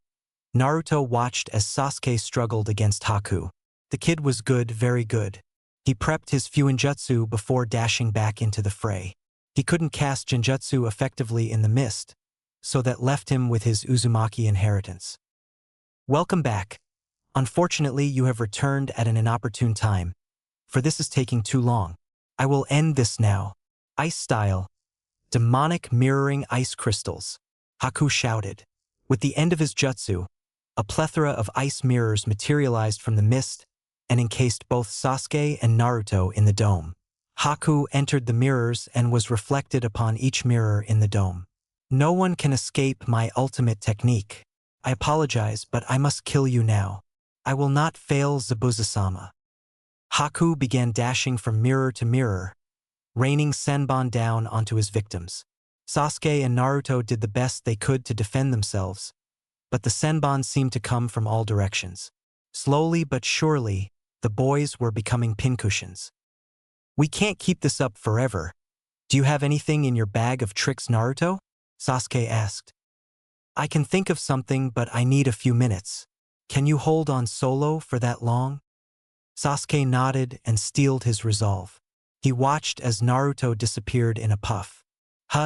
Naruto watched as Sasuke struggled against Haku. The kid was good, very good. He prepped his Fuinjutsu before dashing back into the fray. He couldn't cast Genjutsu effectively in the mist, so that left him with his Uzumaki inheritance. Welcome back. Unfortunately, you have returned at an inopportune time, for this is taking too long. I will end this now. Ice style. Demonic mirroring ice crystals. Haku shouted. With the end of his jutsu, a plethora of ice mirrors materialized from the mist and encased both Sasuke and Naruto in the dome. Haku entered the mirrors and was reflected upon each mirror in the dome. No one can escape my ultimate technique. I apologize, but I must kill you now. I will not fail, Zabuza-sama. Haku began dashing from mirror to mirror, raining senbon down onto his victims. Sasuke and Naruto did the best they could to defend themselves, but the senbon seemed to come from all directions. Slowly but surely, the boys were becoming pincushions. We can't keep this up forever. Do you have anything in your bag of tricks, Naruto? Sasuke asked. I can think of something, but I need a few minutes. Can you hold on solo for that long? Sasuke nodded and steeled his resolve. He watched as Naruto disappeared in a puff.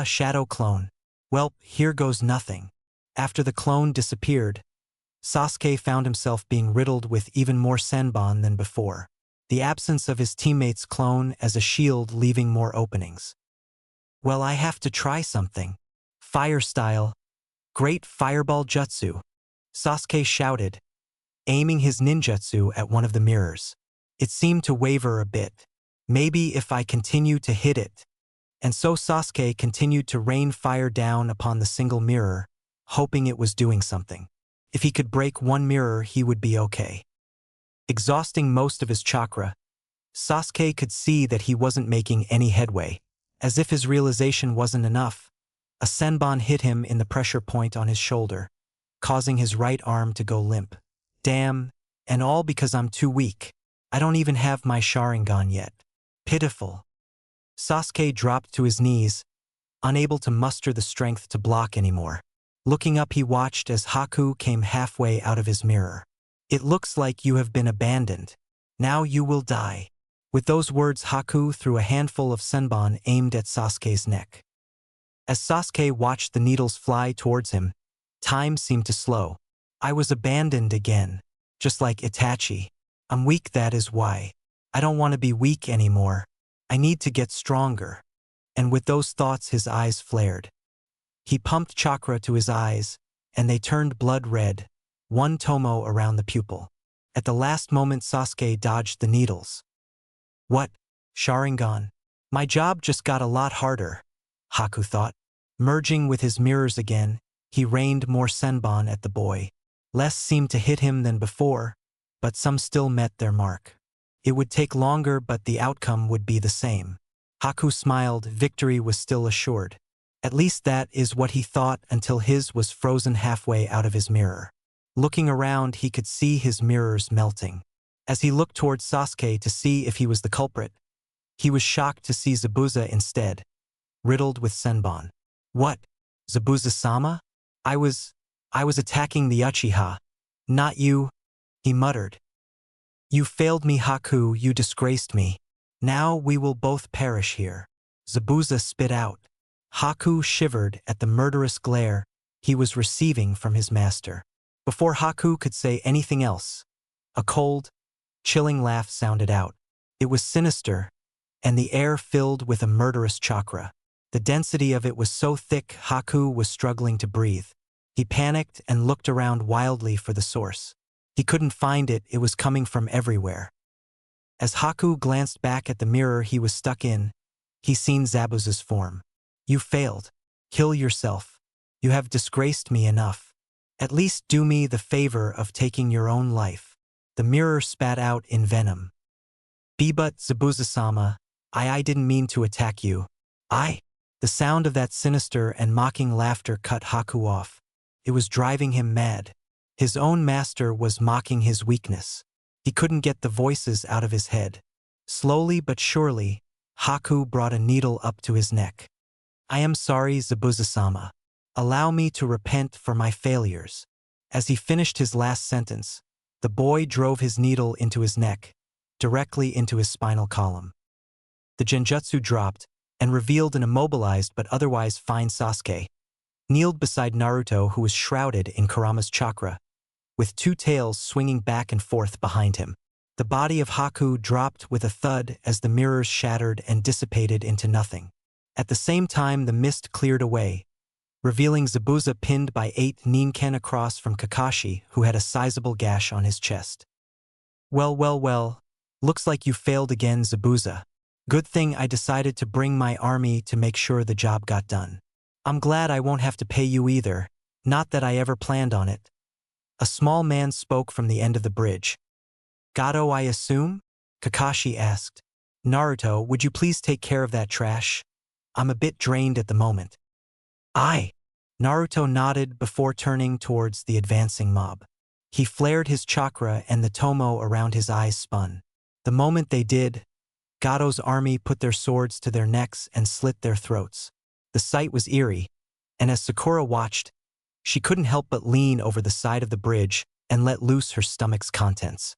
Shadow clone. Well, here goes nothing. After the clone disappeared, Sasuke found himself being riddled with even more senbon than before, the absence of his teammate's clone as a shield leaving more openings. Well, I have to try something. Fire style. Great fireball jutsu. Sasuke shouted, aiming his ninjutsu at one of the mirrors. It seemed to waver a bit. Maybe if I continue to hit it. And so Sasuke continued to rain fire down upon the single mirror, hoping it was doing something. If he could break one mirror, he would be okay. Exhausting most of his chakra, Sasuke could see that he wasn't making any headway. As if his realization wasn't enough, a senbon hit him in the pressure point on his shoulder, causing his right arm to go limp. Damn, and all because I'm too weak. I don't even have my Sharingan yet. Pitiful. Sasuke dropped to his knees, unable to muster the strength to block anymore. Looking up, he watched as Haku came halfway out of his mirror. It looks like you have been abandoned. Now you will die. With those words, Haku threw a handful of senbon aimed at Sasuke's neck. As Sasuke watched the needles fly towards him, time seemed to slow. I was abandoned again, just like Itachi. I'm weak, that is why. I don't want to be weak anymore. I need to get stronger. And with those thoughts, his eyes flared. He pumped chakra to his eyes, and they turned blood red, one tomo around the pupil. At the last moment, Sasuke dodged the needles. What? Sharingan. My job just got a lot harder, Haku thought. Merging with his mirrors again, he rained more senbon at the boy. Less seemed to hit him than before, but some still met their mark. It would take longer, but the outcome would be the same. Haku smiled, victory was still assured. At least that is what he thought until his was frozen halfway out of his mirror. Looking around, he could see his mirrors melting. As he looked towards Sasuke to see if he was the culprit, he was shocked to see Zabuza instead, riddled with senbon. What? Zabuza-sama? I was attacking the Uchiha. Not you, he muttered. You failed me, Haku, you disgraced me. Now we will both perish here. Zabuza spit out. Haku shivered at the murderous glare he was receiving from his master. Before Haku could say anything else, a cold, chilling laugh sounded out. It was sinister, and the air filled with a murderous chakra. The density of it was so thick Haku was struggling to breathe. He panicked and looked around wildly for the source. He couldn't find it, it was coming from everywhere. As Haku glanced back at the mirror he was stuck in, he seen Zabuza's form. You failed. Kill yourself. You have disgraced me enough. At least do me the favor of taking your own life. The mirror spat out in venom. But Zabuza-sama, I didn't mean to attack you. The sound of that sinister and mocking laughter cut Haku off. It was driving him mad. His own master was mocking his weakness. He couldn't get the voices out of his head. Slowly but surely, Haku brought a needle up to his neck. I am sorry, Zabuza-sama. Allow me to repent for my failures. As he finished his last sentence, The boy drove his needle into his neck, directly into his spinal column. The Genjutsu dropped and revealed an immobilized but otherwise fine Sasuke, kneeled beside Naruto, who was shrouded in Kurama's chakra, with two tails swinging back and forth behind him. The body of Haku dropped with a thud as the mirrors shattered and dissipated into nothing. At the same time, the mist cleared away, revealing Zabuza pinned by 8 ninken across from Kakashi, who had a sizable gash on his chest. Well, looks like you failed again, Zabuza. Good thing I decided to bring my army to make sure the job got done. I'm glad I won't have to pay you either, not that I ever planned on it. A small man spoke from the end of the bridge. Gato, I assume? Kakashi asked. Naruto, would you please take care of that trash? I'm a bit drained at the moment. Aye. Naruto nodded before turning towards the advancing mob. He flared his chakra and the tomo around his eyes spun. The moment they did, Gato's army put their swords to their necks and slit their throats. The sight was eerie, and as Sakura watched, she couldn't help but lean over the side of the bridge and let loose her stomach's contents.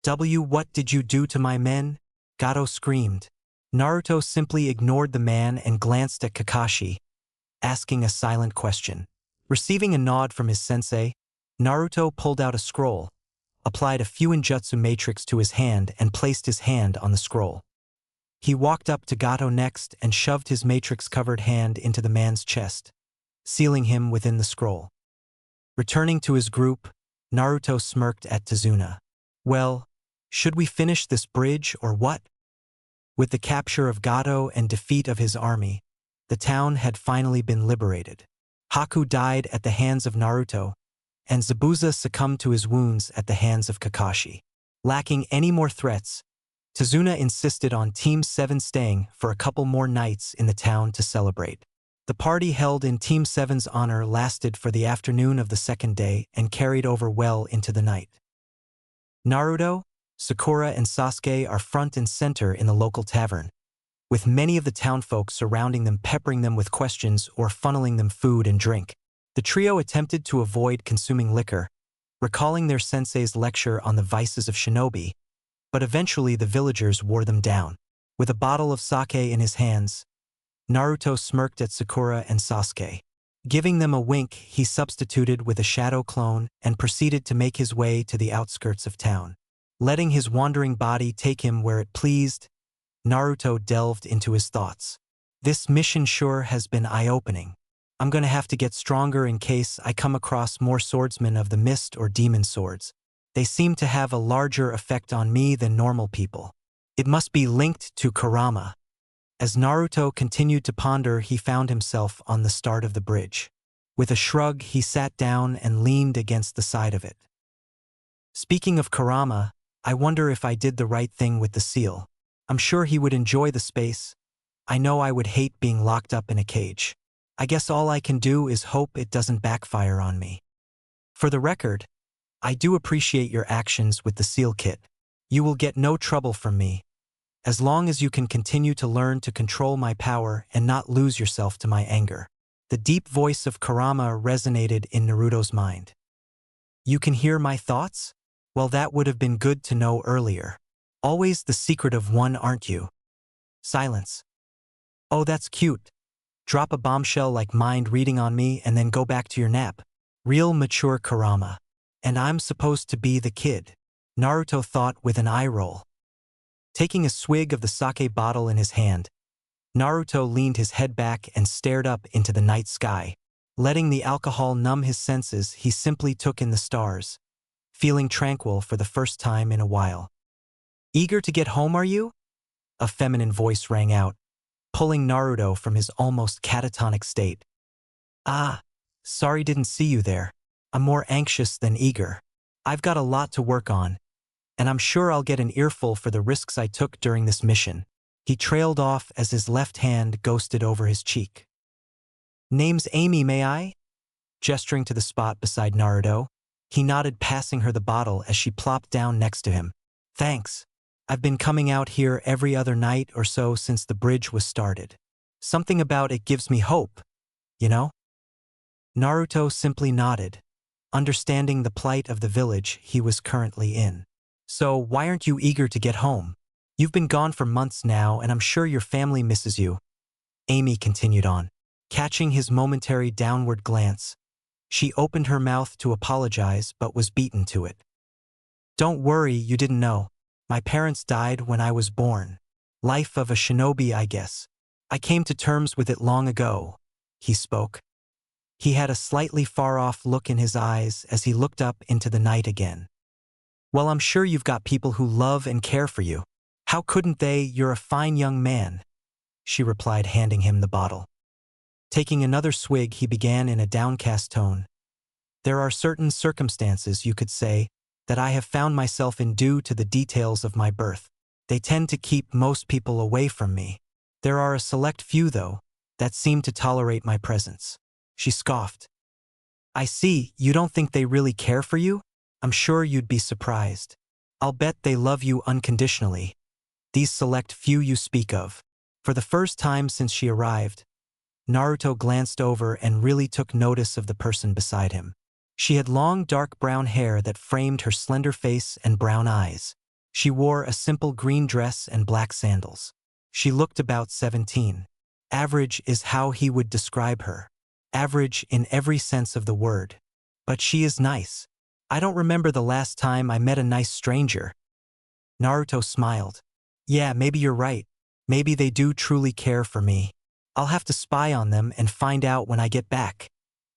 What did you do to my men? Gato screamed. Naruto simply ignored the man and glanced at Kakashi, asking a silent question. Receiving a nod from his sensei, Naruto pulled out a scroll, applied a Fuinjutsu matrix to his hand and placed his hand on the scroll. He walked up to Gato next and shoved his matrix-covered hand into the man's chest, sealing him within the scroll. Returning to his group, Naruto smirked at Tazuna. Well, should we finish this bridge or what? With the capture of Gato and defeat of his army, the town had finally been liberated. Haku died at the hands of Naruto, and Zabuza succumbed to his wounds at the hands of Kakashi. Lacking any more threats, Tazuna insisted on Team 7 staying for a couple more nights in the town to celebrate. The party held in Team 7's honor lasted for the afternoon of the second day and carried over well into the night. Naruto, Sakura, and Sasuke are front and center in the local tavern, with many of the townfolk surrounding them, peppering them with questions or funneling them food and drink. The trio attempted to avoid consuming liquor, recalling their sensei's lecture on the vices of shinobi, but eventually the villagers wore them down. With a bottle of sake in his hands, Naruto smirked at Sakura and Sasuke. Giving them a wink, he substituted with a shadow clone and proceeded to make his way to the outskirts of town. Letting his wandering body take him where it pleased, Naruto delved into his thoughts. This mission sure has been eye-opening. I'm gonna have to get stronger in case I come across more swordsmen of the mist or demon swords. They seem to have a larger effect on me than normal people. It must be linked to Kurama. As Naruto continued to ponder, he found himself on the start of the bridge. With a shrug, he sat down and leaned against the side of it. Speaking of Kurama, I wonder if I did the right thing with the seal. I'm sure he would enjoy the space. I know I would hate being locked up in a cage. I guess all I can do is hope it doesn't backfire on me. For the record, I do appreciate your actions with the seal kit. You will get no trouble from me, as long as you can continue to learn to control my power and not lose yourself to my anger. The deep voice of Kurama resonated in Naruto's mind. You can hear my thoughts? Well, that would have been good to know earlier. Always the secret of one, aren't you? Silence. Oh, that's cute. Drop a bombshell like mind reading on me and then go back to your nap. Real mature Kurama. And I'm supposed to be the kid, Naruto thought with an eye roll. Taking a swig of the sake bottle in his hand, Naruto leaned his head back and stared up into the night sky. Letting the alcohol numb his senses, he simply took in the stars, feeling tranquil for the first time in a while. Eager to get home, are you? A feminine voice rang out, pulling Naruto from his almost catatonic state. Ah, sorry, didn't see you there. I'm more anxious than eager. I've got a lot to work on, and I'm sure I'll get an earful for the risks I took during this mission. He trailed off as his left hand ghosted over his cheek. Name's Amy, may I? Gesturing to the spot beside Naruto, he nodded, passing her the bottle as she plopped down next to him. Thanks. I've been coming out here every other night or so since the bridge was started. Something about it gives me hope, you know? Naruto simply nodded, understanding the plight of the village he was currently in. So why aren't you eager to get home? You've been gone for months now, and I'm sure your family misses you. Amy continued on. Catching his momentary downward glance, she opened her mouth to apologize but was beaten to it. Don't worry, you didn't know. My parents died when I was born. Life of a shinobi, I guess. I came to terms with it long ago, he spoke. He had a slightly far-off look in his eyes as he looked up into the night again. Well, I'm sure you've got people who love and care for you. How couldn't they? You're a fine young man, she replied, handing him the bottle. Taking another swig, he began in a downcast tone. There are certain circumstances, you could say, that I have found myself in due to the details of my birth. They tend to keep most people away from me. There are a select few, though, that seem to tolerate my presence. She scoffed. I see, you don't think they really care for you? I'm sure you'd be surprised. I'll bet they love you unconditionally. These select few you speak of. For the first time since she arrived, Naruto glanced over and really took notice of the person beside him. She had long dark brown hair that framed her slender face and brown eyes. She wore a simple green dress and black sandals. She looked about 17. Average is how he would describe her. Average in every sense of the word. But she is nice. I don't remember the last time I met a nice stranger. Naruto smiled. Yeah, maybe you're right. Maybe they do truly care for me. I'll have to spy on them and find out when I get back,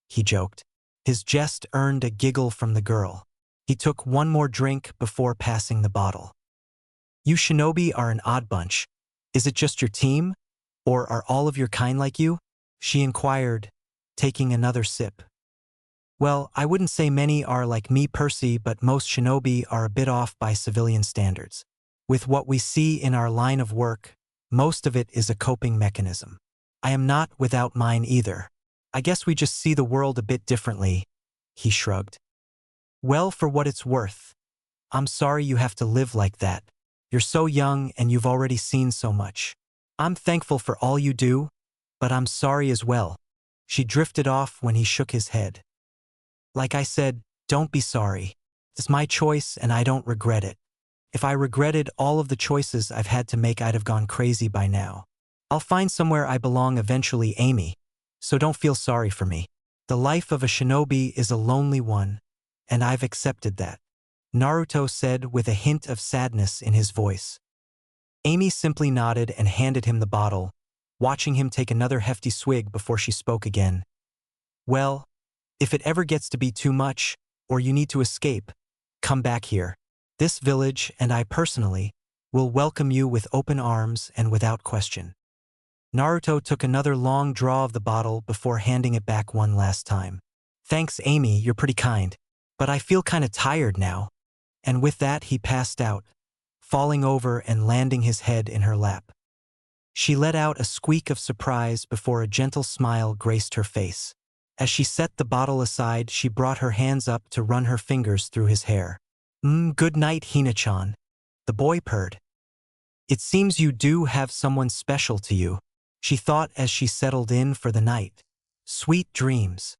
he joked. His jest earned a giggle from the girl. He took one more drink before passing the bottle. You shinobi are an odd bunch. Is it just your team? Or are all of your kind like you? She inquired, taking another sip. Well, I wouldn't say many are like me, Percy, but most shinobi are a bit off by civilian standards. With what we see in our line of work, most of it is a coping mechanism. I am not without mine either. I guess we just see the world a bit differently, he shrugged. Well, for what it's worth. I'm sorry you have to live like that. You're so young and you've already seen so much. I'm thankful for all you do, but I'm sorry as well. She drifted off when he shook his head. Like I said, don't be sorry. It's my choice and I don't regret it. If I regretted all of the choices I've had to make, I'd have gone crazy by now. I'll find somewhere I belong eventually, Amy, so don't feel sorry for me. The life of a shinobi is a lonely one, and I've accepted that, Naruto said with a hint of sadness in his voice. Amy simply nodded and handed him the bottle, watching him take another hefty swig before she spoke again. Well, if it ever gets to be too much, or you need to escape, come back here. This village, and I personally, will welcome you with open arms and without question. Naruto took another long draw of the bottle before handing it back one last time. Thanks, Amy, you're pretty kind. But I feel kinda tired now. And with that he passed out, falling over and landing his head in her lap. She let out a squeak of surprise before a gentle smile graced her face. As she set the bottle aside, she brought her hands up to run her fingers through his hair. Good night, Hina-chan. The boy purred. It seems you do have someone special to you, she thought as she settled in for the night. Sweet dreams.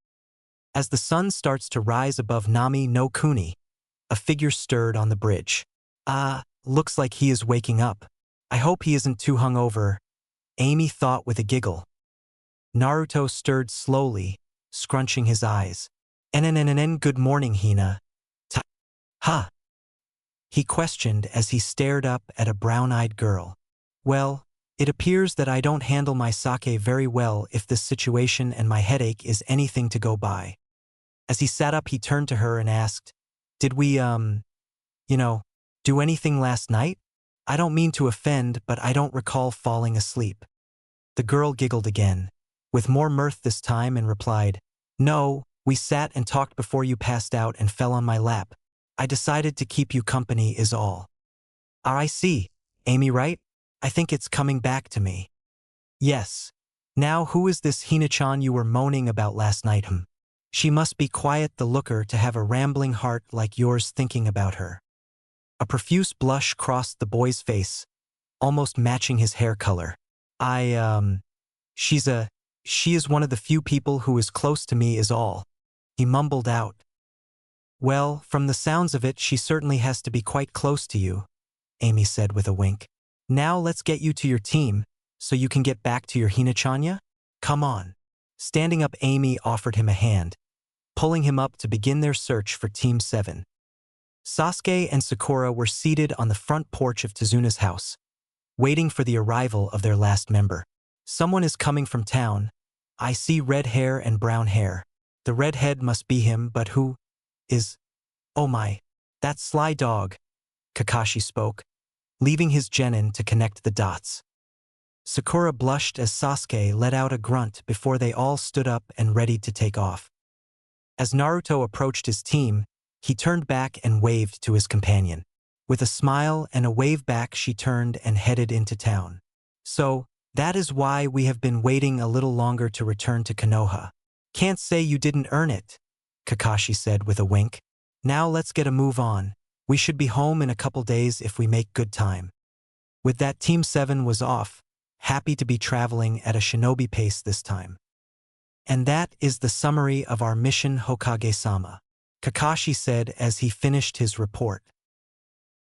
As the sun starts to rise above Nami no Kuni, a figure stirred on the bridge. Looks like he is waking up. I hope he isn't too hungover, Amy thought with a giggle. Naruto stirred slowly, scrunching his eyes. Good morning, Hina. Huh? He questioned as he stared up at a brown-eyed girl. Well, it appears that I don't handle my sake very well if this situation and my headache is anything to go by. As he sat up, he turned to her and asked, Did we, do anything last night? I don't mean to offend, but I don't recall falling asleep. The girl giggled again, with more mirth this time, and replied, No, we sat and talked before you passed out and fell on my lap. I decided to keep you company is all. I see. Amy, right? I think it's coming back to me. Yes. Now who is this Hina-chan you were moaning about last night? She must be quiet the looker to have a rambling heart like yours thinking about her. A profuse blush crossed the boy's face, almost matching his hair color. She is one of the few people who is close to me is all. He mumbled out. Well, from the sounds of it, she certainly has to be quite close to you, Amy said with a wink. Now let's get you to your team, so you can get back to your Hinachanya? Come on. Standing up, Amy offered him a hand, pulling him up to begin their search for Team 7. Sasuke and Sakura were seated on the front porch of Tezuna's house, waiting for the arrival of their last member. Someone is coming from town. I see red hair and brown hair. The redhead must be him, but who is? Oh my, that sly dog, Kakashi spoke, leaving his genin to connect the dots. Sakura blushed as Sasuke let out a grunt before they all stood up and readied to take off. As Naruto approached his team, he turned back and waved to his companion. With a smile and a wave back, she turned and headed into town. So, that is why we have been waiting a little longer to return to Konoha. Can't say you didn't earn it, Kakashi said with a wink. Now let's get a move on. We should be home in a couple days if we make good time. With that, Team 7 was off, happy to be traveling at a shinobi pace this time. And that is the summary of our mission, Hokage-sama, Kakashi said as he finished his report.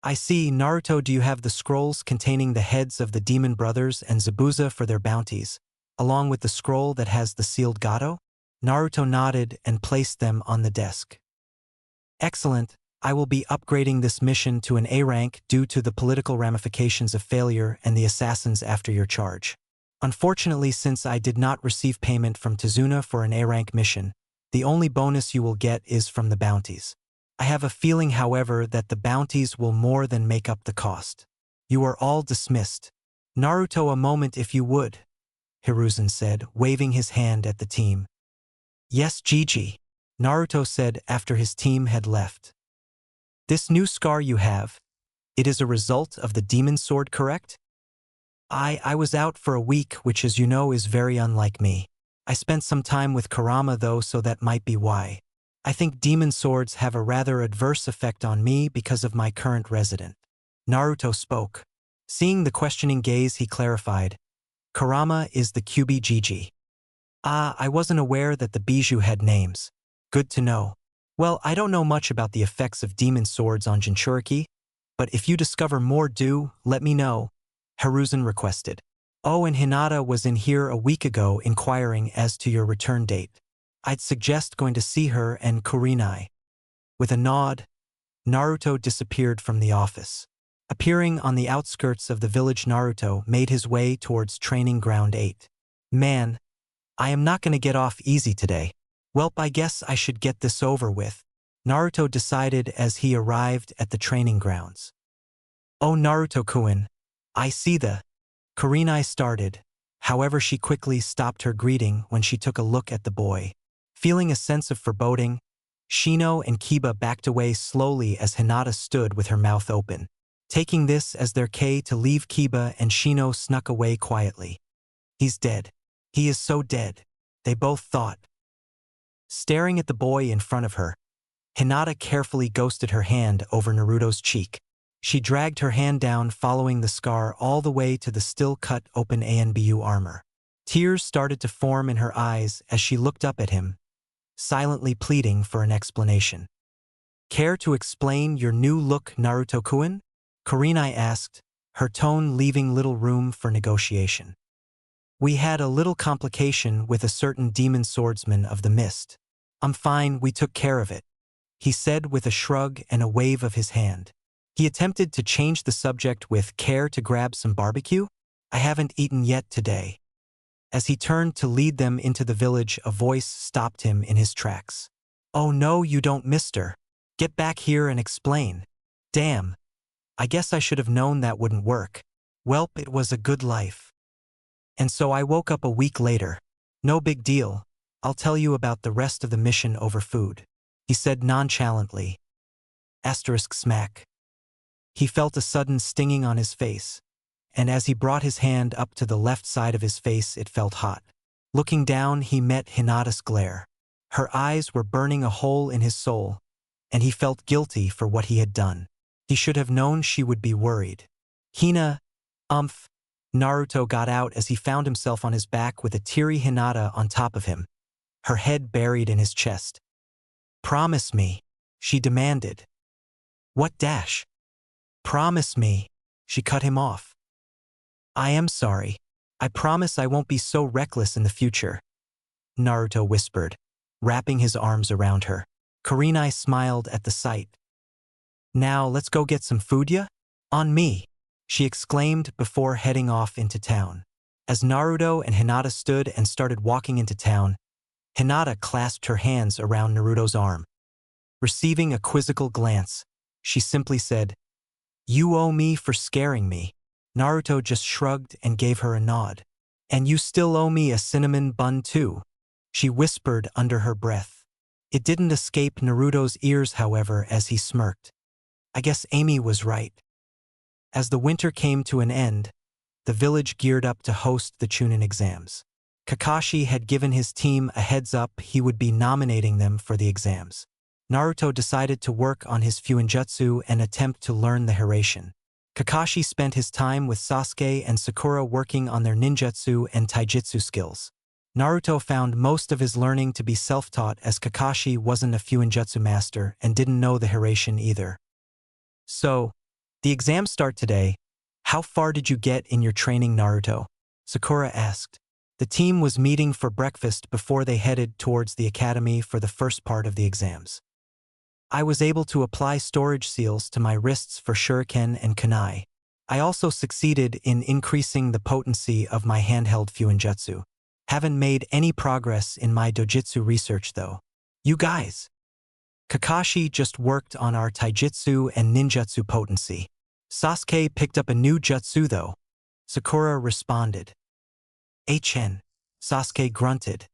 I see, Naruto, do you have the scrolls containing the heads of the demon brothers and Zabuza for their bounties, along with the scroll that has the sealed Gato? Naruto nodded and placed them on the desk. Excellent. I will be upgrading this mission to an A rank due to the political ramifications of failure and the assassins after your charge. Unfortunately, since I did not receive payment from Tezuna for an A rank mission, the only bonus you will get is from the bounties. I have a feeling, however, that the bounties will more than make up the cost. You are all dismissed. Naruto, a moment if you would, Hiruzen said, waving his hand at the team. Yes, Gigi, Naruto said after his team had left. This new scar you have, it is a result of the demon sword, correct? I was out for a week, which as you know is very unlike me. I spent some time with Kurama though, so that might be why. I think demon swords have a rather adverse effect on me because of my current resident. Naruto spoke. Seeing the questioning gaze, he clarified. Kurama is the QB Gigi. Ah, I wasn't aware that the Bijou had names. Good to know. Well, I don't know much about the effects of demon swords on Jinchuriki, but if you discover more, let me know, Hiruzen requested. Oh, and Hinata was in here a week ago inquiring as to your return date. I'd suggest going to see her and Kurinai. With a nod, Naruto disappeared from the office. Appearing on the outskirts of the village, Naruto made his way towards Training Ground 8. Man, I am not going to get off easy today. Welp, I guess I should get this over with, Naruto decided as he arrived at the training grounds. Oh, Naruto-kun, I see the... Kurinai started, however she quickly stopped her greeting when she took a look at the boy. Feeling a sense of foreboding, Shino and Kiba backed away slowly as Hinata stood with her mouth open. Taking this as their K to leave, Kiba and Shino snuck away quietly. He's dead. He is so dead, they both thought. Staring at the boy in front of her, Hinata carefully ghosted her hand over Naruto's cheek. She dragged her hand down, following the scar all the way to the still cut open ANBU armor. Tears started to form in her eyes as she looked up at him, silently pleading for an explanation. Care to explain your new look, Naruto-kun? Kurinai asked, her tone leaving little room for negotiation. We had a little complication with a certain demon swordsman of the mist. I'm fine, we took care of it, he said with a shrug and a wave of his hand. He attempted to change the subject with, care to grab some barbecue? I haven't eaten yet today. As he turned to lead them into the village, a voice stopped him in his tracks. Oh no, you don't, mister. Get back here and explain. Damn. I guess I should have known that wouldn't work. Welp, it was a good life. And so I woke up a week later. No big deal. I'll tell you about the rest of the mission over food, he said nonchalantly. Asterisk smack. He felt a sudden stinging on his face, and as he brought his hand up to the left side of his face, it felt hot. Looking down, he met Hinata's glare. Her eyes were burning a hole in his soul, and he felt guilty for what he had done. He should have known she would be worried. Hina, Naruto got out as he found himself on his back with a teary Hinata on top of him, her head buried in his chest. Promise me, she demanded. What dash? Promise me. She cut him off. I am sorry. I promise I won't be so reckless in the future, Naruto whispered, wrapping his arms around her. Kurenai smiled at the sight. Now let's go get some food ya? On me, she exclaimed before heading off into town. As Naruto and Hinata stood and started walking into town, Hinata clasped her hands around Naruto's arm. Receiving a quizzical glance, she simply said, You owe me for scaring me. Naruto just shrugged and gave her a nod. And you still owe me a cinnamon bun too, she whispered under her breath. It didn't escape Naruto's ears, however, as he smirked. I guess Amy was right. As the winter came to an end, the village geared up to host the Chunin exams. Kakashi had given his team a heads up he would be nominating them for the exams. Naruto decided to work on his Fuinjutsu and attempt to learn the Hiraishin. Kakashi spent his time with Sasuke and Sakura working on their ninjutsu and taijutsu skills. Naruto found most of his learning to be self-taught as Kakashi wasn't a Fuinjutsu master and didn't know the Hiraishin either. So, the exams start today. How far did you get in your training, Naruto? Sakura asked. The team was meeting for breakfast before they headed towards the academy for the first part of the exams. I was able to apply storage seals to my wrists for shuriken and kunai. I also succeeded in increasing the potency of my handheld Fuinjutsu. Haven't made any progress in my dojutsu research though. You guys. Kakashi just worked on our taijutsu and ninjutsu potency. Sasuke picked up a new jutsu though, Sakura responded. HN. Sasuke grunted.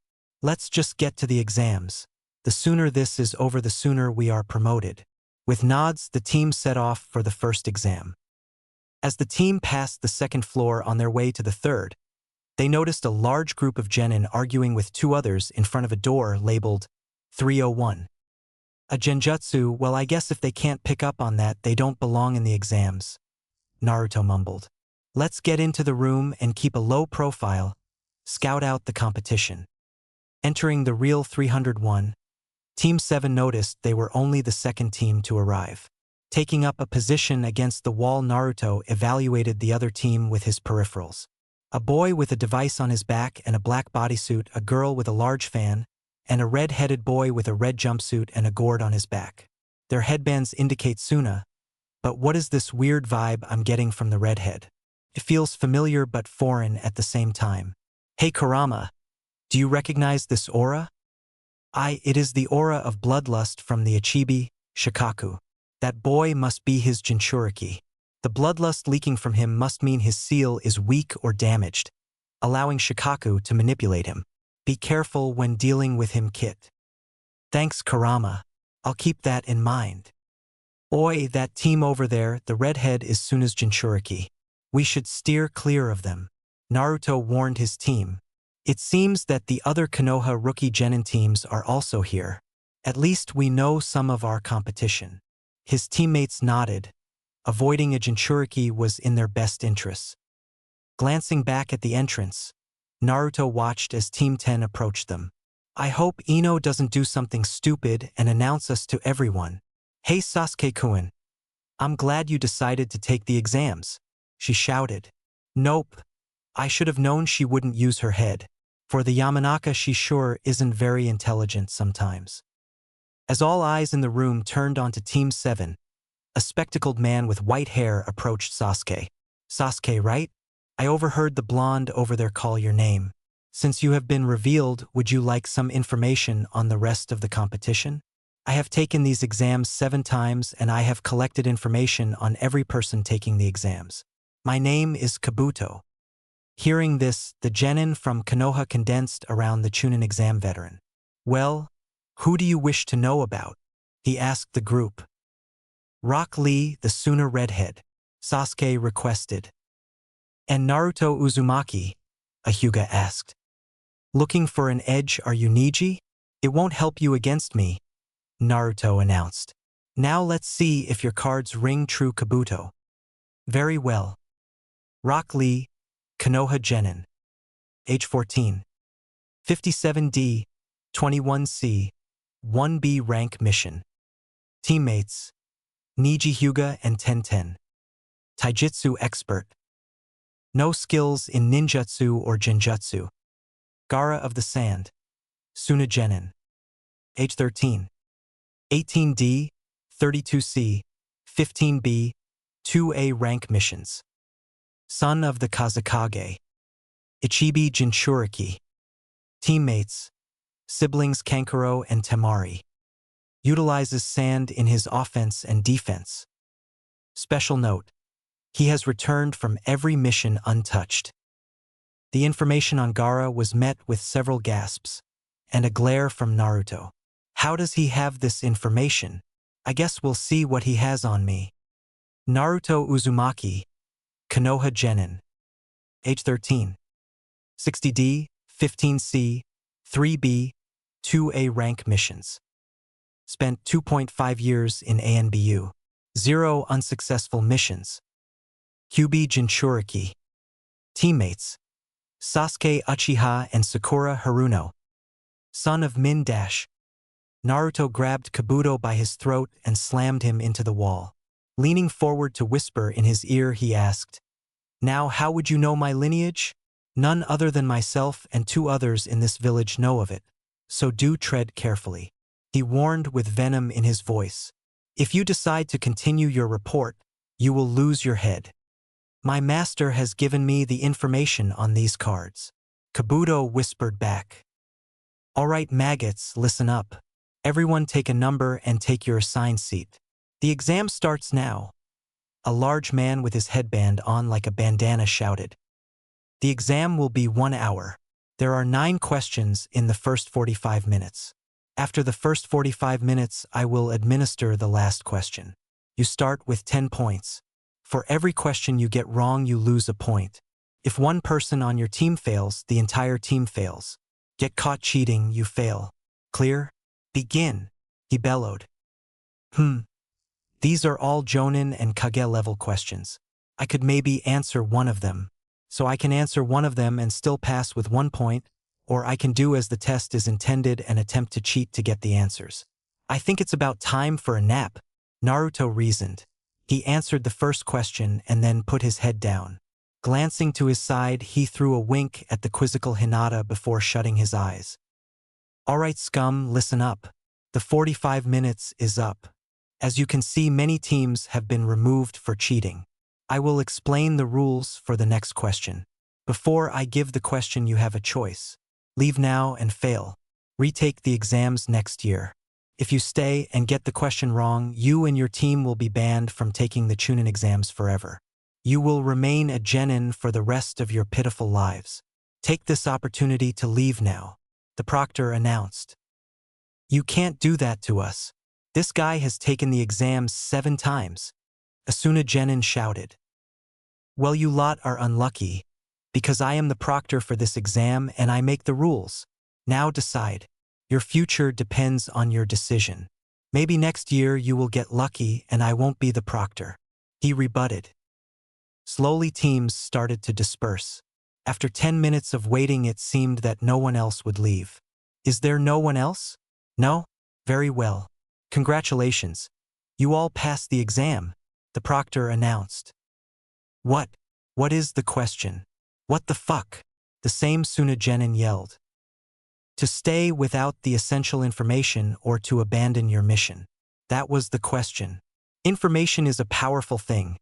Let's just get to the exams. The sooner this is over, the sooner we are promoted. With nods, the team set off for the first exam. As the team passed the second floor on their way to the third, they noticed a large group of genin arguing with two others in front of a door labeled 301. A genjutsu, well, I guess if they can't pick up on that, they don't belong in the exams, Naruto mumbled. Let's get into the room and keep a low profile, scout out the competition. Entering the real 301, Team 7 noticed they were only the second team to arrive. Taking up a position against the wall, Naruto evaluated the other team with his peripherals. A boy with a device on his back and a black bodysuit, a girl with a large fan, and a red-headed boy with a red jumpsuit and a gourd on his back. Their headbands indicate Suna, but what is this weird vibe I'm getting from the redhead? It feels familiar but foreign at the same time. Hey Kurama, do you recognize this aura? It is the aura of bloodlust from the Ichibi, Shikaku. That boy must be his Jinchuriki. The bloodlust leaking from him must mean his seal is weak or damaged, allowing Shikaku to manipulate him. Be careful when dealing with him, Kit. Thanks, Kurama. I'll keep that in mind. Oi, that team over there, the redhead is Suna's Jinchuriki. We should steer clear of them, Naruto warned his team. It seems that the other Konoha rookie genin teams are also here. At least we know some of our competition. His teammates nodded. Avoiding a Jinchuriki was in their best interests. Glancing back at the entrance, Naruto watched as Team 10 approached them. I hope Ino doesn't do something stupid and announce us to everyone. Hey Sasuke-kun. I'm glad you decided to take the exams, she shouted. Nope. I should have known she wouldn't use her head. For the Yamanaka, she sure isn't very intelligent sometimes. As all eyes in the room turned onto Team 7, a spectacled man with white hair approached Sasuke. Sasuke, right? I overheard the blonde over there call your name. Since you have been revealed, would you like some information on the rest of the competition? I have taken these exams 7 times and I have collected information on every person taking the exams. My name is Kabuto. Hearing this, the genin from Konoha condensed around the Chunin exam veteran. Well, who do you wish to know about? He asked the group. Rock Lee, the Suna redhead, Sasuke requested. And Naruto Uzumaki? A Hyuga asked. Looking for an edge, are you Niji? It won't help you against me, Naruto announced. Now let's see if your cards ring true, Kabuto. Very well. Rock Lee, Konoha genin. Age 14. 57D, 21C, 1B rank mission. Teammates, Niji Hyuga and Tenten. Taijutsu expert. No skills in ninjutsu or genjutsu. Gaara of the Sand. Sunagenin. Age 13. 18D, 32C, 15B, 2A rank missions. Son of the Kazekage. Ichibi Jinchuriki. Teammates, siblings Kankuro and Temari. Utilizes sand in his offense and defense. Special note: he has returned from every mission untouched. The information on Gaara was met with several gasps and a glare from Naruto. How does he have this information? I guess we'll see what he has on me. Naruto Uzumaki, Konoha Genin. Age 13. 60D, 15C, 3B, 2A rank missions. Spent 2.5 years in ANBU. 0 unsuccessful missions. Kyubi Jinchuriki. Teammates, Sasuke Uchiha and Sakura Haruno. Son of Min Dash. Naruto grabbed Kabuto by his throat and slammed him into the wall. Leaning forward to whisper in his ear, he asked, "Now how would you know my lineage? None other than myself and 2 others in this village know of it, so do tread carefully." He warned with venom in his voice. "If you decide to continue your report, you will lose your head. My master has given me the information on these cards." Kabuto whispered back. "All right, maggots, listen up. Everyone take a number and take your assigned seat. The exam starts now." A large man with his headband on like a bandana shouted. "The exam will be 1 hour. There are 9 questions in the first 45 minutes. After the first 45 minutes, I will administer the last question. You start with 10 points. For every question you get wrong, you lose a point. If one person on your team fails, the entire team fails. Get caught cheating, you fail. Clear? Begin," he bellowed. These are all Jonin and Kage level questions. I could maybe answer one of them. So I can answer one of them and still pass with 1 point, or I can do as the test is intended and attempt to cheat to get the answers. I think it's about time for a nap," Naruto reasoned. He answered the first question and then put his head down. Glancing to his side, he threw a wink at the quizzical Hinata before shutting his eyes. "All right, scum, listen up. The 45 minutes is up. As you can see, many teams have been removed for cheating. I will explain the rules for the next question. Before I give the question, you have a choice. Leave now and fail. Retake the exams next year. If you stay and get the question wrong, you and your team will be banned from taking the Chunin exams forever. You will remain a genin for the rest of your pitiful lives. Take this opportunity to leave now," the proctor announced. "You can't do that to us. This guy has taken the exams 7 times. Asuna Genin shouted. "Well, you lot are unlucky, because I am the proctor for this exam and I make the rules. Now decide. Your future depends on your decision. Maybe next year you will get lucky and I won't be the proctor," he rebutted. Slowly teams started to disperse. After 10 minutes of waiting, it seemed that no one else would leave. "Is there no one else? No? Very well. Congratulations. You all passed the exam," the proctor announced. "What? What is the question? What the fuck?" the same Sunagenin yelled. "To stay without the essential information or to abandon your mission. That was the question. Information is a powerful thing,"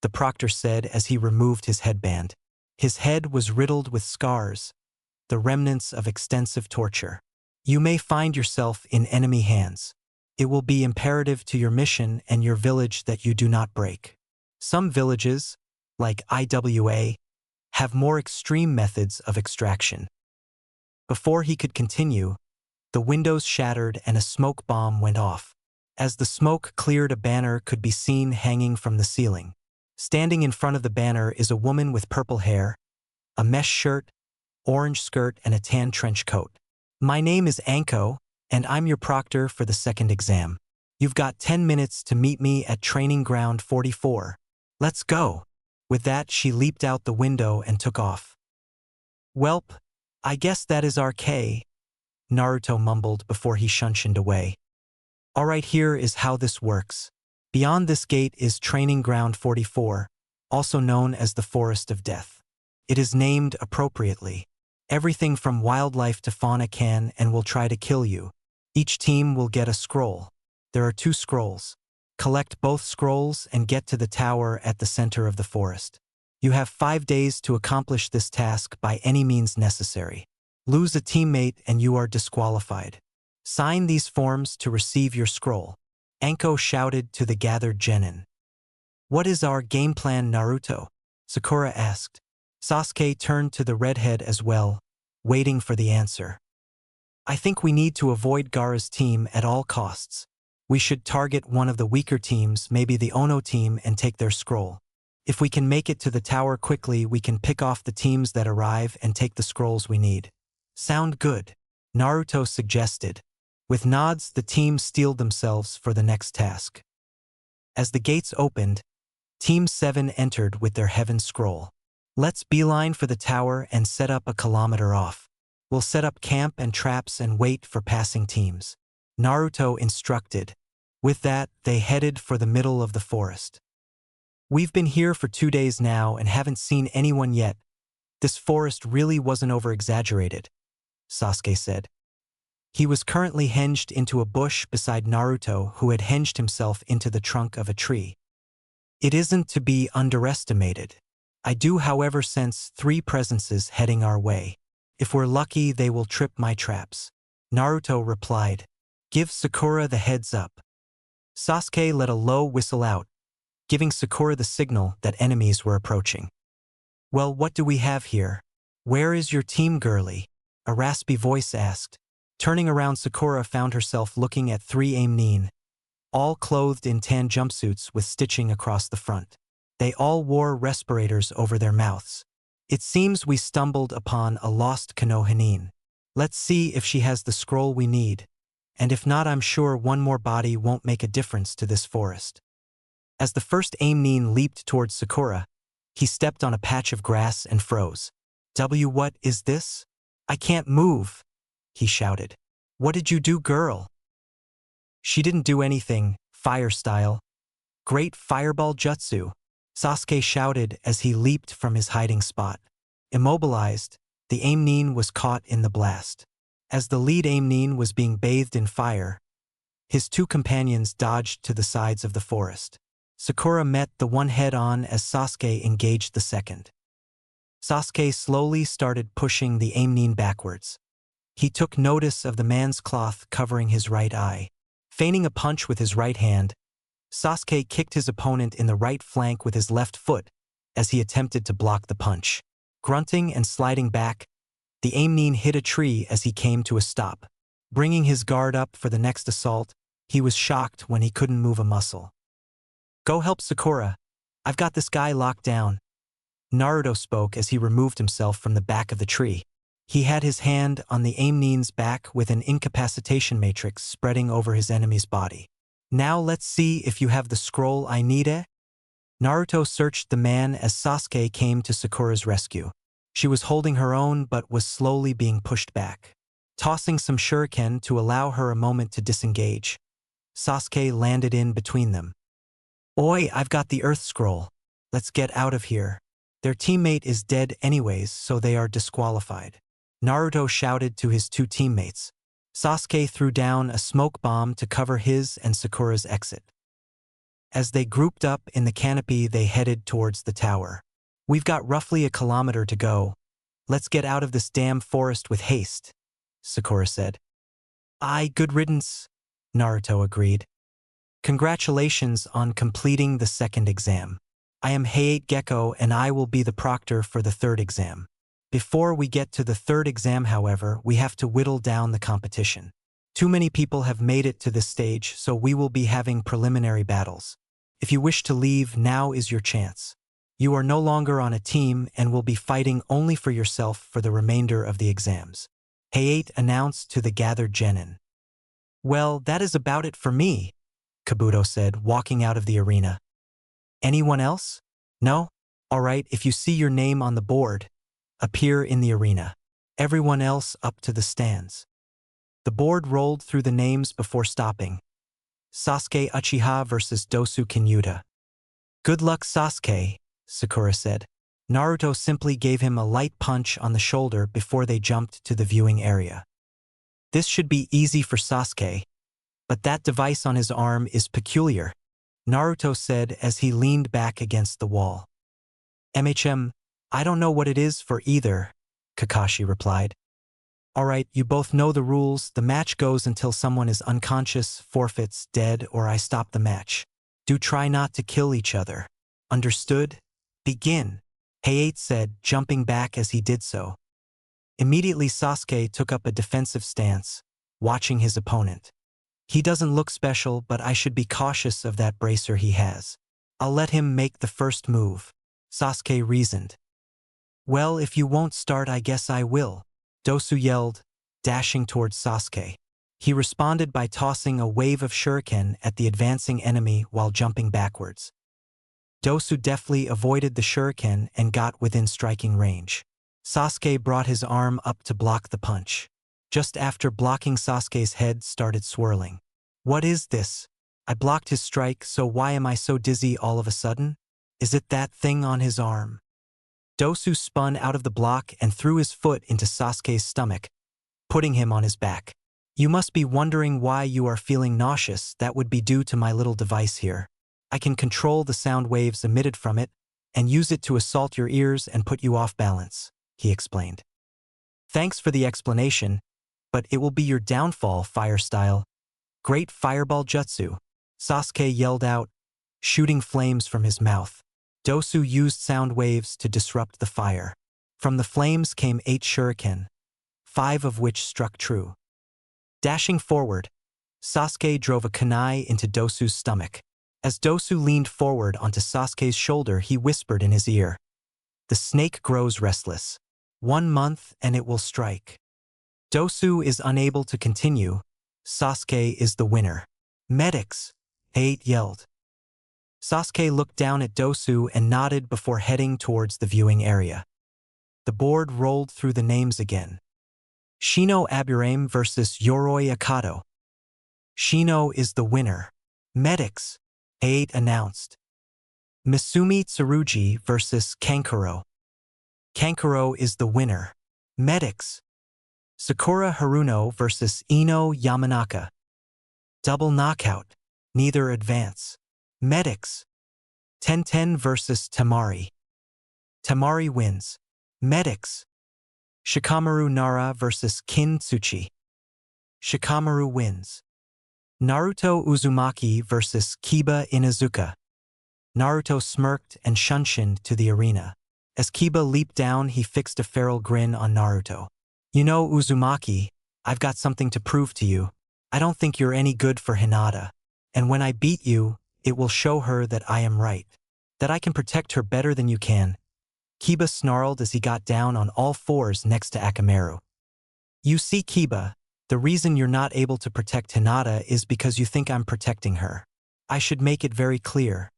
the proctor said as he removed his headband. His head was riddled with scars, the remnants of extensive torture. "You may find yourself in enemy hands. It will be imperative to your mission and your village that you do not break. Some villages, like IWA, have more extreme methods of extraction." Before he could continue, the windows shattered and a smoke bomb went off. As the smoke cleared, a banner could be seen hanging from the ceiling. Standing in front of the banner is a woman with purple hair, a mesh shirt, orange skirt, and a tan trench coat. "My name is Anko, and I'm your proctor for the second exam. You've got 10 minutes to meet me at Training Ground 44. Let's go." With that, she leaped out the window and took off. "Welp, I guess that is our K," Naruto mumbled before he shunshined away. Alright, here is how this works. Beyond this gate is Training Ground 44, also known as the Forest of Death. It is named appropriately. Everything from wildlife to fauna can and will try to kill you. Each team will get a scroll. There are 2 scrolls. Collect both scrolls and get to the tower at the center of the forest. You have 5 days to accomplish this task by any means necessary. Lose a teammate and you are disqualified. Sign these forms to receive your scroll. Anko shouted to the gathered genin. What is our game plan, Naruto? Sakura asked. Sasuke turned to the redhead as well, waiting for the answer. I think we need to avoid Gaara's team at all costs. We should target one of the weaker teams, maybe the Ono team, and take their scroll. If we can make it to the tower quickly, we can pick off the teams that arrive and take the scrolls we need. Sound good? Naruto suggested. With nods, the team steeled themselves for the next task. As the gates opened, Team 7 entered with their Heaven Scroll. Let's beeline for the tower and set up a kilometer off. We'll set up camp and traps and wait for passing teams. Naruto instructed. With that, they headed for the middle of the forest. We've been here for 2 days now and haven't seen anyone yet. This forest really wasn't over-exaggerated, Sasuke said. He was currently hinged into a bush beside Naruto, who had hinged himself into the trunk of a tree. It isn't to be underestimated. I do, however, sense 3 presences heading our way. If we're lucky, they will trip my traps. Naruto replied. Give Sakura the heads up. Sasuke let a low whistle out, giving Sakura the signal that enemies were approaching. Well, what do we have here? Where is your team, girlie? A raspy voice asked. Turning around, Sakura found herself looking at 3 Aimnin, all clothed in tan jumpsuits with stitching across the front. They all wore respirators over their mouths. It seems we stumbled upon a lost Konohinin. Let's see if she has the scroll we need, and if not, I'm sure one more body won't make a difference to this forest. As the first Aimnin leaped towards Sakura, he stepped on a patch of grass and froze. What is this? I can't move, he shouted. What did you do, girl? She didn't do anything, fire style. Great fireball jutsu, Sasuke shouted as he leaped from his hiding spot. Immobilized, the Aimnin was caught in the blast. As the lead Aimnin was being bathed in fire, his 2 companions dodged to the sides of the forest. Sakura met the one head-on as Sasuke engaged the second. Sasuke slowly started pushing the Aimnin backwards. He took notice of the man's cloth covering his right eye. Feigning a punch with his right hand, Sasuke kicked his opponent in the right flank with his left foot as he attempted to block the punch. Grunting and sliding back, the Aimnin hit a tree as he came to a stop. Bringing his guard up for the next assault, he was shocked when he couldn't move a muscle. Go help Sakura. I've got this guy locked down. Naruto spoke as he removed himself from the back of the tree. He had his hand on the Aimnin's back with an incapacitation matrix spreading over his enemy's body. Now let's see if you have the scroll I need. Naruto searched the man as Sasuke came to Sakura's rescue. She was holding her own but was slowly being pushed back. Tossing some shuriken to allow her a moment to disengage, Sasuke landed in between them. Oi, I've got the Earth Scroll. Let's get out of here. Their teammate is dead anyways, so they are disqualified. Naruto shouted to his 2 teammates. Sasuke threw down a smoke bomb to cover his and Sakura's exit. As they grouped up in the canopy, they headed towards the tower. We've got roughly a kilometer to go. Let's get out of this damn forest with haste, Sakura said. Aye, good riddance, Naruto agreed. Congratulations on completing the 2nd exam. I am Hayate Gecko and I will be the proctor for the 3rd exam. Before we get to the 3rd exam, however, we have to whittle down the competition. Too many people have made it to this stage, so we will be having preliminary battles. If you wish to leave, now is your chance. You are no longer on a team and will be fighting only for yourself for the remainder of the exams, Hayate announced to the gathered genin. Well, that is about it for me, Kabuto said, walking out of the arena. Anyone else? No? All right, if you see your name on the board, appear in the arena. Everyone else up to the stands. The board rolled through the names before stopping. Sasuke Uchiha vs. Dosu Kinyuta. Good luck, Sasuke, Sakura said. Naruto simply gave him a light punch on the shoulder before they jumped to the viewing area. This should be easy for Sasuke, but that device on his arm is peculiar, Naruto said as he leaned back against the wall. I don't know what it is for either, Kakashi replied. Alright, you both know the rules. The match goes until someone is unconscious, forfeits, dead, or I stop the match. Do try not to kill each other. Understood? Begin, Hayate said, jumping back as he did so. Immediately Sasuke took up a defensive stance, watching his opponent. He doesn't look special, but I should be cautious of that bracer he has. I'll let him make the first move, Sasuke reasoned. Well, if you won't start, I guess I will, Dosu yelled, dashing towards Sasuke. He responded by tossing a wave of shuriken at the advancing enemy while jumping backwards. Dosu deftly avoided the shuriken and got within striking range. Sasuke brought his arm up to block the punch. Just after blocking, Sasuke's head started swirling. What is this? I blocked his strike, so why am I so dizzy all of a sudden? Is it that thing on his arm? Dosu spun out of the block and threw his foot into Sasuke's stomach, putting him on his back. You must be wondering why you are feeling nauseous. That would be due to my little device here. I can control the sound waves emitted from it and use it to assault your ears and put you off balance, he explained. Thanks for the explanation, but it will be your downfall, fire style. Great fireball jutsu, Sasuke yelled out, shooting flames from his mouth. Dosu used sound waves to disrupt the fire. From the flames came 8 shuriken, 5 of which struck true. Dashing forward, Sasuke drove a kunai into Dosu's stomach. As Dosu leaned forward onto Sasuke's shoulder, he whispered in his ear, "The snake grows restless. 1 month and it will strike." Dosu is unable to continue. Sasuke is the winner. Medics, Hayate yelled. Sasuke looked down at Dosu and nodded before heading towards the viewing area. The board rolled through the names again. Shino Aburame vs. Yoroi Akado. Shino is the winner. Medics, Hayate announced. Misumi Tsurugi vs. Kankuro. Kankuro is the winner. Medics. Sakura Haruno vs. Ino Yamanaka. Double knockout. Neither advance. Medics. Tenten vs. Tamari. Tamari wins. Medics. Shikamaru Nara vs. Kintsuchi. Shikamaru wins. Naruto Uzumaki vs. Kiba Inuzuka. Naruto smirked and shunshined to the arena. As Kiba leaped down, he fixed a feral grin on Naruto. You know, Uzumaki, I've got something to prove to you. I don't think you're any good for Hinata. And when I beat you, it will show her that I am right. That I can protect her better than you can. Kiba snarled as he got down on all fours next to Akamaru. You see, Kiba, the reason you're not able to protect Hinata is because you think I'm protecting her. I should make it very clear.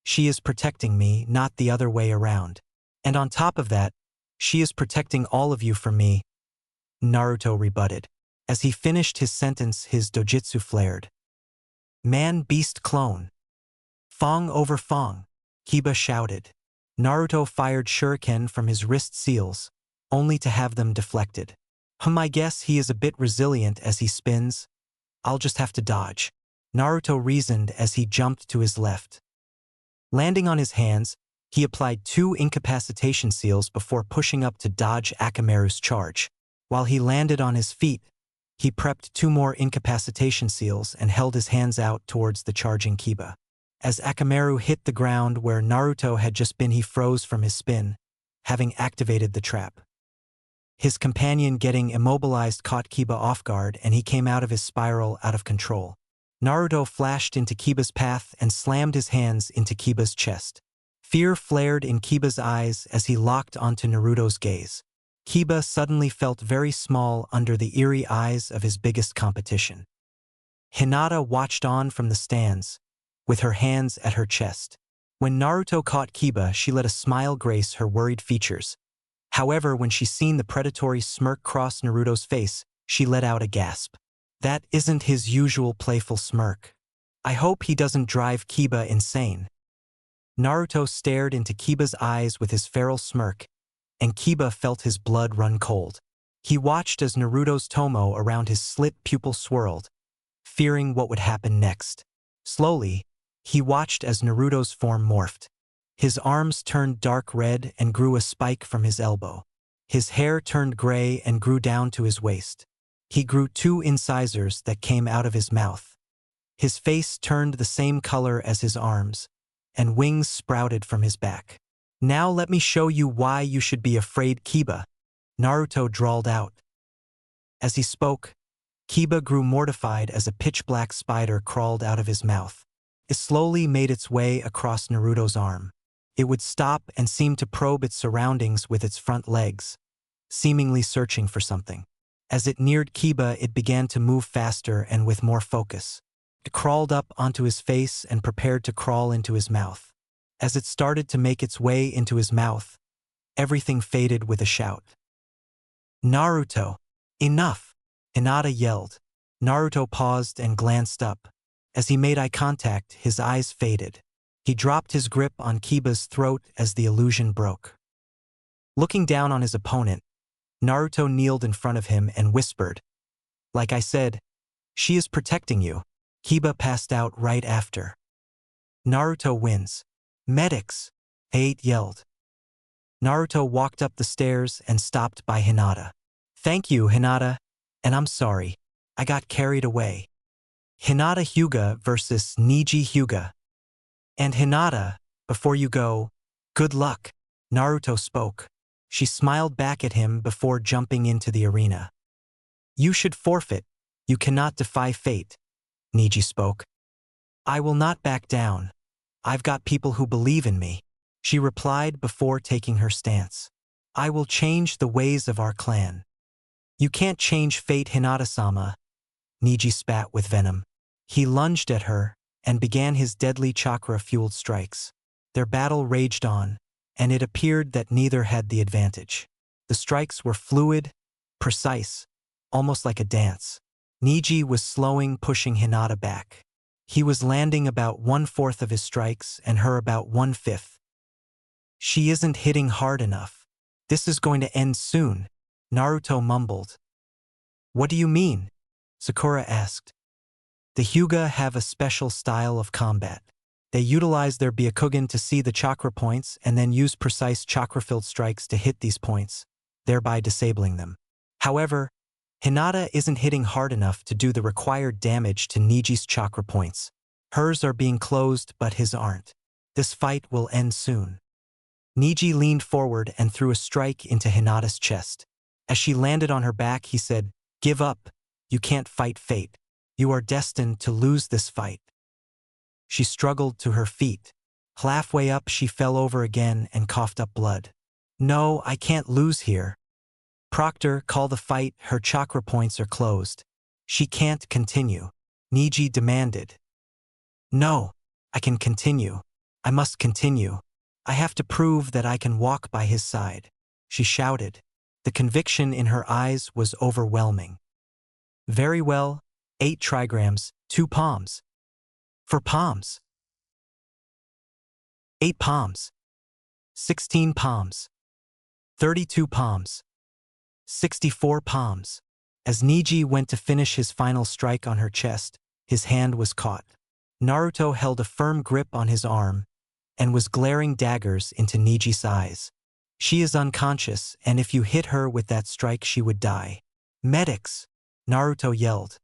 She is protecting me, not the other way around. And on top of that, she is protecting all of you from me, Naruto rebutted. As he finished his sentence, his dojutsu flared. Man-beast clone. Fong over Fong, Kiba shouted. Naruto fired shuriken from his wrist seals, only to have them deflected. I guess he is a bit resilient as he spins. I'll just have to dodge, Naruto reasoned as he jumped to his left. Landing on his hands, he applied 2 incapacitation seals before pushing up to dodge Akamaru's charge. While he landed on his feet, he prepped 2 more incapacitation seals and held his hands out towards the charging Kiba. As Akamaru hit the ground where Naruto had just been, he froze from his spin, having activated the trap. His companion, getting immobilized, caught Kiba off guard and he came out of his spiral out of control. Naruto flashed into Kiba's path and slammed his hands into Kiba's chest. Fear flared in Kiba's eyes as he locked onto Naruto's gaze. Kiba suddenly felt very small under the eerie eyes of his biggest competition. Hinata watched on from the stands, with her hands at her chest. When Naruto caught Kiba, she let a smile grace her worried features. However, when she seen the predatory smirk cross Naruto's face, she let out a gasp. That isn't his usual playful smirk. I hope he doesn't drive Kiba insane. Naruto stared into Kiba's eyes with his feral smirk, and Kiba felt his blood run cold. He watched as Naruto's tomo around his slit pupil swirled, fearing what would happen next. Slowly, he watched as Naruto's form morphed. His arms turned dark red and grew a spike from his elbow. His hair turned gray and grew down to his waist. He grew 2 incisors that came out of his mouth. His face turned the same color as his arms, and wings sprouted from his back. Now let me show you why you should be afraid, Kiba, Naruto drawled out. As he spoke, Kiba grew mortified as a pitch-black spider crawled out of his mouth. It slowly made its way across Naruto's arm. It would stop and seem to probe its surroundings with its front legs, seemingly searching for something. As it neared Kiba, it began to move faster and with more focus. It crawled up onto his face and prepared to crawl into his mouth. As it started to make its way into his mouth, everything faded with a shout. Naruto! Enough! Hinata yelled. Naruto paused and glanced up. As he made eye contact, his eyes faded. He dropped his grip on Kiba's throat as the illusion broke. Looking down on his opponent, Naruto kneeled in front of him and whispered, "Like I said, she is protecting you." Kiba passed out right after. Naruto wins. Medics! Eight yelled. Naruto walked up the stairs and stopped by Hinata. "Thank you, Hinata, and I'm sorry. I got carried away." Hinata Hyuga versus Neji Hyuga. "And Hinata, before you go, good luck," Naruto spoke. She smiled back at him before jumping into the arena. "You should forfeit. You cannot defy fate," Neji spoke. "I will not back down. I've got people who believe in me," she replied before taking her stance. "I will change the ways of our clan." "You can't change fate, Hinata-sama," Neji spat with venom. He lunged at her and began his deadly chakra-fueled strikes. Their battle raged on, and it appeared that neither had the advantage. The strikes were fluid, precise, almost like a dance. Neji was slowing, pushing Hinata back. He was landing about 1/4 of his strikes and her about 1/5. "She isn't hitting hard enough. This is going to end soon," Naruto mumbled. "What do you mean?" Sakura asked. "The Hyuga have a special style of combat. They utilize their Byakugan to see the chakra points and then use precise chakra-filled strikes to hit these points, thereby disabling them. However, Hinata isn't hitting hard enough to do the required damage to Neji's chakra points. Hers are being closed, but his aren't. This fight will end soon." Neji leaned forward and threw a strike into Hinata's chest. As she landed on her back, he said, "Give up. You can't fight fate. You are destined to lose this fight." She struggled to her feet. Halfway up, she fell over again and coughed up blood. "No, I can't lose here. Proctor, call the fight. Her chakra points are closed. She can't continue," Neji demanded. "No, I can continue. I must continue. I have to prove that I can walk by his side," she shouted. The conviction in her eyes was overwhelming. "Very well, 8 trigrams, 2 palms. For palms. 8 palms. 16 palms. 32 palms. 64 palms." As Neji went to finish his final strike on her chest, his hand was caught. Naruto held a firm grip on his arm and was glaring daggers into Neji's eyes. "She is unconscious, and if you hit her with that strike, she would die." "Medics!" Naruto yelled.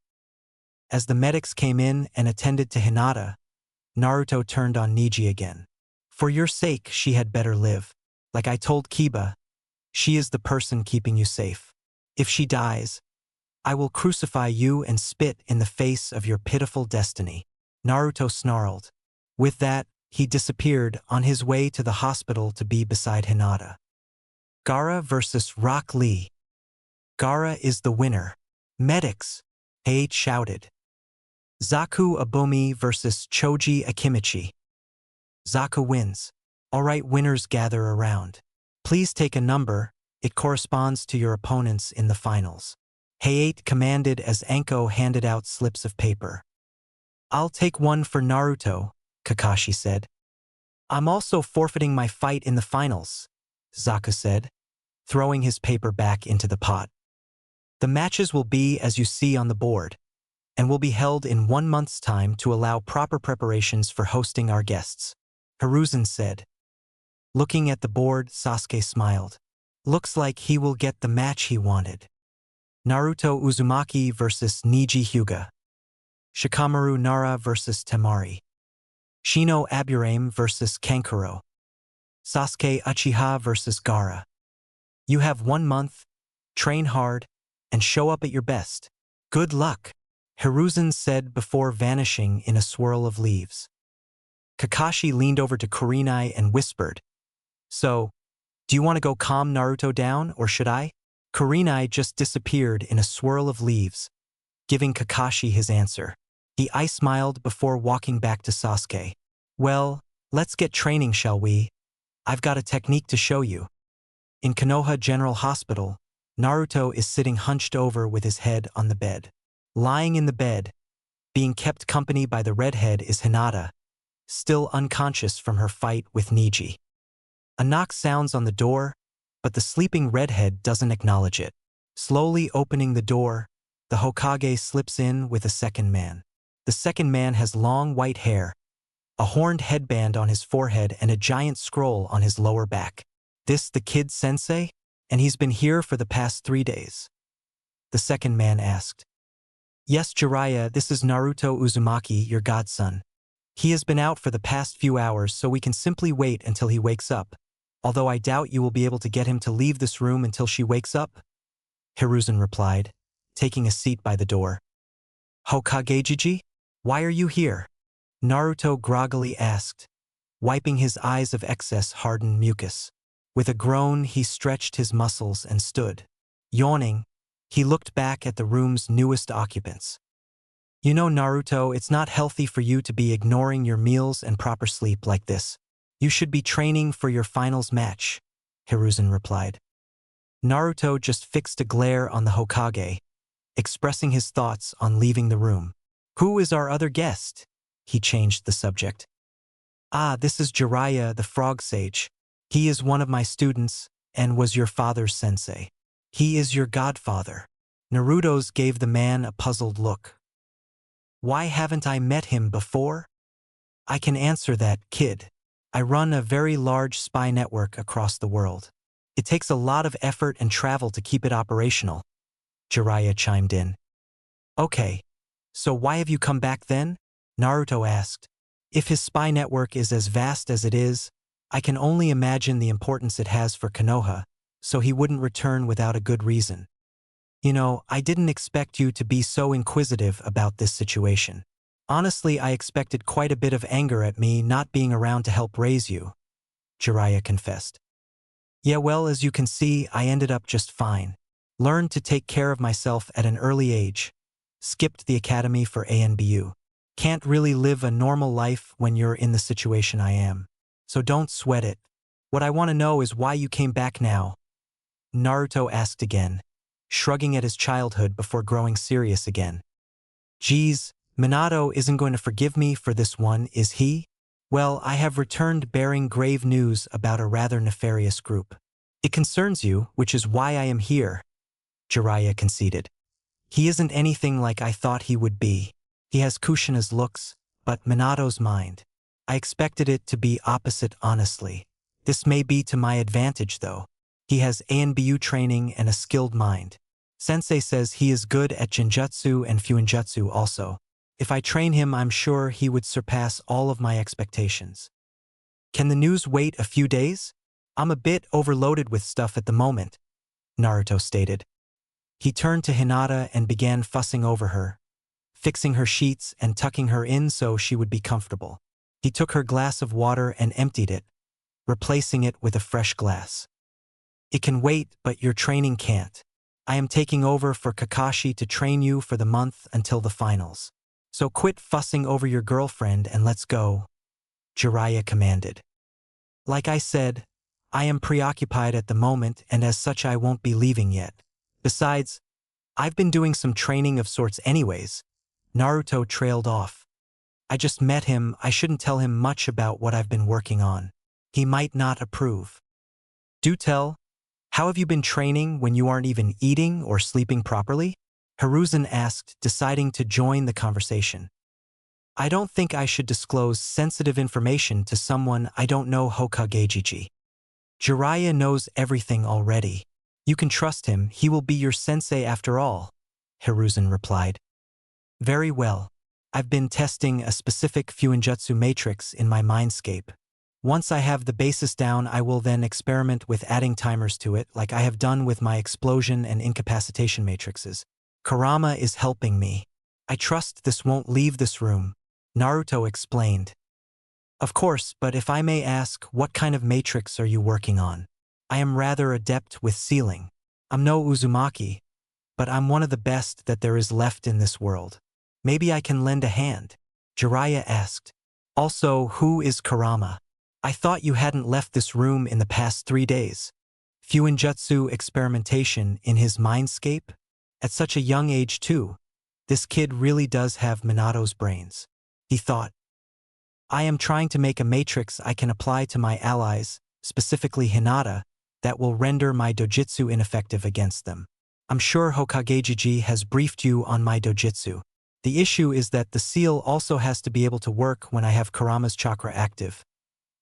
As the medics came in and attended to Hinata, Naruto turned on Neji again. "For your sake, she had better live. Like I told Kiba, she is the person keeping you safe. If she dies, I will crucify you and spit in the face of your pitiful destiny," Naruto snarled. With that, he disappeared on his way to the hospital to be beside Hinata. Gaara versus Rock Lee. "Gaara is the winner." "Medics!" Heiichi shouted. "Zaku Abomi versus Choji Akimichi." "Zaku wins." "Alright, winners, gather around. Please take a number. It corresponds to your opponents in the finals." Heiichi commanded as Anko handed out slips of paper. I'll take one for Naruto, Kakashi said. I'm also forfeiting my fight in the finals, Zaku said, throwing his paper back into the pot. The matches will be as you see on the board, and will be held in 1 month's time to allow proper preparations for hosting our guests, Hiruzen said. Looking at the board, Sasuke smiled. Looks like he will get the match he wanted. Naruto Uzumaki versus Niji Hyuga. Shikamaru Nara versus Temari. Shino Aburame versus Kankuro. Sasuke Uchiha versus Gaara. You have 1 month, train hard, and show up at your best. Good luck, Hiruzen said before vanishing in a swirl of leaves. Kakashi leaned over to Kurenai and whispered, So, do you want to go calm Naruto down, or should I? Kurenai just disappeared in a swirl of leaves, giving Kakashi his answer. He smiled before walking back to Sasuke. Well, let's get training, shall we? I've got a technique to show you. In Konoha General Hospital, Naruto is sitting hunched over with his head on the bed. Lying in the bed, being kept company by the redhead is Hinata, still unconscious from her fight with Niji. A knock sounds on the door, but the sleeping redhead doesn't acknowledge it. Slowly opening the door, the Hokage slips in with a second man. The second man has long white hair, a horned headband on his forehead and a giant scroll on his lower back. This the kid sensei? And he's been here for the past 3 days? The second man asked. Yes, Jiraiya, this is Naruto Uzumaki, your godson. He has been out for the past few hours, so we can simply wait until he wakes up, although I doubt you will be able to get him to leave this room until she wakes up, Hiruzen replied, taking a seat by the door. Hokage-jiji? Why are you here? Naruto groggily asked, wiping his eyes of excess hardened mucus. With a groan, he stretched his muscles and stood. Yawning, he looked back at the room's newest occupants. You know, Naruto, it's not healthy for you to be ignoring your meals and proper sleep like this. You should be training for your finals match, Hiruzen replied. Naruto just fixed a glare on the Hokage, expressing his thoughts on leaving the room. Who is our other guest? He changed the subject. This is Jiraiya, the frog sage. He is one of my students, and was your father's sensei. He is your godfather. Naruto's gave the man a puzzled look. Why haven't I met him before? I can answer that, kid. I run a very large spy network across the world. It takes a lot of effort and travel to keep it operational, Jiraiya chimed in. Okay, so why have you come back then? Naruto asked. If his spy network is as vast as it is, I can only imagine the importance it has for Konoha, so he wouldn't return without a good reason. You know, I didn't expect you to be so inquisitive about this situation. Honestly, I expected quite a bit of anger at me not being around to help raise you, Jiraiya confessed. Yeah, well, as you can see, I ended up just fine. Learned to take care of myself at an early age. Skipped the academy for ANBU. Can't really live a normal life when you're in the situation I am. So don't sweat it. What I want to know is why you came back now. Naruto asked again, shrugging at his childhood before growing serious again. Geez, Minato isn't going to forgive me for this one, is he? Well, I have returned bearing grave news about a rather nefarious group. It concerns you, which is why I am here, Jiraiya conceded. He isn't anything like I thought he would be. He has Kushina's looks, but Minato's mind. I expected it to be opposite, honestly. This may be to my advantage, though. He has ANBU training and a skilled mind. Sensei says he is good at Genjutsu and Fuinjutsu also. If I train him, I'm sure he would surpass all of my expectations. Can the news wait a few days? I'm a bit overloaded with stuff at the moment, Naruto stated. He turned to Hinata and began fussing over her, fixing her sheets and tucking her in so she would be comfortable. He took her glass of water and emptied it, replacing it with a fresh glass. It can wait, but your training can't. I am taking over for Kakashi to train you for the month until the finals. So quit fussing over your girlfriend and let's go, Jiraiya commanded. Like I said, I am preoccupied at the moment and as such I won't be leaving yet. Besides, I've been doing some training of sorts anyways. Naruto trailed off, I just met him, I shouldn't tell him much about what I've been working on. He might not approve. Do tell. How have you been training when you aren't even eating or sleeping properly? Hiruzen asked, deciding to join the conversation. I don't think I should disclose sensitive information to someone I don't know. Hokage. Jiraiya knows everything already. You can trust him, he will be your sensei after all, Hiruzen replied. Very well. I've been testing a specific Fuinjutsu matrix in my mindscape. Once I have the basis down, I will then experiment with adding timers to it like I have done with my explosion and incapacitation matrices. Kurama is helping me. I trust this won't leave this room, Naruto explained. Of course, but if I may ask, what kind of matrix are you working on? I am rather adept with sealing. I'm no Uzumaki, but I'm one of the best that there is left in this world. Maybe I can lend a hand, Jiraiya asked. Also, who is Kurama? I thought you hadn't left this room in the past 3 days. Fuinjutsu experimentation in his mindscape? At such a young age too. This kid really does have Minato's brains, he thought. I am trying to make a matrix I can apply to my allies, specifically Hinata, that will render my dojutsu ineffective against them. I'm sure Hokage has briefed you on my dojutsu. The issue is that the seal also has to be able to work when I have Kurama's chakra active.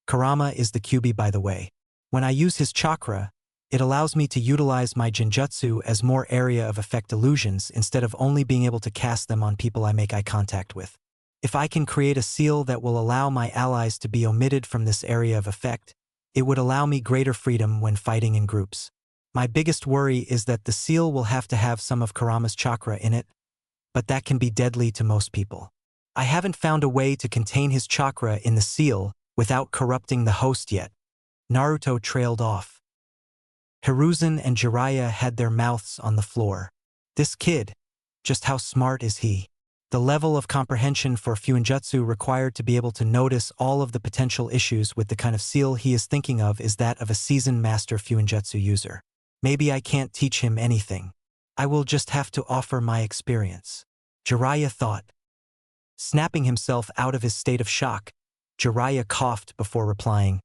Kurama is the Kyuubi, by the way. When I use his chakra, it allows me to utilize my Genjutsu as more area of effect illusions instead of only being able to cast them on people I make eye contact with. If I can create a seal that will allow my allies to be omitted from this area of effect, it would allow me greater freedom when fighting in groups. My biggest worry is that the seal will have to have some of Kurama's chakra in it, but that can be deadly to most people. I haven't found a way to contain his chakra in the seal without corrupting the host yet. Naruto trailed off. Hiruzen and Jiraiya had their mouths on the floor. This kid, just how smart is he? The level of comprehension for Fuinjutsu required to be able to notice all of the potential issues with the kind of seal he is thinking of is that of a seasoned master Fuinjutsu user. Maybe I can't teach him anything. I will just have to offer my experience, Jiraiya thought. Snapping himself out of his state of shock, Jiraiya coughed before replying.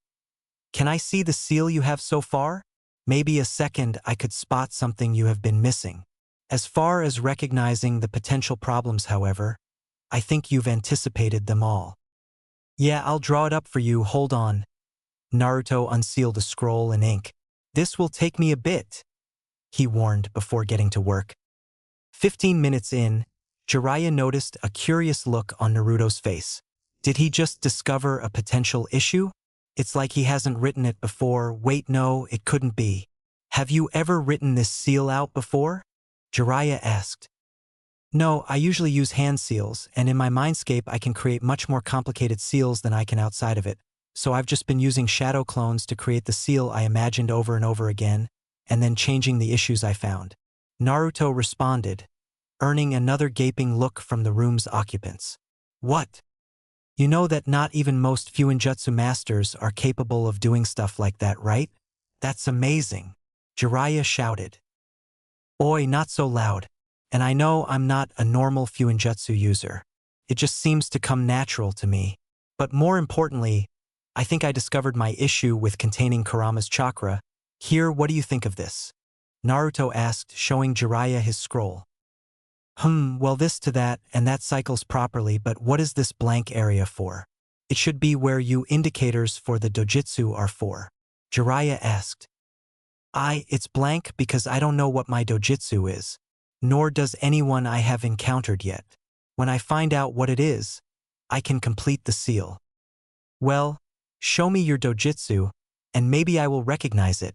Can I see the seal you have so far? Maybe a second I could spot something you have been missing. As far as recognizing the potential problems, however, I think you've anticipated them all. Yeah, I'll draw it up for you, hold on. Naruto unsealed a scroll and ink. This will take me a bit, he warned before getting to work. 15 minutes in, Jiraiya noticed a curious look on Naruto's face. Did he just discover a potential issue? It's like he hasn't written it before. Wait, no, it couldn't be. Have you ever written this seal out before? Jiraiya asked. No, I usually use hand seals, and in my mindscape I can create much more complicated seals than I can outside of it, so I've just been using shadow clones to create the seal I imagined over and over again, and then changing the issues I found. Naruto responded, earning another gaping look from the room's occupants. What? You know that not even most Fuinjutsu masters are capable of doing stuff like that, right? That's amazing, Jiraiya shouted. Oi, not so loud. And I know I'm not a normal Fuinjutsu user. It just seems to come natural to me. But more importantly, I think I discovered my issue with containing Kurama's chakra. Here, what do you think of this? Naruto asked, showing Jiraiya his scroll. Well, this to that, and that cycles properly, but what is this blank area for? It should be where you indicators for the dojutsu are for, Jiraiya asked. It's blank because I don't know what my dojutsu is, nor does anyone I have encountered yet. When I find out what it is, I can complete the seal. Well, show me your dojutsu, and maybe I will recognize it,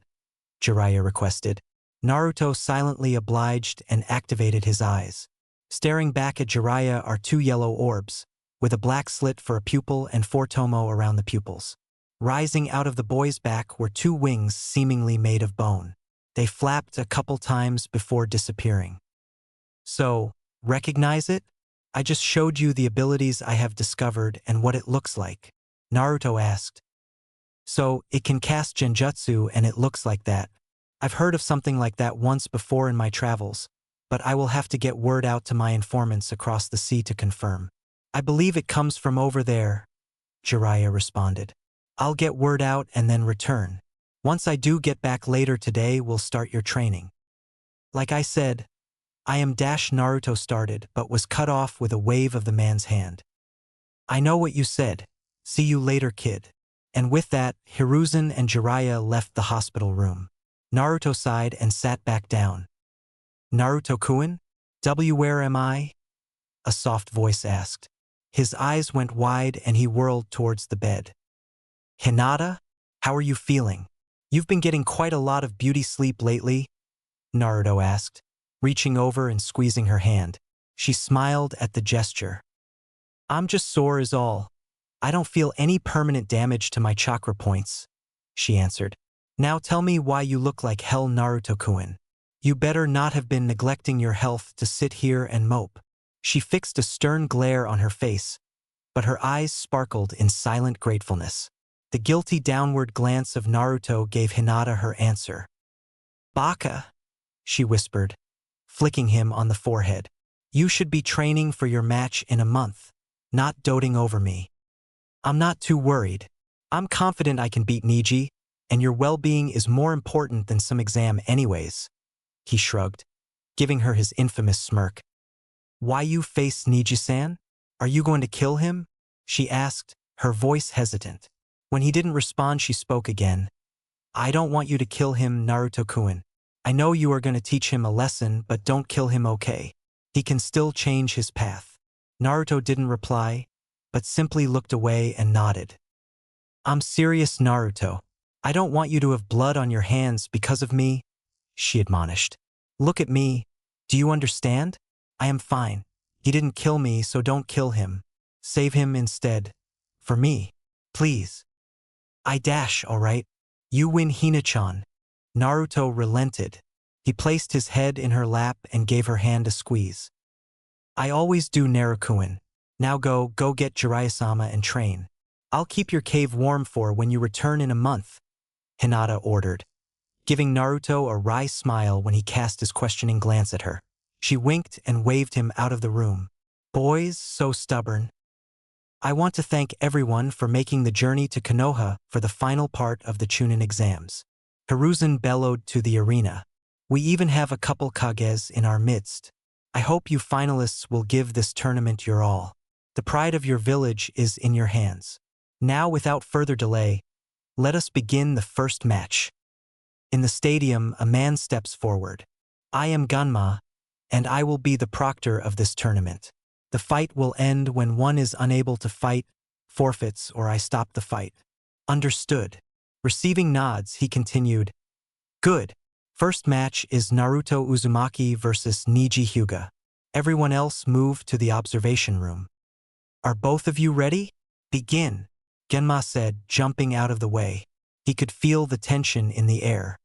Jiraiya requested. Naruto silently obliged and activated his eyes. Staring back at Jiraiya are 2 yellow orbs, with a black slit for a pupil and 4 tomo around the pupils. Rising out of the boy's back were 2 wings seemingly made of bone. They flapped a couple times before disappearing. So, recognize it? I just showed you the abilities I have discovered and what it looks like, Naruto asked. So, it can cast Genjutsu and it looks like that. I've heard of something like that once before in my travels, but I will have to get word out to my informants across the sea to confirm. I believe it comes from over there, Jiraiya responded. I'll get word out and then return. Once I do get back later today, we'll start your training. Like I said, I am Naruto started but was cut off with a wave of the man's hand. I know what you said. See you later, kid. And with that, Hiruzen and Jiraiya left the hospital room. Naruto sighed and sat back down. Naruto-kun? Where am I? A soft voice asked. His eyes went wide and he whirled towards the bed. Hinata? How are you feeling? You've been getting quite a lot of beauty sleep lately? Naruto asked, reaching over and squeezing her hand. She smiled at the gesture. I'm just sore is all. I don't feel any permanent damage to my chakra points, she answered. Now tell me why you look like hell, Naruto-kun. You better not have been neglecting your health to sit here and mope. She fixed a stern glare on her face, but her eyes sparkled in silent gratefulness. The guilty downward glance of Naruto gave Hinata her answer. Baka, she whispered, flicking him on the forehead. You should be training for your match in a month, not doting over me. I'm not too worried. I'm confident I can beat Neji, and your well-being is more important than some exam anyways. He shrugged, giving her his infamous smirk. Why you face Neji-san? Are you going to kill him? She asked, her voice hesitant. When he didn't respond, she spoke again. I don't want you to kill him, Naruto-kun. I know you are going to teach him a lesson, but don't kill him, okay? He can still change his path. Naruto didn't reply, but simply looked away and nodded. I'm serious, Naruto. I don't want you to have blood on your hands because of me, she admonished. Look at me. Do you understand? I am fine. He didn't kill me, so don't kill him. Save him instead. For me. Please. All right. You win, Hina-chan. Naruto relented. He placed his head in her lap and gave her hand a squeeze. I always do, Naruto-kun. Now go get Jiraiya-sama and train. I'll keep your cave warm for when you return in a month, Hinata ordered, giving Naruto a wry smile when he cast his questioning glance at her. She winked and waved him out of the room. Boys, so stubborn. I want to thank everyone for making the journey to Konoha for the final part of the Chunin exams. Hiruzen bellowed to the arena. We even have a couple Kages in our midst. I hope you finalists will give this tournament your all. The pride of your village is in your hands. Now, without further delay, let us begin the first match. In the stadium, a man steps forward. I am Gunma, and I will be the proctor of this tournament. The fight will end when one is unable to fight, forfeits, or I stop the fight. Understood. Receiving nods, he continued. Good. First match is Naruto Uzumaki versus Neji Hyuga. Everyone else move to the observation room. Are both of you ready? Begin, Genma said, jumping out of the way. He could feel the tension in the air.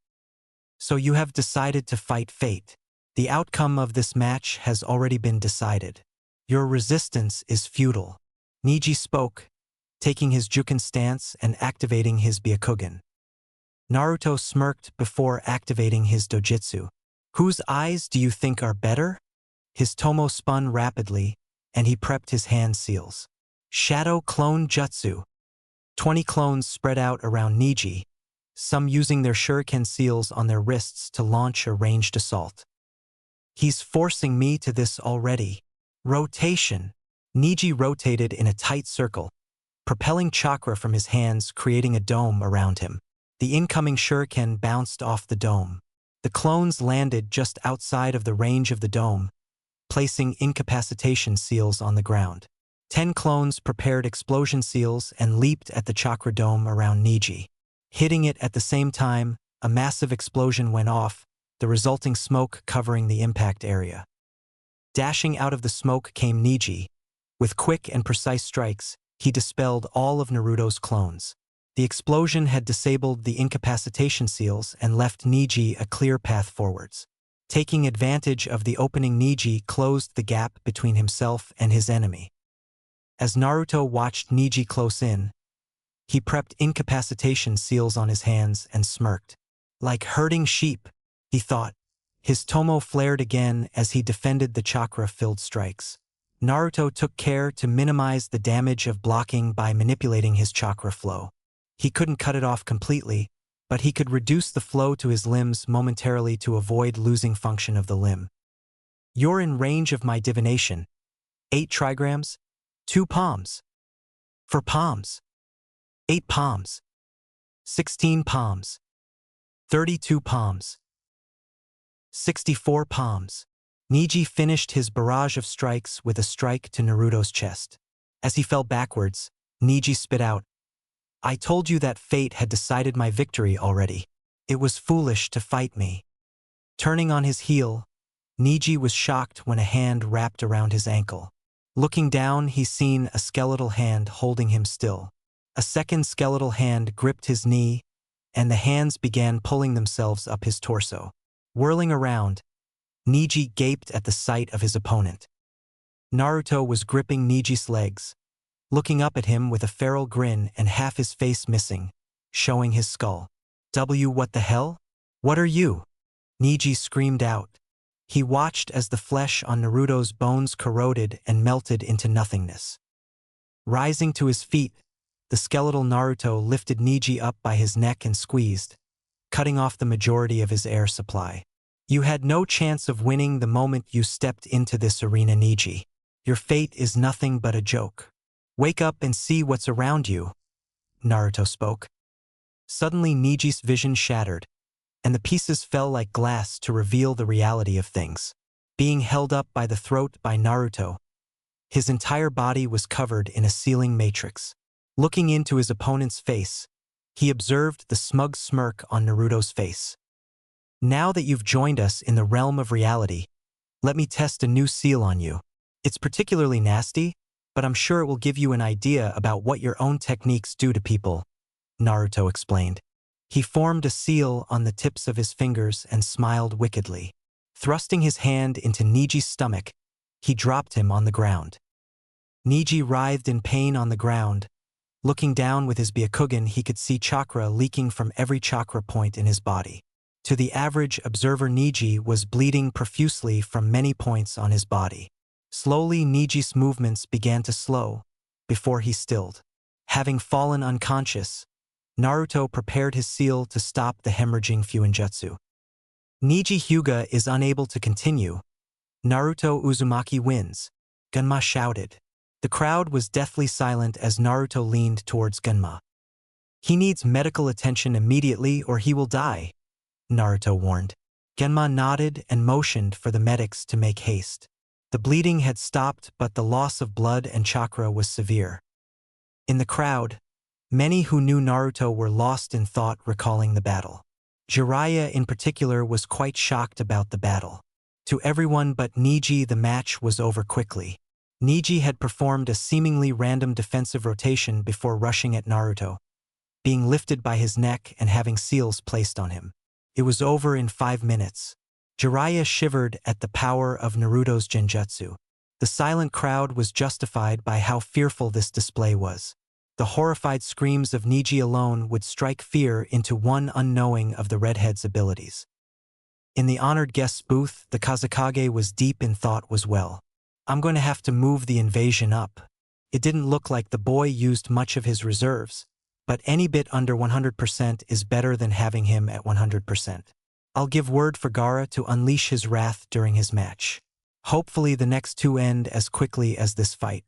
So you have decided to fight fate. The outcome of this match has already been decided. Your resistance is futile. Neji spoke, taking his Juken stance and activating his Byakugan. Naruto smirked before activating his Dojutsu. Whose eyes do you think are better? His Tomo spun rapidly, and he prepped his hand seals. Shadow Clone Jutsu. 20 clones spread out around Neji, some using their shuriken seals on their wrists to launch a ranged assault. He's forcing me to this already. Rotation. Neji rotated in a tight circle, propelling chakra from his hands, creating a dome around him. The incoming shuriken bounced off the dome. The clones landed just outside of the range of the dome, placing incapacitation seals on the ground. 10 clones prepared explosion seals and leaped at the chakra dome around Neji. Hitting it at the same time, a massive explosion went off, the resulting smoke covering the impact area. Dashing out of the smoke came Neji. With quick and precise strikes, he dispelled all of Naruto's clones. The explosion had disabled the incapacitation seals and left Neji a clear path forwards. Taking advantage of the opening, Neji closed the gap between himself and his enemy. As Naruto watched Neji close in, he prepped incapacitation seals on his hands and smirked. Like herding sheep, he thought. His Tomo flared again as he defended the chakra-filled strikes. Naruto took care to minimize the damage of blocking by manipulating his chakra flow. He couldn't cut it off completely, but he could reduce the flow to his limbs momentarily to avoid losing function of the limb. You're in range of my divination. 8 trigrams, 2 palms. 4 palms. 8 palms. 16 palms. 32 palms. 64 palms. Neji finished his barrage of strikes with a strike to Naruto's chest. As he fell backwards, Neji spit out, "I told you that fate had decided my victory already. It was foolish to fight me." Turning on his heel, Neji was shocked when a hand wrapped around his ankle. Looking down, he seen a skeletal hand holding him still. A second skeletal hand gripped his knee, and the hands began pulling themselves up his torso. Whirling around, Neji gaped at the sight of his opponent. Naruto was gripping Neji's legs, looking up at him with a feral grin and half his face missing, showing his skull. What the hell? What are you?" Neji screamed out. He watched as the flesh on Naruto's bones corroded and melted into nothingness. Rising to his feet, the skeletal Naruto lifted Neji up by his neck and squeezed, cutting off the majority of his air supply. "You had no chance of winning the moment you stepped into this arena, Neji. Your fate is nothing but a joke. Wake up and see what's around you," Naruto spoke. Suddenly Neji's vision shattered, and the pieces fell like glass to reveal the reality of things. Being held up by the throat by Naruto, his entire body was covered in a sealing matrix. Looking into his opponent's face, he observed the smug smirk on Naruto's face. "Now that you've joined us in the realm of reality, let me test a new seal on you. It's particularly nasty, but I'm sure it will give you an idea about what your own techniques do to people," Naruto explained. He formed a seal on the tips of his fingers and smiled wickedly. Thrusting his hand into Neji's stomach, he dropped him on the ground. Neji writhed in pain on the ground. Looking down with his Byakugan, he could see chakra leaking from every chakra point in his body. To the average observer, Neji was bleeding profusely from many points on his body. Slowly, Neji's movements began to slow, before he stilled. Having fallen unconscious, Naruto prepared his seal to stop the hemorrhaging Fuinjutsu. Neji Hyuga is unable to continue. Naruto Uzumaki wins, Genma shouted. The crowd was deathly silent as Naruto leaned towards Genma. "He needs medical attention immediately or he will die," Naruto warned. Genma nodded and motioned for the medics to make haste. The bleeding had stopped, but the loss of blood and chakra was severe. In the crowd, many who knew Naruto were lost in thought recalling the battle. Jiraiya in particular was quite shocked about the battle. To everyone but Neji, the match was over quickly. Neji had performed a seemingly random defensive rotation before rushing at Naruto, being lifted by his neck and having seals placed on him. It was over in 5 minutes. Jiraiya shivered at the power of Naruto's Genjutsu. The silent crowd was justified by how fearful this display was. The horrified screams of Neji alone would strike fear into one unknowing of the redhead's abilities. In the honored guest's booth, the Kazekage was deep in thought as well. "I'm going to have to move the invasion up." It didn't look like the boy used much of his reserves, but any bit under 100% is better than having him at 100%. "I'll give word for Gaara to unleash his wrath during his match. Hopefully the next 2 end as quickly as this fight.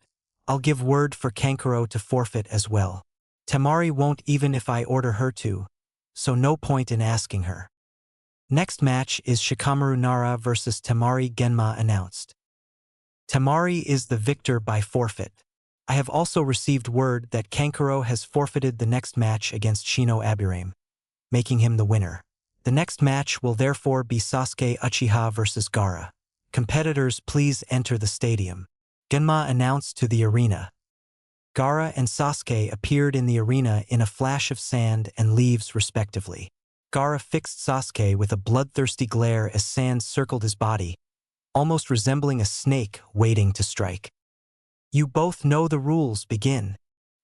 I'll give word for Kankuro to forfeit as well. Temari won't even if I order her to, so no point in asking her." Next match is Shikamaru Nara versus Temari, Genma announced. Temari is the victor by forfeit. I have also received word that Kankuro has forfeited the next match against Shino Aburame, making him the winner. The next match will therefore be Sasuke Uchiha versus Gaara. Competitors, please enter the stadium, Genma announced to the arena. Gaara and Sasuke appeared in the arena in a flash of sand and leaves respectively. Gaara fixed Sasuke with a bloodthirsty glare as sand circled his body, almost resembling a snake waiting to strike. "You both know the rules, begin,"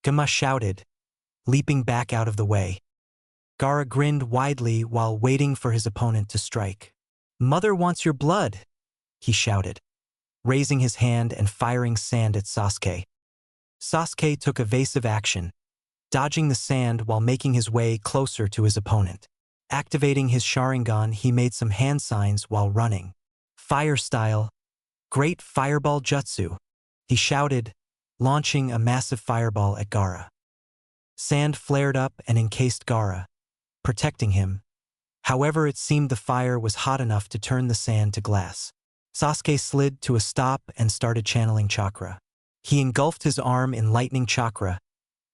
Genma shouted, leaping back out of the way. Gaara grinned widely while waiting for his opponent to strike. "Mother wants your blood," he shouted. raising his hand and firing sand at Sasuke. Sasuke took evasive action, dodging the sand while making his way closer to his opponent. Activating his Sharingan, he made some hand signs while running. Fire style, great fireball jutsu, he shouted, launching a massive fireball at Gaara. Sand flared up and encased Gaara, protecting him. However, it seemed the fire was hot enough to turn the sand to glass. Sasuke slid to a stop and started channeling chakra. He engulfed his arm in lightning chakra,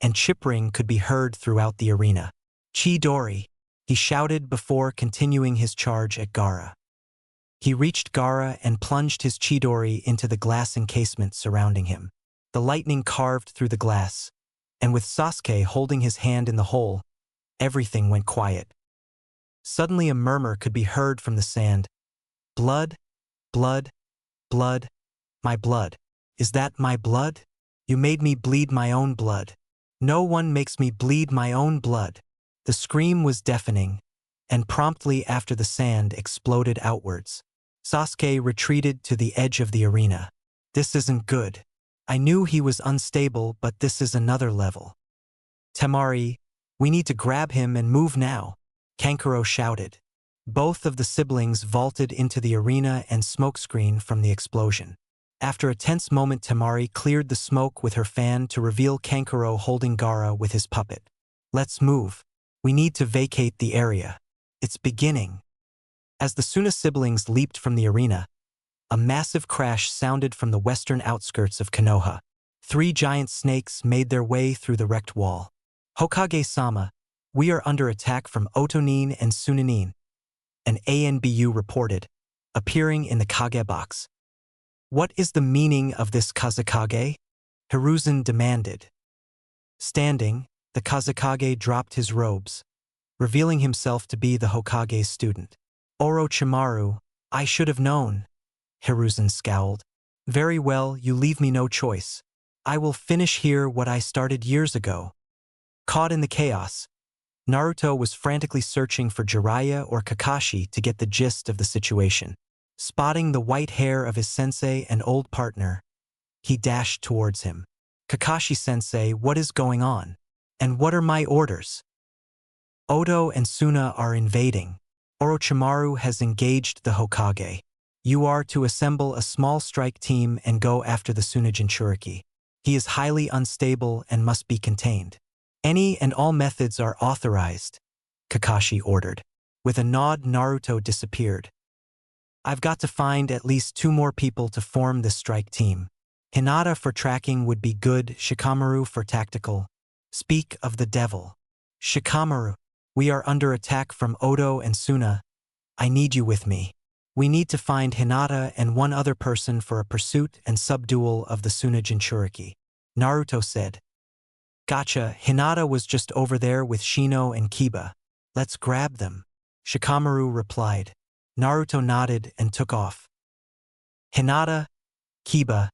and Chipring could be heard throughout the arena. Chidori, he shouted before continuing his charge at Gaara. He reached Gaara and plunged his Chidori into the glass encasement surrounding him. The lightning carved through the glass, and with Sasuke holding his hand in the hole, everything went quiet. Suddenly a murmur could be heard from the sand. Blood, blood, blood, my blood. Is that my blood? You made me bleed my own blood. No one makes me bleed my own blood. The scream was deafening, and promptly after the sand exploded outwards. Sasuke retreated to the edge of the arena. This isn't good. I knew he was unstable, but this is another level. Temari, we need to grab him and move now, Kankuro shouted. Both of the siblings vaulted into the arena and smokescreen from the explosion. After a tense moment, Temari cleared the smoke with her fan to reveal Kankuro holding Gaara with his puppet. Let's move. We need to vacate the area. It's beginning. As the Suna siblings leaped from the arena, a massive crash sounded from the western outskirts of Konoha. 3 giant snakes made their way through the wrecked wall. Hokage-sama, we are under attack from Otonin and Sunanin, an ANBU reported, appearing in the Kage box. What is the meaning of this Kazekage? Hiruzen demanded. Standing, the Kazekage dropped his robes, revealing himself to be the Hokage's student. Orochimaru, I should have known. Hiruzen scowled. Very well, you leave me no choice. I will finish here what I started years ago. Caught in the chaos, Naruto was frantically searching for Jiraiya or Kakashi to get the gist of the situation. Spotting the white hair of his sensei and old partner, he dashed towards him. Kakashi-sensei, what is going on? And what are my orders? Oto and Suna are invading. Orochimaru has engaged the Hokage. You are to assemble a small strike team and go after the Suna Jinchuriki. He is highly unstable and must be contained. Any and all methods are authorized, Kakashi ordered. With a nod, Naruto disappeared. I've got to find at least 2 more people to form this strike team. Hinata for tracking would be good, Shikamaru for tactical. Speak of the devil. Shikamaru, we are under attack from Oto and Suna. I need you with me. We need to find Hinata and 1 other person for a pursuit and subdual of the Suna Jinchuriki. Naruto said. Gotcha, Hinata was just over there with Shino and Kiba. Let's grab them. Shikamaru replied. Naruto nodded and took off. Hinata, Kiba,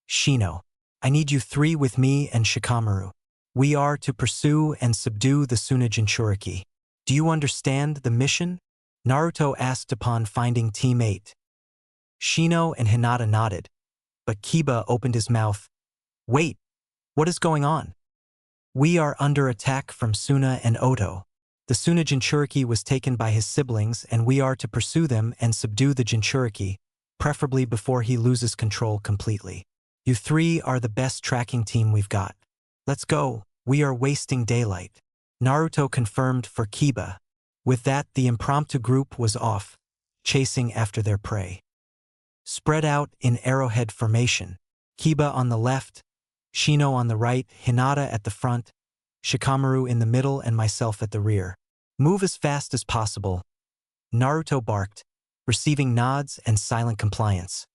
Shino. I need you 3 with me and Shikamaru. We are to pursue and subdue the Suna Jinchuriki. Do you understand the mission? Naruto asked upon finding Team 8. Shino and Hinata nodded, but Kiba opened his mouth. Wait, what is going on? We are under attack from Suna and Oto. The Suna Jinchuriki was taken by his siblings and we are to pursue them and subdue the Jinchuriki, preferably before he loses control completely. You 3 are the best tracking team we've got. Let's go, we are wasting daylight. Naruto confirmed for Kiba. With that, the impromptu group was off, chasing after their prey. Spread out in arrowhead formation. Kiba on the left, Shino on the right, Hinata at the front, Shikamaru in the middle and myself at the rear. Move as fast as possible. Naruto barked, receiving nods and silent compliance.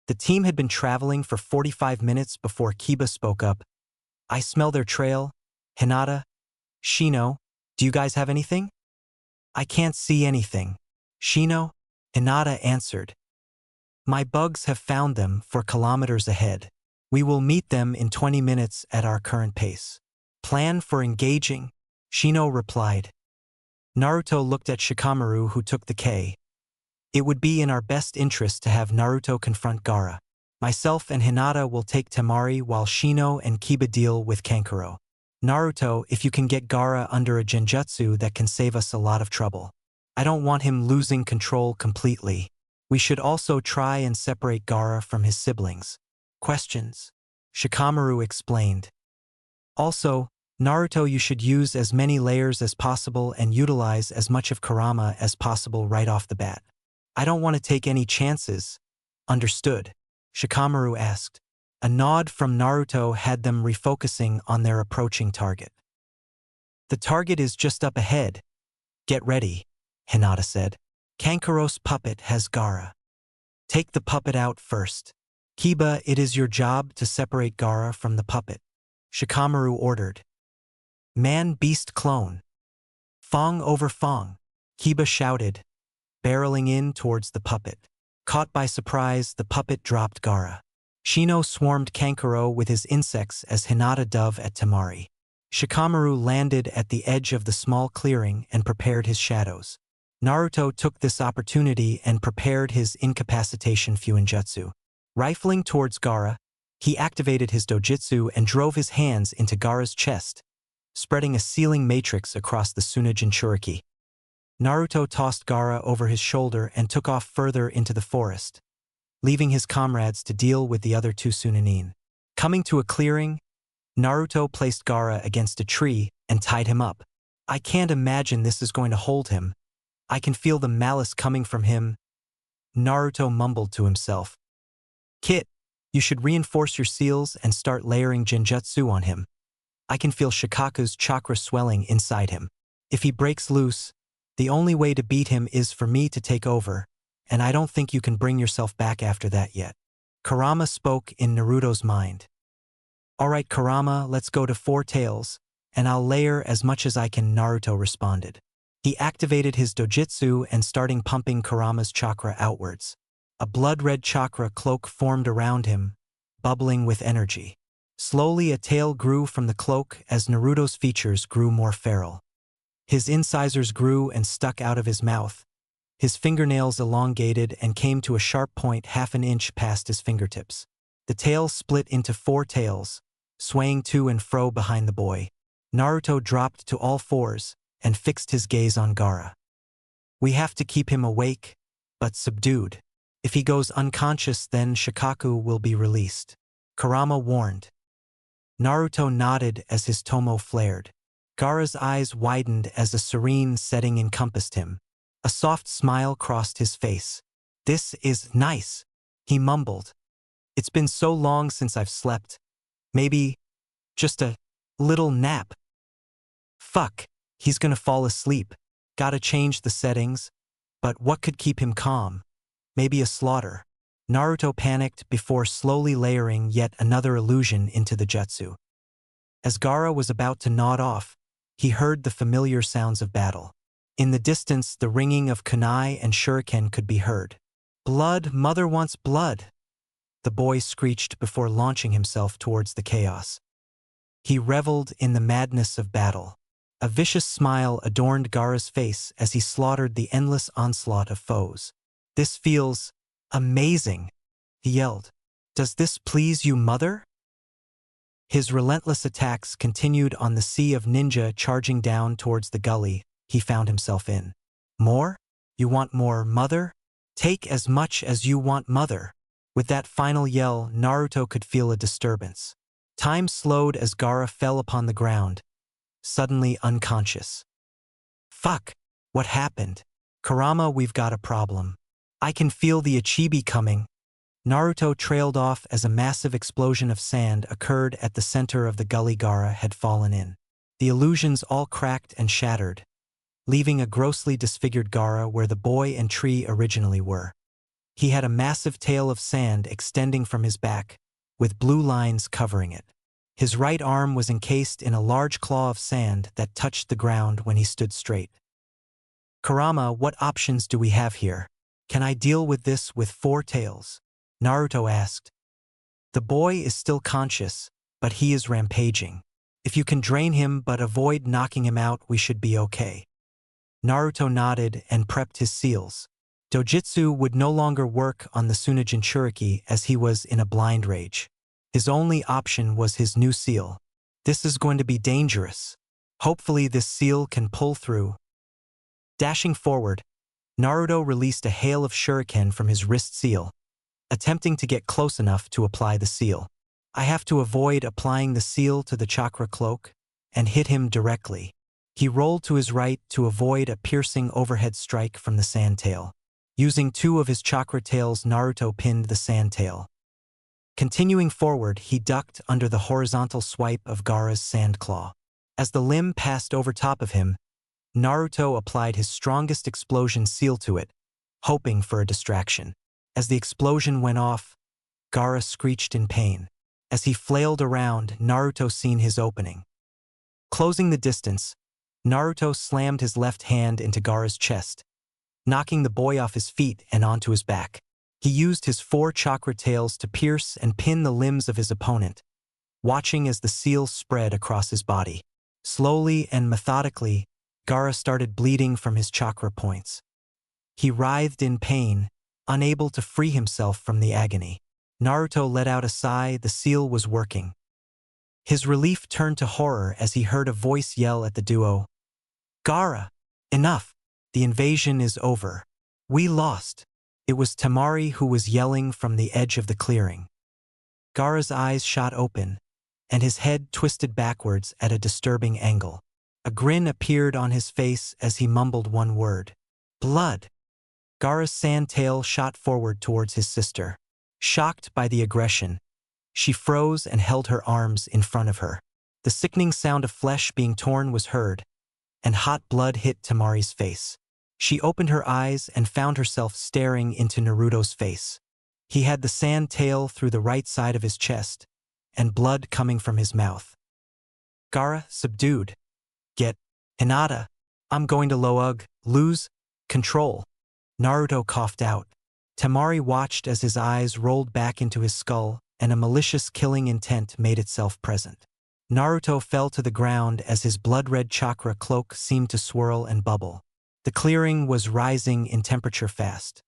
The team had been traveling for 45 minutes before Kiba spoke up. I smell their trail. Hinata, Shino, do you guys have anything? I can't see anything. Shino, Hinata answered. My bugs have found them for kilometers ahead. We will meet them in 20 minutes at our current pace. Plan for engaging? Shino replied. Naruto looked at Shikamaru, who took the K. It would be in our best interest to have Naruto confront Gaara. Myself and Hinata will take Temari while Shino and Kiba deal with Kankuro. Naruto, if you can get Gaara under a Genjutsu, that can save us a lot of trouble. I don't want him losing control completely. We should also try and separate Gaara from his siblings. Questions? Shikamaru explained. Also, Naruto, you should use as many layers as possible and utilize as much of Kurama as possible right off the bat. I don't want to take any chances. Understood? Shikamaru asked. A nod from Naruto had them refocusing on their approaching target. The target is just up ahead. Get ready, Hinata said. Kankuro's puppet has Gaara. Take the puppet out first. Kiba, it is your job to separate Gaara from the puppet, Shikamaru ordered. Man-beast clone. Fong over Fong, Kiba shouted, barreling in towards the puppet. Caught by surprise, the puppet dropped Gaara. Shino swarmed Kankuro with his insects as Hinata dove at Temari. Shikamaru landed at the edge of the small clearing and prepared his shadows. Naruto took this opportunity and prepared his incapacitation Fuinjutsu. Rifling towards Gaara, he activated his dojutsu and drove his hands into Gaara's chest, spreading a sealing matrix across the Suna Jinchuriki. Naruto tossed Gaara over his shoulder and took off further into the forest, leaving his comrades to deal with the other two Sunanin. Coming to a clearing, Naruto placed Gaara against a tree and tied him up. I can't imagine this is going to hold him. I can feel the malice coming from him, Naruto mumbled to himself. Kit, you should reinforce your seals and start layering Genjutsu on him. I can feel Shikaku's chakra swelling inside him. If he breaks loose, the only way to beat him is for me to take over, and I don't think you can bring yourself back after that yet. Kurama spoke in Naruto's mind. Alright Kurama, let's go to Four Tails, and I'll layer as much as I can, Naruto responded. He activated his dojutsu and starting pumping Kurama's chakra outwards. A blood-red chakra cloak formed around him, bubbling with energy. Slowly a tail grew from the cloak as Naruto's features grew more feral. His incisors grew and stuck out of his mouth. His fingernails elongated and came to a sharp point half an inch past his fingertips. The tail split into four tails, swaying to and fro behind the boy. Naruto dropped to all fours and fixed his gaze on Gaara. We have to keep him awake, but subdued. If he goes unconscious, then Shikaku will be released, Kurama warned. Naruto nodded as his tomo flared. Gaara's eyes widened as a serene setting encompassed him. A soft smile crossed his face. This is nice, he mumbled. It's been so long since I've slept. Maybe just a little nap. Fuck, he's gonna fall asleep. Gotta change the settings. But what could keep him calm? Maybe a slaughter. Naruto panicked before slowly layering yet another illusion into the jutsu. As Gaara was about to nod off, he heard the familiar sounds of battle. In the distance, the ringing of kunai and shuriken could be heard. Blood, mother wants blood, the boy screeched before launching himself towards the chaos. He reveled in the madness of battle. A vicious smile adorned Gaara's face as he slaughtered the endless onslaught of foes. This feels amazing, he yelled. Does this please you, mother? His relentless attacks continued on the sea of ninja charging down towards the gully he found himself in. More? You want more, mother? Take as much as you want, mother. With that final yell, Naruto could feel a disturbance. Time slowed as Gaara fell upon the ground, suddenly unconscious. Fuck, what happened? Kurama, we've got a problem. I can feel the Ichibi coming. Naruto trailed off as a massive explosion of sand occurred at the center of the gully Gaara had fallen in. The illusions all cracked and shattered, leaving a grossly disfigured Gaara where the boy and tree originally were. He had a massive tail of sand extending from his back, with blue lines covering it. His right arm was encased in a large claw of sand that touched the ground when he stood straight. Kurama, what options do we have here? Can I deal with this with four tails? Naruto asked. The boy is still conscious, but he is rampaging. If you can drain him but avoid knocking him out, we should be okay. Naruto nodded and prepped his seals. Dojutsu would no longer work on the Jinchuriki as he was in a blind rage. His only option was his new seal. This is going to be dangerous. Hopefully this seal can pull through. Dashing forward, Naruto released a hail of shuriken from his wrist seal, attempting to get close enough to apply the seal. I have to avoid applying the seal to the chakra cloak and hit him directly. He rolled to his right to avoid a piercing overhead strike from the sand tail. Using 2 of his chakra tails, Naruto pinned the sand tail. Continuing forward, he ducked under the horizontal swipe of Gaara's sand claw. As the limb passed over top of him, Naruto applied his strongest explosion seal to it, hoping for a distraction. As the explosion went off, Gaara screeched in pain. As he flailed around, Naruto seen his opening. Closing the distance, Naruto slammed his left hand into Gaara's chest, knocking the boy off his feet and onto his back. He used his 4 chakra tails to pierce and pin the limbs of his opponent, watching as the seal spread across his body. Slowly and methodically, Gaara started bleeding from his chakra points. He writhed in pain, unable to free himself from the agony. Naruto let out a sigh. The seal was working. His relief turned to horror as he heard a voice yell at the duo, "Gaara, enough! The invasion is over. We lost." It was Temari who was yelling from the edge of the clearing. Gaara's eyes shot open, and his head twisted backwards at a disturbing angle. A grin appeared on his face as he mumbled one word, "Blood." Gaara's sand tail shot forward towards his sister. Shocked by the aggression, she froze and held her arms in front of her. The sickening sound of flesh being torn was heard, and hot blood hit Temari's face. She opened her eyes and found herself staring into Naruto's face. He had the sand tail through the right side of his chest, and blood coming from his mouth. Gaara, subdued. "Get Hinata. I'm going to lose control." Naruto coughed out. Temari watched as his eyes rolled back into his skull, and a malicious killing intent made itself present. Naruto fell to the ground as his blood-red chakra cloak seemed to swirl and bubble. The clearing was rising in temperature fast.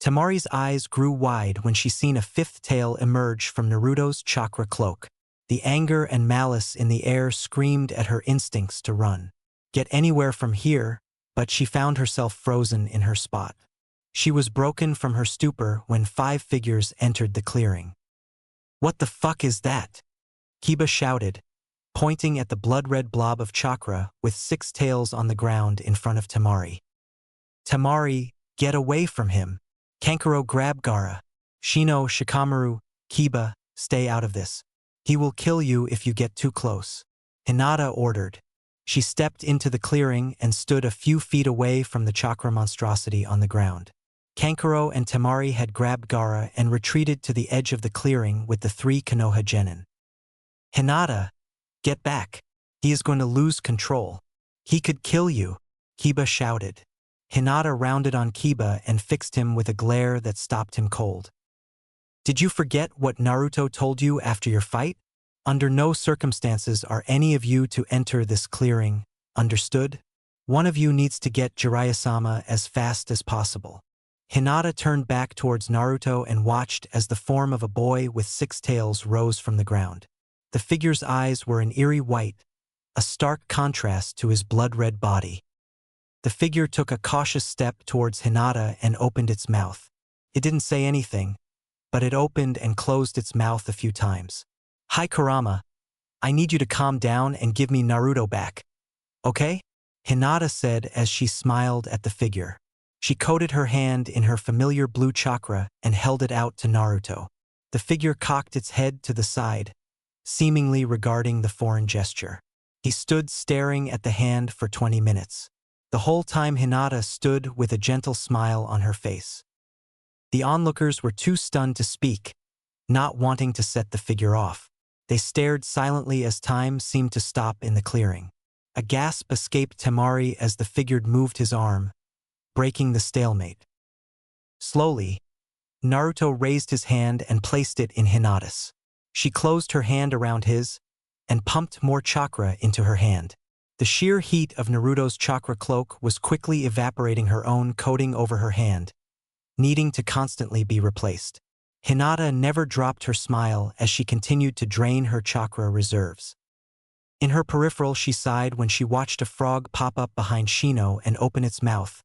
Temari's eyes grew wide when she seen a 5th tail emerge from Naruto's chakra cloak. The anger and malice in the air screamed at her instincts to run. Get anywhere from here, but she found herself frozen in her spot. She was broken from her stupor when 5 figures entered the clearing. "What the fuck is that?" Kiba shouted, pointing at the blood-red blob of chakra with 6 tails on the ground in front of Temari. "Temari, get away from him." Kankuro, grab Gaara. Shino, Shikamaru, Kiba, stay out of this. He will kill you if you get too close. Hinata ordered. She stepped into the clearing and stood a few feet away from the chakra monstrosity on the ground. Kankuro and Temari had grabbed Gaara and retreated to the edge of the clearing with the 3 Konoha genin. "Hinata, get back. He is going to lose control. He could kill you," Kiba shouted. Hinata rounded on Kiba and fixed him with a glare that stopped him cold. "Did you forget what Naruto told you after your fight? Under no circumstances are any of you to enter this clearing, understood? One of you needs to get Jiraiya-sama as fast as possible." Hinata turned back towards Naruto and watched as the form of a boy with 6 tails rose from the ground. The figure's eyes were an eerie white, a stark contrast to his blood-red body. The figure took a cautious step towards Hinata and opened its mouth. It didn't say anything, but it opened and closed its mouth a few times. "Hi Kurama, I need you to calm down and give me Naruto back. Okay?" Hinata said as she smiled at the figure. She coated her hand in her familiar blue chakra and held it out to Naruto. The figure cocked its head to the side, seemingly regarding the foreign gesture. He stood staring at the hand for 20 minutes. The whole time Hinata stood with a gentle smile on her face. The onlookers were too stunned to speak, not wanting to set the figure off. They stared silently as time seemed to stop in the clearing. A gasp escaped Temari as the figure moved his arm, breaking the stalemate. Slowly, Naruto raised his hand and placed it in Hinata's. She closed her hand around his and pumped more chakra into her hand. The sheer heat of Naruto's chakra cloak was quickly evaporating her own coating over her hand, needing to constantly be replaced. Hinata never dropped her smile as she continued to drain her chakra reserves. In her peripheral, she sighed when she watched a frog pop up behind Shino and open its mouth,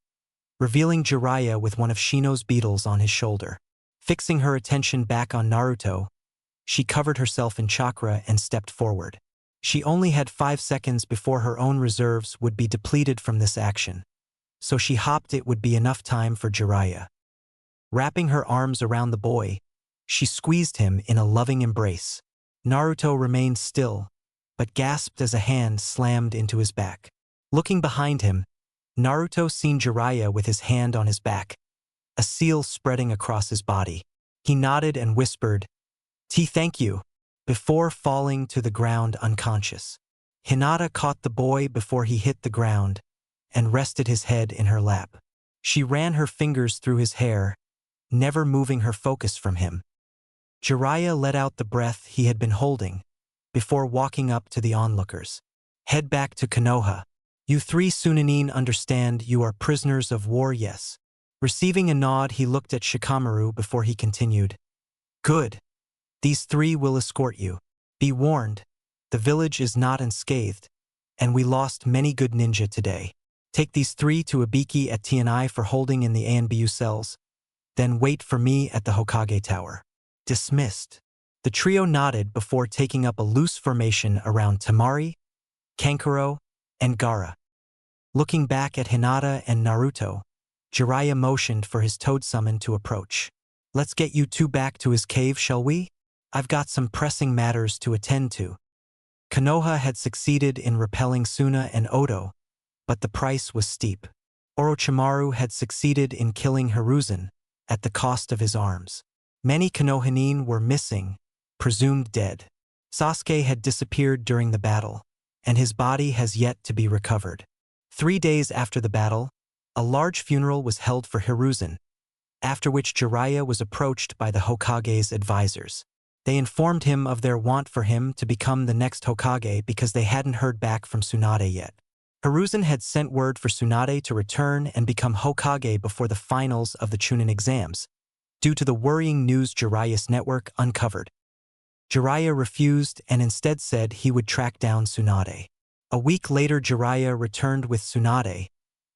revealing Jiraiya with one of Shino's beetles on his shoulder. Fixing her attention back on Naruto, she covered herself in chakra and stepped forward. She only had 5 seconds before her own reserves would be depleted from this action, so she hoped it would be enough time for Jiraiya. Wrapping her arms around the boy, she squeezed him in a loving embrace. Naruto remained still, but gasped as a hand slammed into his back. Looking behind him, Naruto seen Jiraiya with his hand on his back, a seal spreading across his body. He nodded and whispered, "Thank you," before falling to the ground unconscious. Hinata caught the boy before he hit the ground and rested his head in her lap. She ran her fingers through his hair, never moving her focus from him. Jiraiya let out the breath he had been holding before walking up to the onlookers. "Head back to Konoha. You 3 Sunanin understand you are prisoners of war, yes?" Receiving a nod, he looked at Shikamaru before he continued. "Good. These 3 will escort you. Be warned, the village is not unscathed, and we lost many good ninja today. Take these 3 to Ibiki at TNI for holding in the ANBU cells, then wait for me at the Hokage Tower." Dismissed. The trio nodded before taking up a loose formation around Temari, Kankuro, and Gaara. Looking back at Hinata and Naruto, Jiraiya motioned for his toad summon to approach. "Let's get you 2 back to his cave, shall we? I've got some pressing matters to attend to." Konoha had succeeded in repelling Suna and Oto, but the price was steep. Orochimaru had succeeded in killing Hiruzen at the cost of his arms. Many Konohanin were missing, presumed dead. Sasuke had disappeared during the battle, and his body has yet to be recovered. 3 days after the battle, a large funeral was held for Hiruzen, after which Jiraiya was approached by the Hokage's advisors. They informed him of their want for him to become the next Hokage because they hadn't heard back from Tsunade yet. Hiruzen had sent word for Tsunade to return and become Hokage before the finals of the Chunin exams, due to the worrying news Jiraiya's network uncovered. Jiraiya refused and instead said he would track down Tsunade. A week later, Jiraiya returned with Tsunade,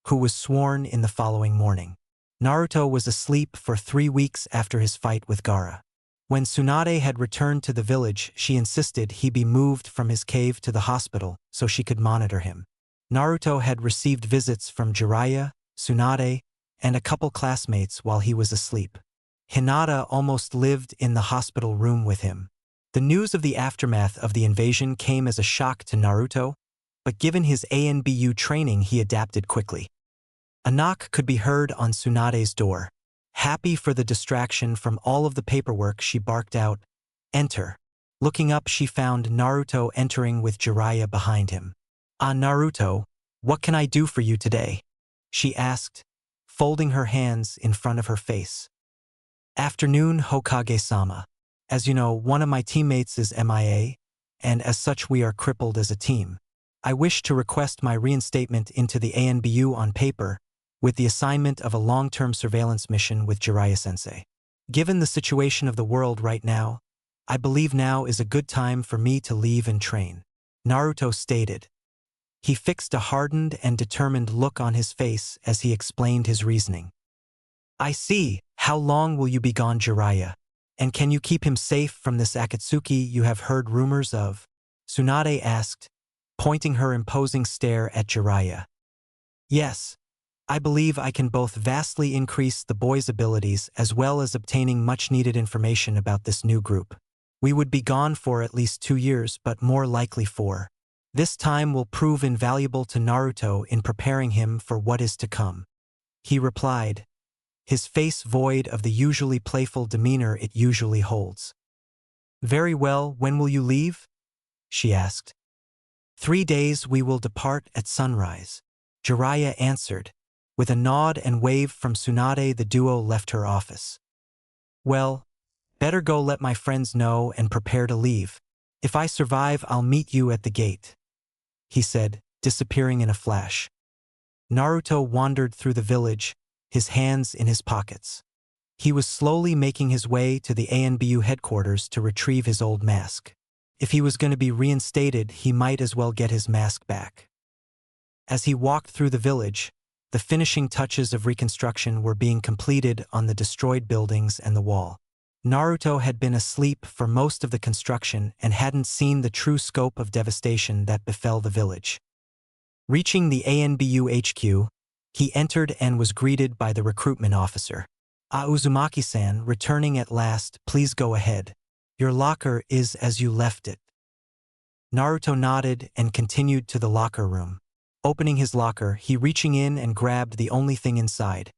who was sworn in the following morning. Naruto was asleep for 3 weeks after his fight with Gaara. When Tsunade had returned to the village, she insisted he be moved from his cave to the hospital so she could monitor him. Naruto had received visits from Jiraiya, Tsunade, and a couple classmates while he was asleep. Hinata almost lived in the hospital room with him. The news of the aftermath of the invasion came as a shock to Naruto, but given his ANBU training, he adapted quickly. A knock could be heard on Tsunade's door. Happy for the distraction from all of the paperwork, she barked out, "Enter." Looking up, she found Naruto entering with Jiraiya behind him. "Ah, Naruto, what can I do for you today?" she asked, folding her hands in front of her face. "Afternoon, Hokage-sama. As you know, one of my teammates is MIA, and as such we are crippled as a team. I wish to request my reinstatement into the ANBU on paper, with the assignment of a long-term surveillance mission with Jiraiya-sensei. Given the situation of the world right now, I believe now is a good time for me to leave and train," Naruto stated. He fixed a hardened and determined look on his face as he explained his reasoning. "I see. How long will you be gone, Jiraiya? And can you keep him safe from this Akatsuki you have heard rumors of?" Tsunade asked, pointing her imposing stare at Jiraiya. "Yes. I believe I can both vastly increase the boy's abilities as well as obtaining much-needed information about this new group. We would be gone for at least 2 years, but more likely 4. This time will prove invaluable to Naruto in preparing him for what is to come," he replied, his face void of the usually playful demeanor it usually holds. "Very well, when will you leave?" she asked. 3 days we will depart at sunrise," Jiraiya answered. With a nod and wave from Tsunade, the duo left her office. "Well, better go let my friends know and prepare to leave. If I survive, I'll meet you at the gate," he said, disappearing in a flash. Naruto wandered through the village, his hands in his pockets. He was slowly making his way to the ANBU headquarters to retrieve his old mask. If he was going to be reinstated, he might as well get his mask back. As he walked through the village, the finishing touches of reconstruction were being completed on the destroyed buildings and the wall. Naruto had been asleep for most of the construction and hadn't seen the true scope of devastation that befell the village. Reaching the ANBU HQ, he entered and was greeted by the recruitment officer. Uzumaki-san, returning at last, please go ahead. Your locker is as you left it. Naruto nodded and continued to the locker room. Opening his locker, he reaching in and grabbed the only thing inside.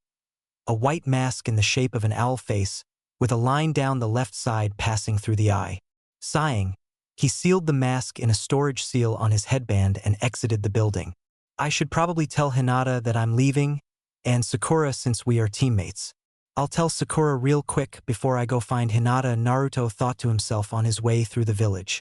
A white mask in the shape of an owl face, with a line down the left side passing through the eye. Sighing, he sealed the mask in a storage seal on his headband and exited the building. I should probably tell Hinata that I'm leaving, and Sakura since we are teammates. I'll tell Sakura real quick before I go find Hinata, Naruto thought to himself on his way through the village.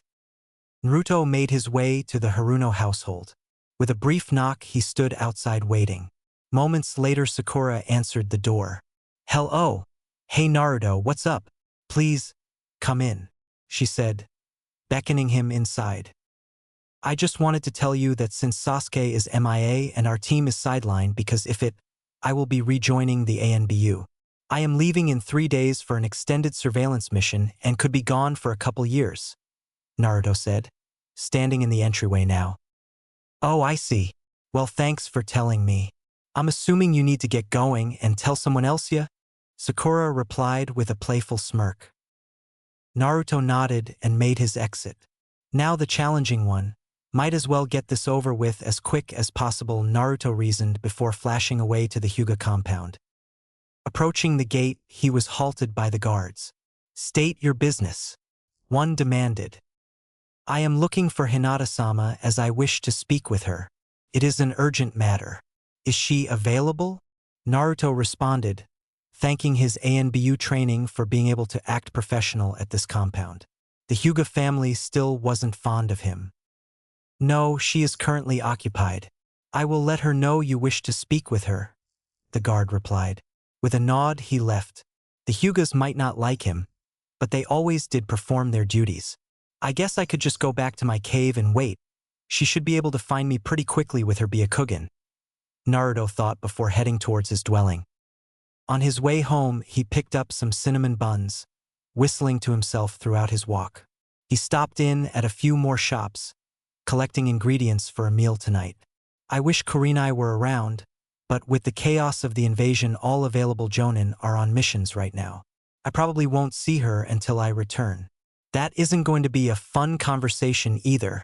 Naruto made his way to the Haruno household. With a brief knock, he stood outside waiting. Moments later, Sakura answered the door. Hello. Hey Naruto, what's up? Please, come in, she said, beckoning him inside. I just wanted to tell you that since Sasuke is MIA and our team is sidelined because I will be rejoining the ANBU. I am leaving in 3 days for an extended surveillance mission and could be gone for a couple years, Naruto said, standing in the entryway now. Oh, I see. Well, thanks for telling me. I'm assuming you need to get going and tell someone else, yeah? Sakura replied with a playful smirk. Naruto nodded and made his exit. Now the challenging one. Might as well get this over with as quick as possible, Naruto reasoned before flashing away to the Hyuga compound. Approaching the gate, he was halted by the guards. State your business, one demanded. I am looking for Hinata-sama as I wish to speak with her. It is an urgent matter. Is she available? Naruto responded, thanking his ANBU training for being able to act professional at this compound. The Hyuga family still wasn't fond of him. No, she is currently occupied. I will let her know you wish to speak with her, the guard replied. With a nod, he left. The Hyugas might not like him, but they always did perform their duties. I guess I could just go back to my cave and wait. She should be able to find me pretty quickly with her Byakugan, Naruto thought before heading towards his dwelling. On his way home, he picked up some cinnamon buns, whistling to himself throughout his walk. He stopped in at a few more shops, collecting ingredients for a meal tonight. I wish Kurenai were around, but with the chaos of the invasion, all available Jonin are on missions right now. I probably won't see her until I return. That isn't going to be a fun conversation either.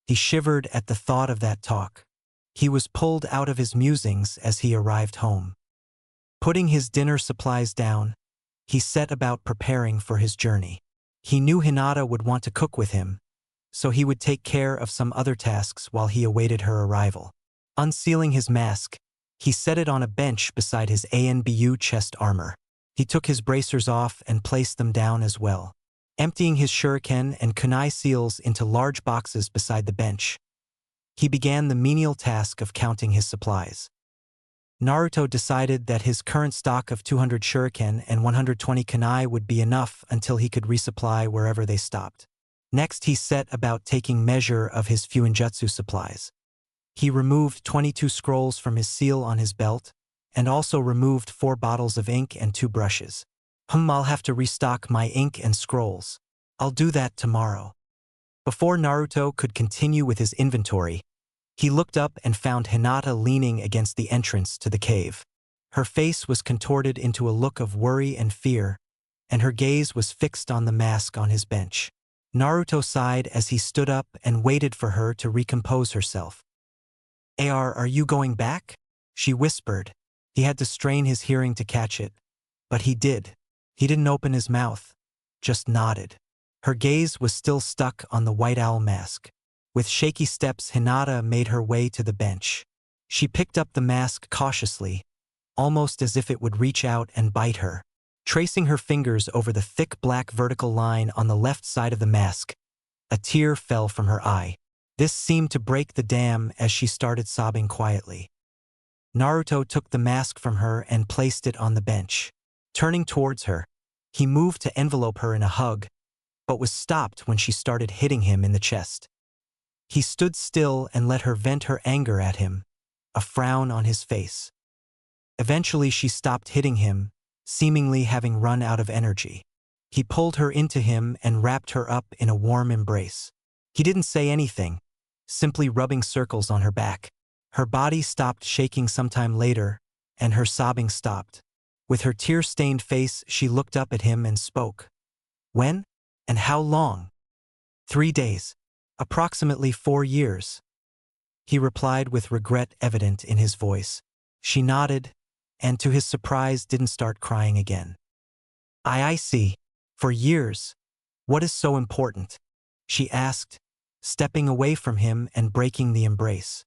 He shivered at the thought of that talk. He was pulled out of his musings as he arrived home. Putting his dinner supplies down, he set about preparing for his journey. He knew Hinata would want to cook with him, so he would take care of some other tasks while he awaited her arrival. Unsealing his mask, he set it on a bench beside his ANBU chest armor. He took his bracers off and placed them down as well, emptying his shuriken and kunai seals into large boxes beside the bench. He began the menial task of counting his supplies. Naruto decided that his current stock of 200 shuriken and 120 kunai would be enough until he could resupply wherever they stopped. Next, he set about taking measure of his Fuinjutsu supplies. He removed 22 scrolls from his seal on his belt, and also removed 4 bottles of ink and 2 brushes. I'll have to restock my ink and scrolls. I'll do that tomorrow. Before Naruto could continue with his inventory, he looked up and found Hinata leaning against the entrance to the cave. Her face was contorted into a look of worry and fear, and her gaze was fixed on the mask on his bench. Naruto sighed as he stood up and waited for her to recompose herself. Are you going back? She whispered. He had to strain his hearing to catch it, but he did. He didn't open his mouth, just nodded. Her gaze was still stuck on the white owl mask. With shaky steps, Hinata made her way to the bench. She picked up the mask cautiously, almost as if it would reach out and bite her. Tracing her fingers over the thick black vertical line on the left side of the mask, a tear fell from her eye. This seemed to break the dam as she started sobbing quietly. Naruto took the mask from her and placed it on the bench. Turning towards her, he moved to envelope her in a hug, but was stopped when she started hitting him in the chest. He stood still and let her vent her anger at him, a frown on his face. Eventually she stopped hitting him, seemingly having run out of energy. He pulled her into him and wrapped her up in a warm embrace. He didn't say anything, simply rubbing circles on her back. Her body stopped shaking sometime later, and her sobbing stopped. With her tear-stained face, she looked up at him and spoke. When? And how long? 3 days. Approximately 4 years. He replied with regret evident in his voice. She nodded, and to his surprise didn't start crying again. I see. For years. What is so important? She asked, stepping away from him and breaking the embrace.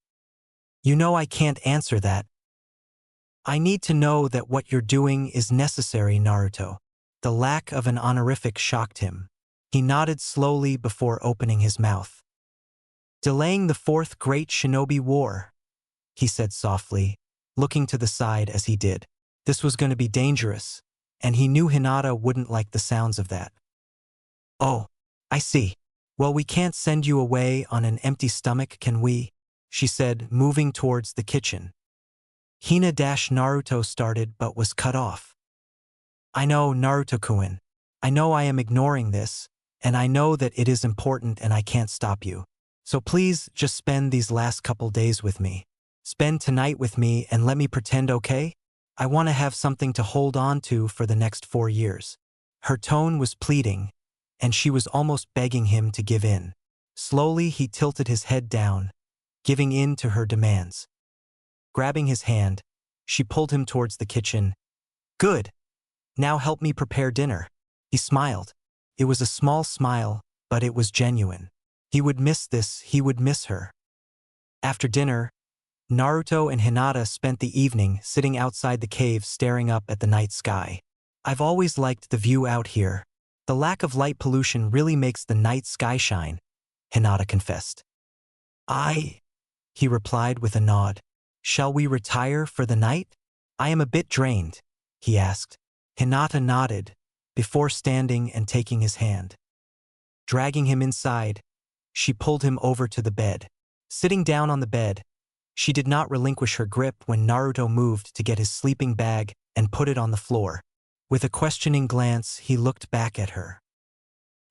You know I can't answer that. I need to know that what you're doing is necessary, Naruto. The lack of an honorific shocked him. He nodded slowly before opening his mouth. Delaying the 4th Great Shinobi War, he said softly, looking to the side as he did. This was going to be dangerous, and he knew Hinata wouldn't like the sounds of that. Oh, I see. Well, we can't send you away on an empty stomach, can we? She said, moving towards the kitchen. Hina-Naruto started but was cut off. I know, Naruto-kun. I know I am ignoring this, and I know that it is important and I can't stop you. So please just spend these last couple days with me. Spend tonight with me and let me pretend, okay? I want to have something to hold on to for the next 4 years. Her tone was pleading, and she was almost begging him to give in. Slowly he tilted his head down, giving in to her demands. Grabbing his hand, she pulled him towards the kitchen. Good. Now help me prepare dinner. He smiled. It was a small smile, but it was genuine. He would miss this, he would miss her. After dinner, Naruto and Hinata spent the evening sitting outside the cave staring up at the night sky. I've always liked the view out here. The lack of light pollution really makes the night sky shine, Hinata confessed. He replied with a nod. Shall we retire for the night? I am a bit drained, he asked. Hinata nodded, before standing and taking his hand. Dragging him inside, she pulled him over to the bed. Sitting down on the bed, she did not relinquish her grip when Naruto moved to get his sleeping bag and put it on the floor. With a questioning glance, he looked back at her.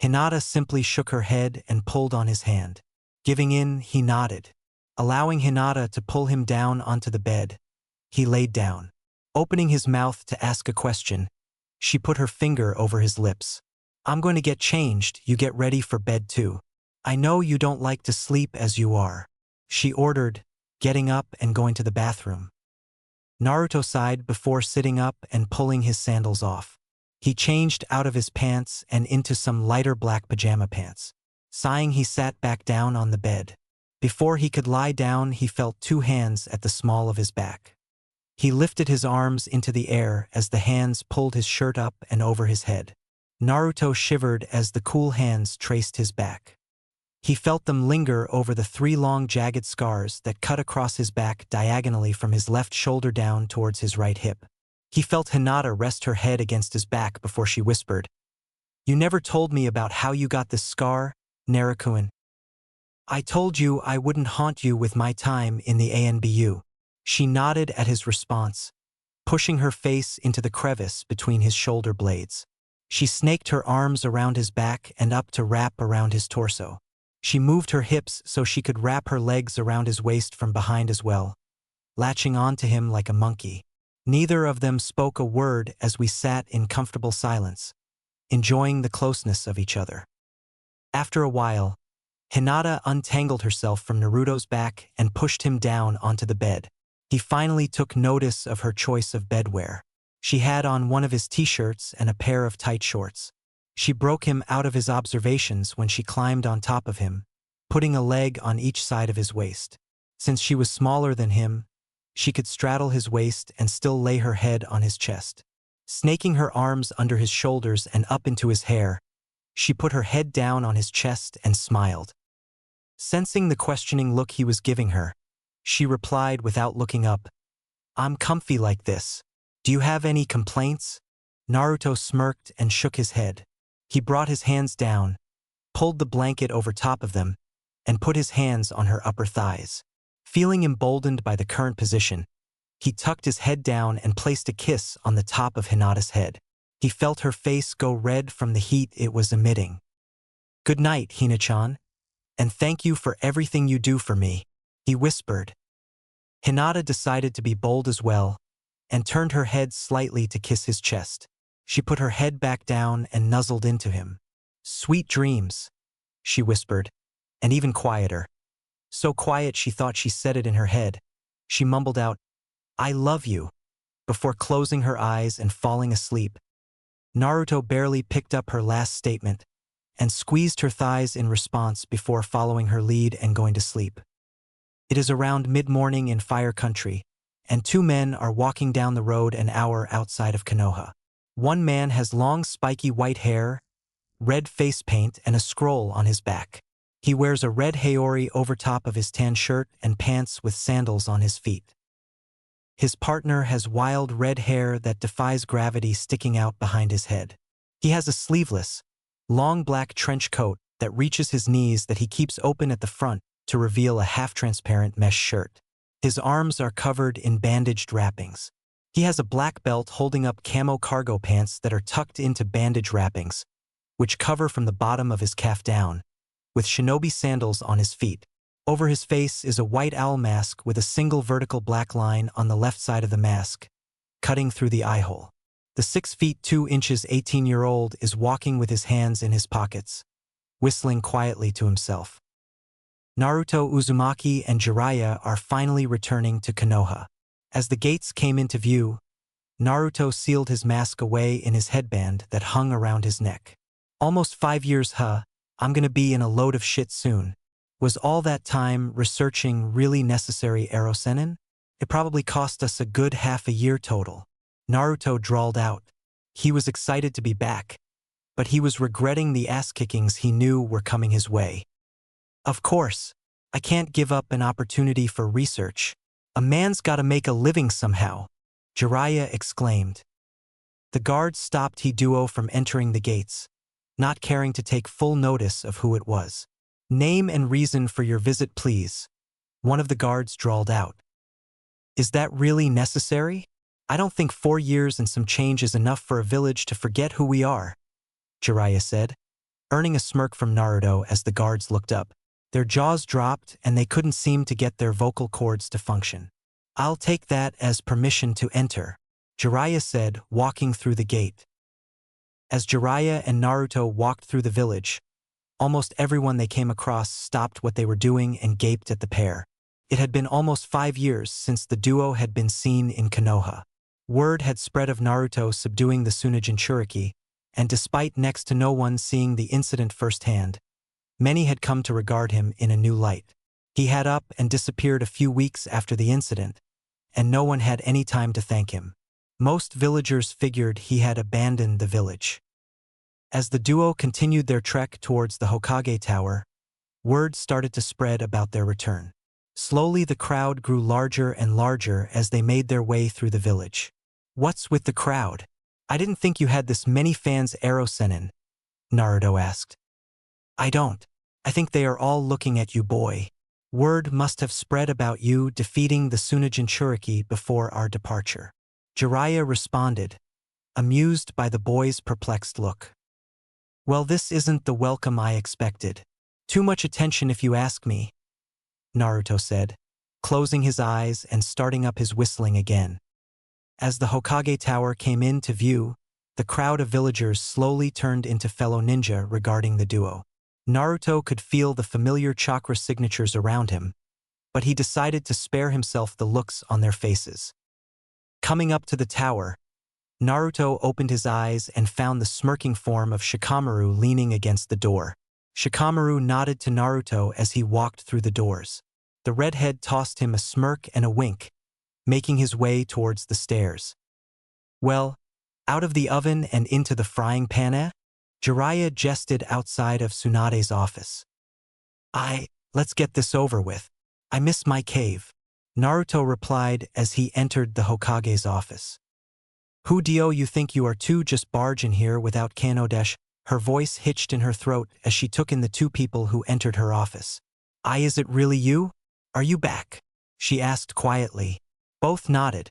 Hinata simply shook her head and pulled on his hand. Giving in, he nodded. Allowing Hinata to pull him down onto the bed, he laid down. Opening his mouth to ask a question, she put her finger over his lips. I'm going to get changed, you get ready for bed too. I know you don't like to sleep as you are, she ordered, getting up and going to the bathroom. Naruto sighed before sitting up and pulling his sandals off. He changed out of his pants and into some lighter black pajama pants. Sighing, he sat back down on the bed. Before he could lie down, he felt 2 hands at the small of his back. He lifted his arms into the air as the hands pulled his shirt up and over his head. Naruto shivered as the cool hands traced his back. He felt them linger over the 3 long jagged scars that cut across his back diagonally from his left shoulder down towards his right hip. He felt Hinata rest her head against his back before she whispered, You never told me about how you got this scar, Naruto-kun. I told you I wouldn't haunt you with my time in the ANBU. She nodded at his response, pushing her face into the crevice between his shoulder blades. She snaked her arms around his back and up to wrap around his torso. She moved her hips so she could wrap her legs around his waist from behind as well, latching onto him like a monkey. Neither of them spoke a word as we sat in comfortable silence, enjoying the closeness of each other. After a while, Hinata untangled herself from Naruto's back and pushed him down onto the bed. He finally took notice of her choice of bedwear. She had on one of his t-shirts and a pair of tight shorts. She broke him out of his observations when she climbed on top of him, putting a leg on each side of his waist. Since she was smaller than him, she could straddle his waist and still lay her head on his chest. Snaking her arms under his shoulders and up into his hair, she put her head down on his chest and smiled. Sensing the questioning look he was giving her, she replied without looking up, "I'm comfy like this. Do you have any complaints?" Naruto smirked and shook his head. He brought his hands down, pulled the blanket over top of them, and put his hands on her upper thighs. Feeling emboldened by the current position, he tucked his head down and placed a kiss on the top of Hinata's head. He felt her face go red from the heat it was emitting. "Good night, Hina-chan, and thank you for everything you do for me," he whispered. Hinata decided to be bold as well, and turned her head slightly to kiss his chest. She put her head back down and nuzzled into him. "Sweet dreams," she whispered, and even quieter. So quiet she thought she said it in her head. She mumbled out, "I love you," before closing her eyes and falling asleep. Naruto barely picked up her last statement and squeezed her thighs in response before following her lead and going to sleep. It is around mid-morning in Fire Country, and two men are walking down the road an hour outside of Konoha. One man has long spiky white hair, red face paint, and a scroll on his back. He wears a red haori over top of his tan shirt and pants with sandals on his feet. His partner has wild red hair that defies gravity sticking out behind his head. He has a sleeveless, long black trench coat that reaches his knees that he keeps open at the front to reveal a half-transparent mesh shirt. His arms are covered in bandaged wrappings. He has a black belt holding up camo cargo pants that are tucked into bandage wrappings, which cover from the bottom of his calf down, with shinobi sandals on his feet. Over his face is a white owl mask with a single vertical black line on the left side of the mask, cutting through the eye hole. The 6 feet 2 inches 18-year-old is walking with his hands in his pockets, whistling quietly to himself. Naruto, Uzumaki, and Jiraiya are finally returning to Konoha. As the gates came into view, Naruto sealed his mask away in his headband that hung around his neck. "Almost 5 years, huh? I'm gonna be in a load of shit soon. Was all that time researching really necessary, Erosenin? It probably cost us a good half a year total." Naruto drawled out. He was excited to be back, but he was regretting the ass-kickings he knew were coming his way. "Of course, I can't give up an opportunity for research. A man's gotta make a living somehow," Jiraiya exclaimed. The guards stopped Hiduo from entering the gates, not caring to take full notice of who it was. "Name and reason for your visit, please," one of the guards drawled out. "Is that really necessary? I don't think 4 years and some change is enough for a village to forget who we are," Jiraiya said, earning a smirk from Naruto as the guards looked up. Their jaws dropped and they couldn't seem to get their vocal cords to function. "I'll take that as permission to enter," Jiraiya said, walking through the gate. As Jiraiya and Naruto walked through the village, almost everyone they came across stopped what they were doing and gaped at the pair. It had been almost 5 years since the duo had been seen in Konoha. Word had spread of Naruto subduing the Tsunade Jinchuriki, and despite next to no one seeing the incident firsthand, many had come to regard him in a new light. He had up and disappeared a few weeks after the incident, and no one had any time to thank him. Most villagers figured he had abandoned the village. As the duo continued their trek towards the Hokage Tower, word started to spread about their return. Slowly the crowd grew larger and larger as they made their way through the village. "What's with the crowd? I didn't think you had this many fans, Erosenin," Naruto asked. "I don't. I think they are all looking at you, boy. Word must have spread about you defeating the Tsunade Jinchuriki before our departure," Jiraiya responded, amused by the boy's perplexed look. "Well, this isn't the welcome I expected. Too much attention if you ask me," Naruto said, closing his eyes and starting up his whistling again. As the Hokage Tower came into view, the crowd of villagers slowly turned into fellow ninja regarding the duo. Naruto could feel the familiar chakra signatures around him, but he decided to spare himself the looks on their faces. Coming up to the tower, Naruto opened his eyes and found the smirking form of Shikamaru leaning against the door. Shikamaru nodded to Naruto as he walked through the doors. The redhead tossed him a smirk and a wink, making his way towards the stairs. "Well, out of the oven and into the frying pan, eh?" Jiraiya jested outside of Tsunade's office. Let's get this over with. I miss my cave. Naruto replied as he entered the Hokage's office. Who do you think you are to just barge in here without Kanodesh? Her voice hitched in her throat as she took in the two people who entered her office. Is it really you? Are you back? She asked quietly. Both nodded,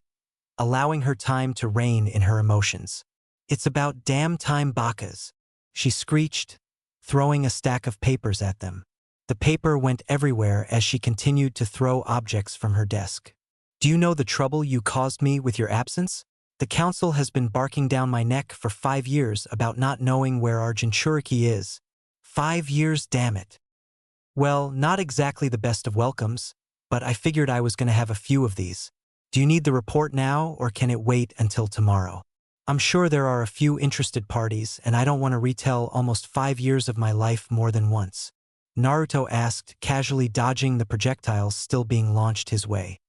allowing her time to reign in her emotions. It's about damn time, Bakas, she screeched, throwing a stack of papers at them. The paper went everywhere as she continued to throw objects from her desk. Do you know the trouble you caused me with your absence? The council has been barking down my neck for 5 years about not knowing where our Jinchuriki is. 5 years, damn it. Well, not exactly the best of welcomes, but I figured I was going to have a few of these. Do you need the report now, or can it wait until tomorrow? I'm sure there are a few interested parties, and I don't want to retell almost 5 years of my life more than once. Naruto asked, casually dodging the projectiles still being launched his way.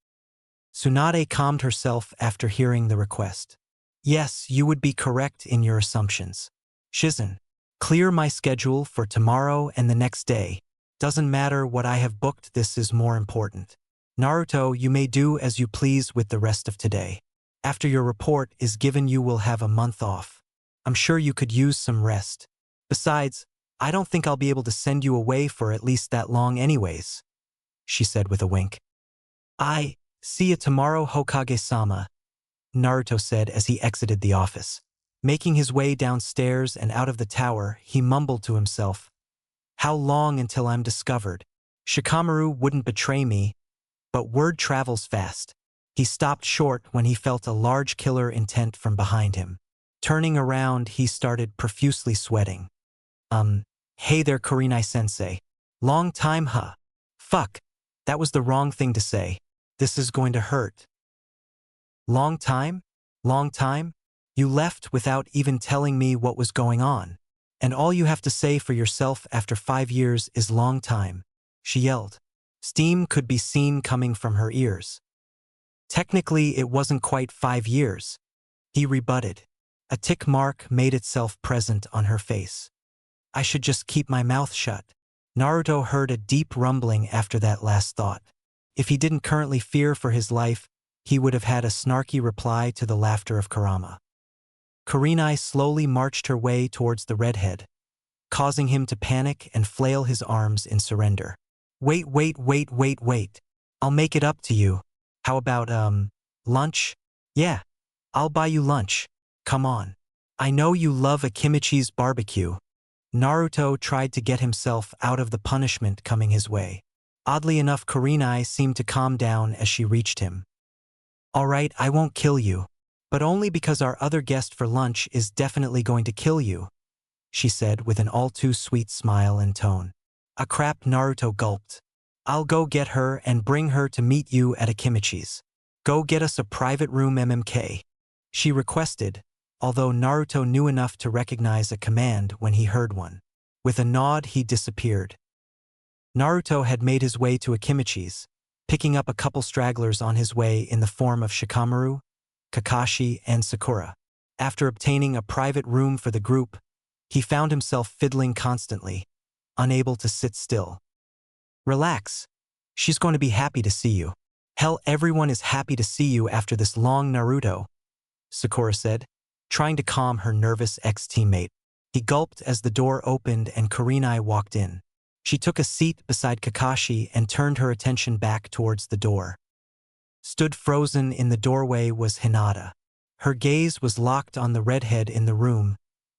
Tsunade calmed herself after hearing the request. Yes, you would be correct in your assumptions. Shizen, clear my schedule for tomorrow and the next day. Doesn't matter what I have booked, this is more important. Naruto, you may do as you please with the rest of today. After your report is given, you will have a month off. I'm sure you could use some rest. Besides, I don't think I'll be able to send you away for at least that long anyways, she said with a wink. See you tomorrow, Hokage-sama, Naruto said as he exited the office. Making his way downstairs and out of the tower, he mumbled to himself, how long until I'm discovered? Shikamaru wouldn't betray me, but word travels fast. He stopped short when he felt a large killer intent from behind him. Turning around, he started profusely sweating. Hey there, Kurenai-sensei. Long time, huh? Fuck, that was the wrong thing to say. This is going to hurt. Long time? Long time? You left without even telling me what was going on. And all you have to say for yourself after 5 years is long time, she yelled. Steam could be seen coming from her ears. Technically, it wasn't quite 5 years, he rebutted. A tick mark made itself present on her face. I should just keep my mouth shut. Naruto heard a deep rumbling after that last thought. If he didn't currently fear for his life, he would have had a snarky reply to the laughter of Kurama. Kurenai slowly marched her way towards the redhead, causing him to panic and flail his arms in surrender. Wait. I'll make it up to you. How about, lunch? Yeah, I'll buy you lunch. Come on. I know you love Akimichi's barbecue. Naruto tried to get himself out of the punishment coming his way. Oddly enough, Kurenai seemed to calm down as she reached him. All right, I won't kill you, but only because our other guest for lunch is definitely going to kill you, she said with an all-too-sweet smile and tone. A crap, Naruto gulped. I'll go get her and bring her to meet you at Akimichi's. Go get us a private room, MMK, she requested, although Naruto knew enough to recognize a command when he heard one. With a nod, he disappeared. Naruto had made his way to Akimichi's, picking up a couple stragglers on his way in the form of Shikamaru, Kakashi, and Sakura. After obtaining a private room for the group, he found himself fiddling constantly, unable to sit still. Relax. She's going to be happy to see you. Hell, everyone is happy to see you after this long, Naruto, Sakura said, trying to calm her nervous ex-teammate. He gulped as the door opened and Kurenai walked in. She took a seat beside Kakashi and turned her attention back towards the door. Stood frozen in the doorway was Hinata. Her gaze was locked on the redhead in the room,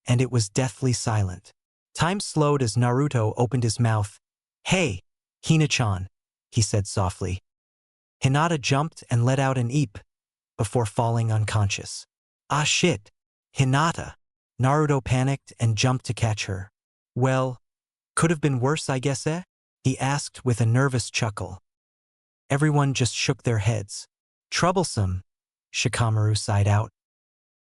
and it was deathly silent. Time slowed as Naruto opened his mouth. Hey, Hina-chan, he said softly. Hinata jumped and let out an eep, before falling unconscious. Ah shit, Hinata. Naruto panicked and jumped to catch her. Well, could have been worse, I guess, eh? He asked with a nervous chuckle. Everyone just shook their heads. Troublesome, Shikamaru sighed out.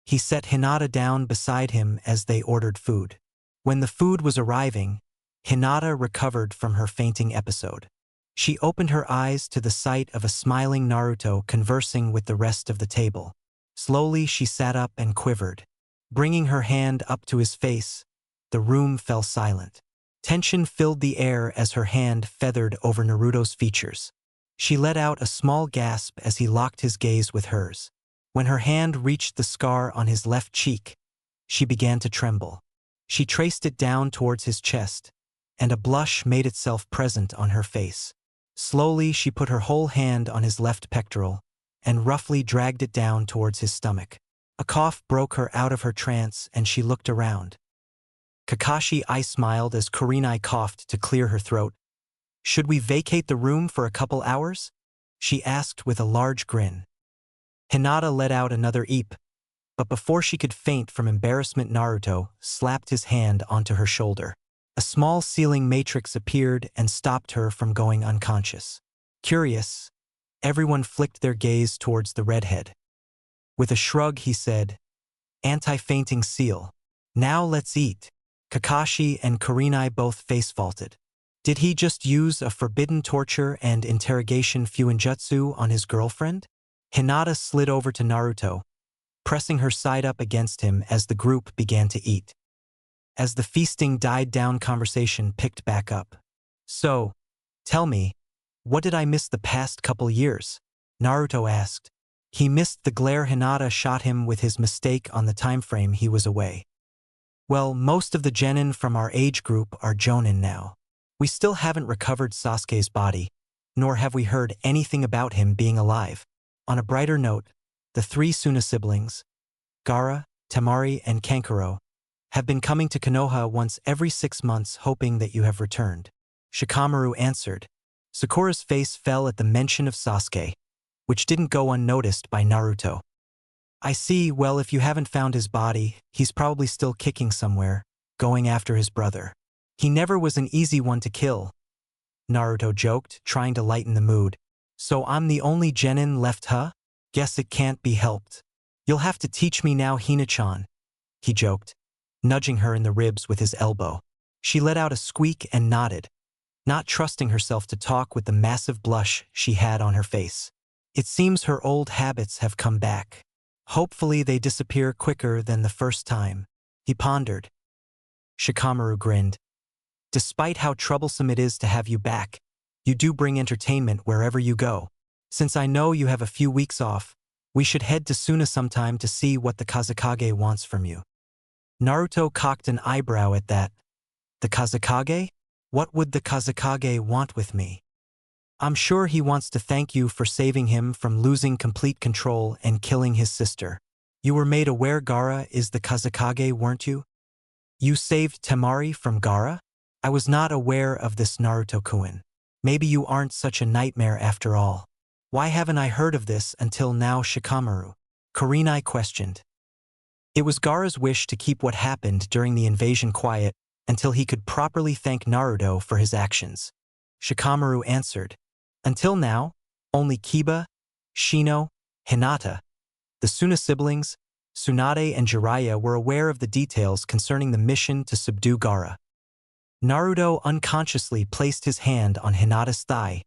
He set Hinata down beside him as they ordered food. When the food was arriving, Hinata recovered from her fainting episode. She opened her eyes to the sight of a smiling Naruto conversing with the rest of the table. Slowly she sat up and quivered. Bringing her hand up to his face, the room fell silent. Tension filled the air as her hand feathered over Naruto's features. She let out a small gasp as he locked his gaze with hers. When her hand reached the scar on his left cheek, she began to tremble. She traced it down towards his chest, and a blush made itself present on her face. Slowly, she put her whole hand on his left pectoral and roughly dragged it down towards his stomach. A cough broke her out of her trance and she looked around. Kakashi smiled as Kurenai coughed to clear her throat. "Should we vacate the room for a couple hours?" she asked with a large grin. Hinata let out another eep, but before she could faint from embarrassment, Naruto slapped his hand onto her shoulder. A small ceiling matrix appeared and stopped her from going unconscious. Curious, everyone flicked their gaze towards the redhead. With a shrug, he said, "Anti-fainting seal. Now let's eat." Kakashi and Kurenai both face-faulted. Did he just use a forbidden torture and interrogation Fuinjutsu on his girlfriend? Hinata slid over to Naruto, pressing her side up against him as the group began to eat. As the feasting died down, conversation picked back up. "So, tell me, what did I miss the past couple years?" Naruto asked. He missed the glare Hinata shot him with his mistake on the time frame he was away. "Well, most of the genin from our age group are jonin now. We still haven't recovered Sasuke's body, nor have we heard anything about him being alive." On a brighter note, the three Suna siblings, Gaara, Temari, and Kankuro, have been coming to Konoha once every 6 months hoping that you have returned. Shikamaru answered. Sakura's face fell at the mention of Sasuke, which didn't go unnoticed by Naruto. "I see. Well, if you haven't found his body, he's probably still kicking somewhere, going after his brother. He never was an easy one to kill," Naruto joked, trying to lighten the mood. "So I'm the only genin left, huh? Guess it can't be helped. You'll have to teach me now, Hina-chan," he joked, nudging her in the ribs with his elbow. She let out a squeak and nodded, not trusting herself to talk with the massive blush she had on her face. It seems her old habits have come back. Hopefully they disappear quicker than the first time, he pondered. Shikamaru grinned. "Despite how troublesome it is to have you back, you do bring entertainment wherever you go. Since I know you have a few weeks off, we should head to Suna sometime to see what the Kazekage wants from you." Naruto cocked an eyebrow at that. "The Kazekage? What would the Kazekage want with me?" "I'm sure he wants to thank you for saving him from losing complete control and killing his sister. You were made aware Gaara is the Kazekage, weren't you?" "You saved Temari from Gaara? I was not aware of this, Naruto-kun. Maybe you aren't such a nightmare after all. Why haven't I heard of this until now, Shikamaru?" Kurenai questioned. It was Gaara's wish to keep what happened during the invasion quiet until he could properly thank Naruto for his actions. Shikamaru answered. "Until now, only Kiba, Shino, Hinata, the Suna siblings, Tsunade and Jiraiya were aware of the details concerning the mission to subdue Gaara." Naruto unconsciously placed his hand on Hinata's thigh,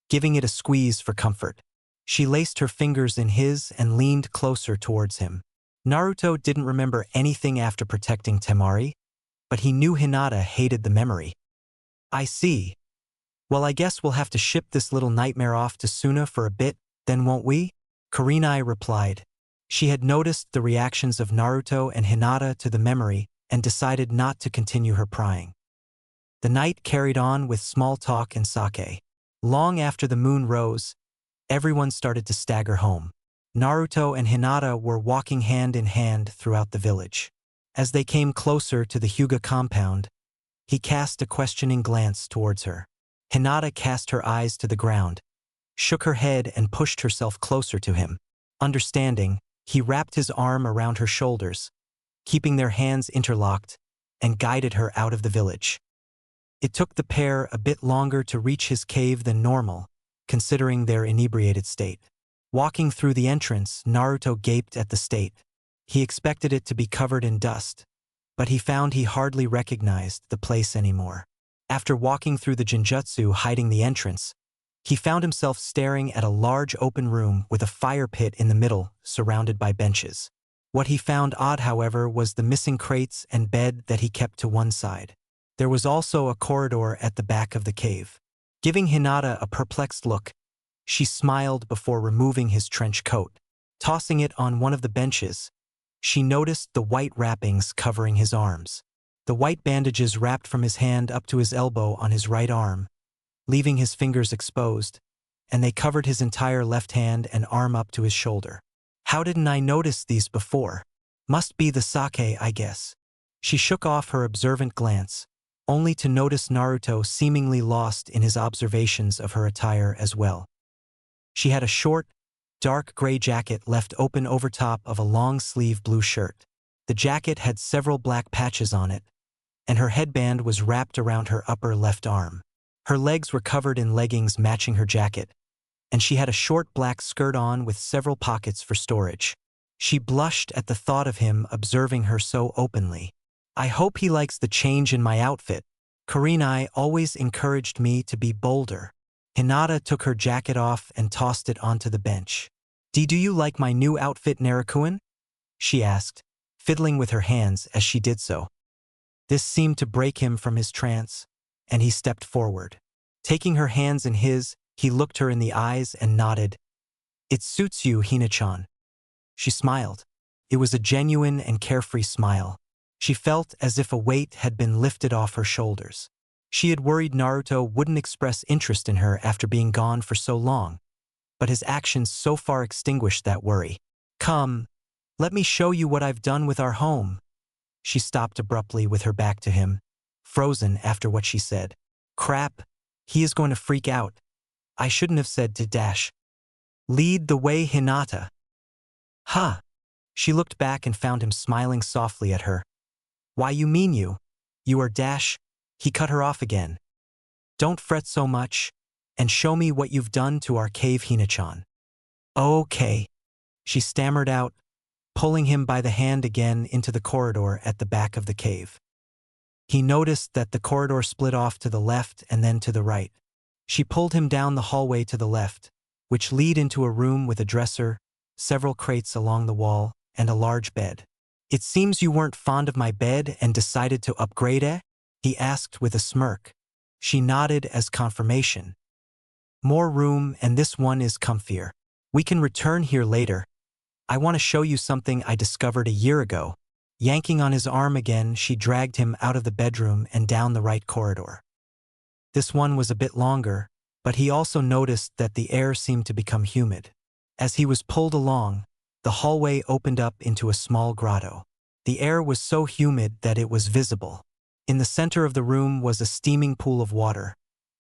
giving it a squeeze for comfort. She laced her fingers in his and leaned closer towards him. Naruto didn't remember anything after protecting Temari, but he knew Hinata hated the memory. "I see. Well, I guess we'll have to ship this little nightmare off to Suna for a bit, then won't we?" Kurenai replied. She had noticed the reactions of Naruto and Hinata to the memory and decided not to continue her prying. The night carried on with small talk and sake. Long after the moon rose, everyone started to stagger home. Naruto and Hinata were walking hand in hand throughout the village. As they came closer to the Hyuga compound, he cast a questioning glance towards her. Hinata cast her eyes to the ground, shook her head and pushed herself closer to him. Understanding, he wrapped his arm around her shoulders, keeping their hands interlocked, and guided her out of the village. It took the pair a bit longer to reach his cave than normal, considering their inebriated state. Walking through the entrance, Naruto gaped at the state. He expected it to be covered in dust, but he found he hardly recognized the place anymore. After walking through the Genjutsu hiding the entrance, he found himself staring at a large open room with a fire pit in the middle, surrounded by benches. What he found odd, however, was the missing crates and bed that he kept to one side. There was also a corridor at the back of the cave. Giving Hinata a perplexed look, she smiled before removing his trench coat. Tossing it on one of the benches, she noticed the white wrappings covering his arms. The white bandages wrapped from his hand up to his elbow on his right arm, leaving his fingers exposed, and they covered his entire left hand and arm up to his shoulder. How didn't I notice these before? Must be the sake, I guess. She shook off her observant glance, only to notice Naruto seemingly lost in his observations of her attire as well. She had a short, dark gray jacket left open over top of a long-sleeve blue shirt. The jacket had several black patches on it, and her headband was wrapped around her upper left arm. Her legs were covered in leggings matching her jacket, and she had a short black skirt on with several pockets for storage. She blushed at the thought of him observing her so openly. I hope he likes the change in my outfit. Kurenai always encouraged me to be bolder. Hinata took her jacket off and tossed it onto the bench. Do you like my new outfit, Naruto-kun? She asked, fiddling with her hands as she did so. This seemed to break him from his trance, and he stepped forward. Taking her hands in his, he looked her in the eyes and nodded. It suits you, Hina-chan. She smiled. It was a genuine and carefree smile. She felt as if a weight had been lifted off her shoulders. She had worried Naruto wouldn't express interest in her after being gone for so long, but his actions so far extinguished that worry. Come, let me show you what I've done with our home. She stopped abruptly with her back to him, frozen after what she said. Crap, he is going to freak out. I shouldn't have said to dash. Lead the way, Hinata. Huh. She looked back and found him smiling softly at her. Why you mean you? You are dash? He cut her off again. Don't fret so much, and show me what you've done to our cave, Hina-chan. Okay. She stammered out, pulling him by the hand again into the corridor at the back of the cave. He noticed that the corridor split off to the left and then to the right. She pulled him down the hallway to the left, which led into a room with a dresser, several crates along the wall, and a large bed. It seems you weren't fond of my bed and decided to upgrade it? He asked with a smirk. She nodded as confirmation. More room, and this one is comfier. We can return here later. I want to show you something I discovered a year ago. Yanking on his arm again, she dragged him out of the bedroom and down the right corridor. This one was a bit longer, but he also noticed that the air seemed to become humid. As he was pulled along, the hallway opened up into a small grotto. The air was so humid that it was visible. In the center of the room was a steaming pool of water,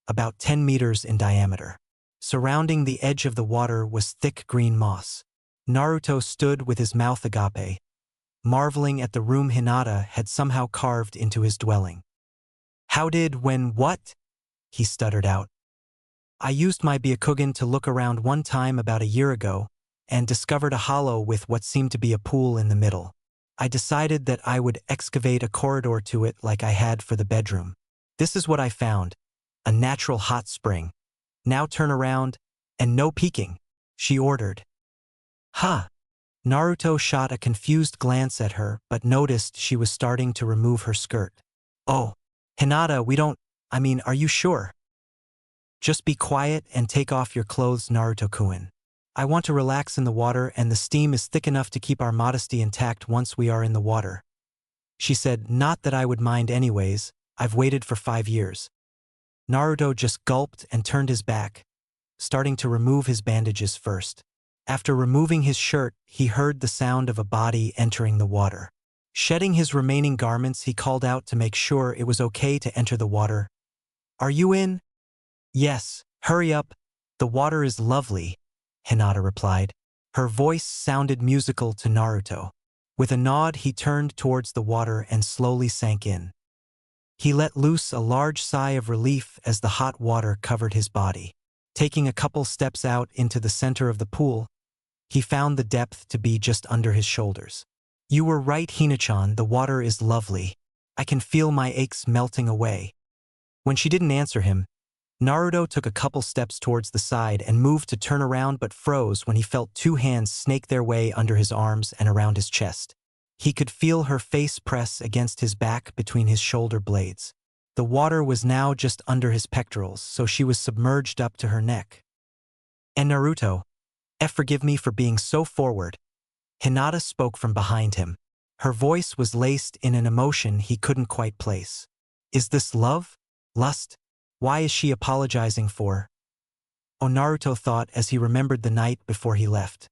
about 10 meters in diameter. Surrounding the edge of the water was thick green moss. Naruto stood with his mouth agape, marveling at the room Hinata had somehow carved into his dwelling. What? He stuttered out. I used my Byakugan to look around one time about a year ago, and discovered a hollow with what seemed to be a pool in the middle. I decided that I would excavate a corridor to it like I had for the bedroom. This is what I found, a natural hot spring. Now turn around, and no peeking, she ordered. Huh. Naruto shot a confused glance at her but noticed she was starting to remove her skirt. Oh, Hinata, are you sure? Just be quiet and take off your clothes, Naruto-kun. I want to relax in the water and the steam is thick enough to keep our modesty intact once we are in the water. She said, not that I would mind anyways, I've waited for 5 years. Naruto just gulped and turned his back, starting to remove his bandages first. After removing his shirt, he heard the sound of a body entering the water. Shedding his remaining garments, he called out to make sure it was okay to enter the water. Are you in? Yes, hurry up, the water is lovely, Hinata replied. Her voice sounded musical to Naruto. With a nod, he turned towards the water and slowly sank in. He let loose a large sigh of relief as the hot water covered his body. Taking a couple steps out into the center of the pool, he found the depth to be just under his shoulders. You were right, Hina-chan, the water is lovely. I can feel my aches melting away. When she didn't answer him, Naruto took a couple steps towards the side and moved to turn around but froze when he felt 2 hands snake their way under his arms and around his chest. He could feel her face press against his back between his shoulder blades. The water was now just under his pectorals, so she was submerged up to her neck. And Naruto, forgive me for being so forward. Hinata spoke from behind him. Her voice was laced in an emotion he couldn't quite place. Is this love? Lust? Why is she apologizing for? Oh, Naruto thought as he remembered the night before he left.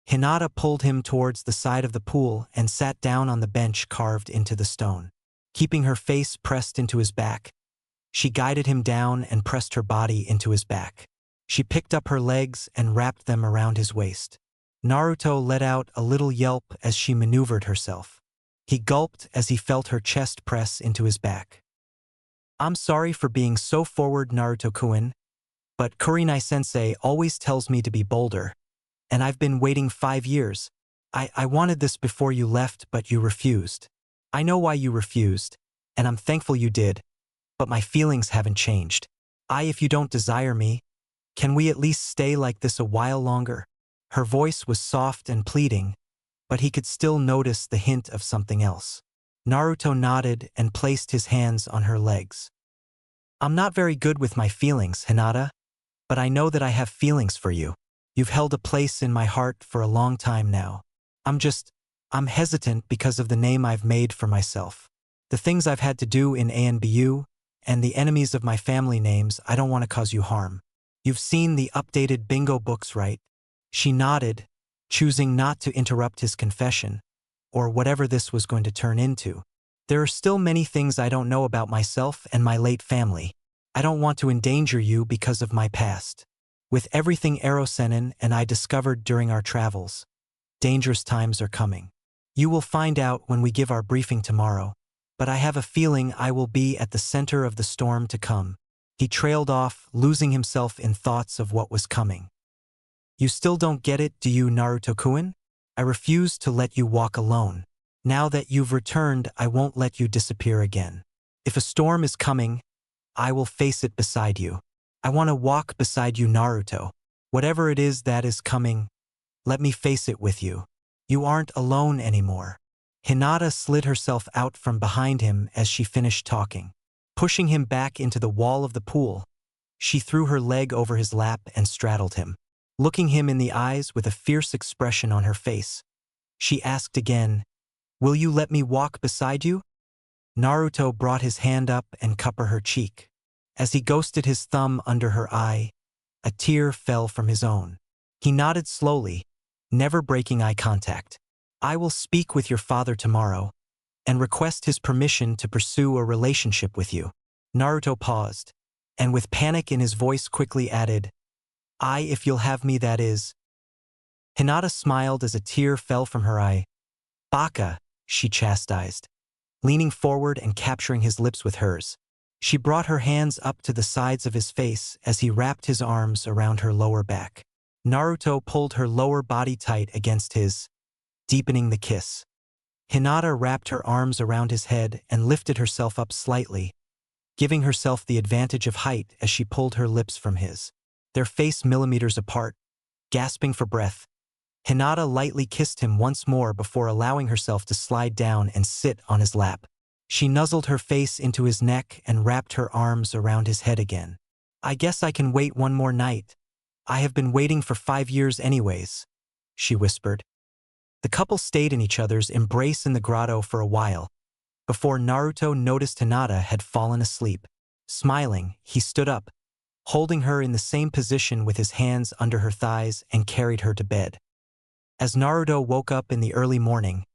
Hinata pulled him towards the side of the pool and sat down on the bench carved into the stone. Keeping her face pressed into his back, she guided him down and pressed her body into his back. She picked up her legs and wrapped them around his waist. Naruto let out a little yelp as she maneuvered herself. He gulped as he felt her chest press into his back. I'm sorry for being so forward, Naruto-kun, but Kurenai-sensei always tells me to be bolder. And I've been waiting 5 years. I wanted this before you left, but you refused. I know why you refused, and I'm thankful you did, but my feelings haven't changed. If you don't desire me, can we at least stay like this a while longer? Her voice was soft and pleading, but he could still notice the hint of something else. Naruto nodded and placed his hands on her legs. I'm not very good with my feelings, Hinata, but I know that I have feelings for you. You've held a place in my heart for a long time now. I'm hesitant because of the name I've made for myself. The things I've had to do in ANBU, and the enemies of my family names, I don't want to cause you harm. You've seen the updated bingo books, right? She nodded, choosing not to interrupt his confession, or whatever this was going to turn into. There are still many things I don't know about myself and my late family. I don't want to endanger you because of my past. With everything Erosenin and I discovered during our travels, dangerous times are coming. You will find out when we give our briefing tomorrow, but I have a feeling I will be at the center of the storm to come. He trailed off, losing himself in thoughts of what was coming. You still don't get it, do you, Naruto-kun? I refuse to let you walk alone. Now that you've returned, I won't let you disappear again. If a storm is coming, I will face it beside you. I want to walk beside you, Naruto. Whatever it is that is coming, let me face it with you. You aren't alone anymore. Hinata slid herself out from behind him as she finished talking. Pushing him back into the wall of the pool, she threw her leg over his lap and straddled him. Looking him in the eyes with a fierce expression on her face, she asked again, "Will you let me walk beside you?" Naruto brought his hand up and cupped her cheek. As he ghosted his thumb under her eye, a tear fell from his own. He nodded slowly, never breaking eye contact. I will speak with your father tomorrow and request his permission to pursue a relationship with you. Naruto paused, and with panic in his voice quickly added, if you'll have me, that is. Hinata smiled as a tear fell from her eye. Baka, she chastised. Leaning forward and capturing his lips with hers, she brought her hands up to the sides of his face as he wrapped his arms around her lower back. Naruto pulled her lower body tight against his, deepening the kiss. Hinata wrapped her arms around his head and lifted herself up slightly, giving herself the advantage of height as she pulled her lips from his. Their face millimeters apart, gasping for breath, Hinata lightly kissed him once more before allowing herself to slide down and sit on his lap. She nuzzled her face into his neck and wrapped her arms around his head again. I guess I can wait one more night. I have been waiting for 5 years anyways, she whispered. The couple stayed in each other's embrace in the grotto for a while, before Naruto noticed Hinata had fallen asleep. Smiling, he stood up, holding her in the same position with his hands under her thighs and carried her to bed. As Naruto woke up in the early morning,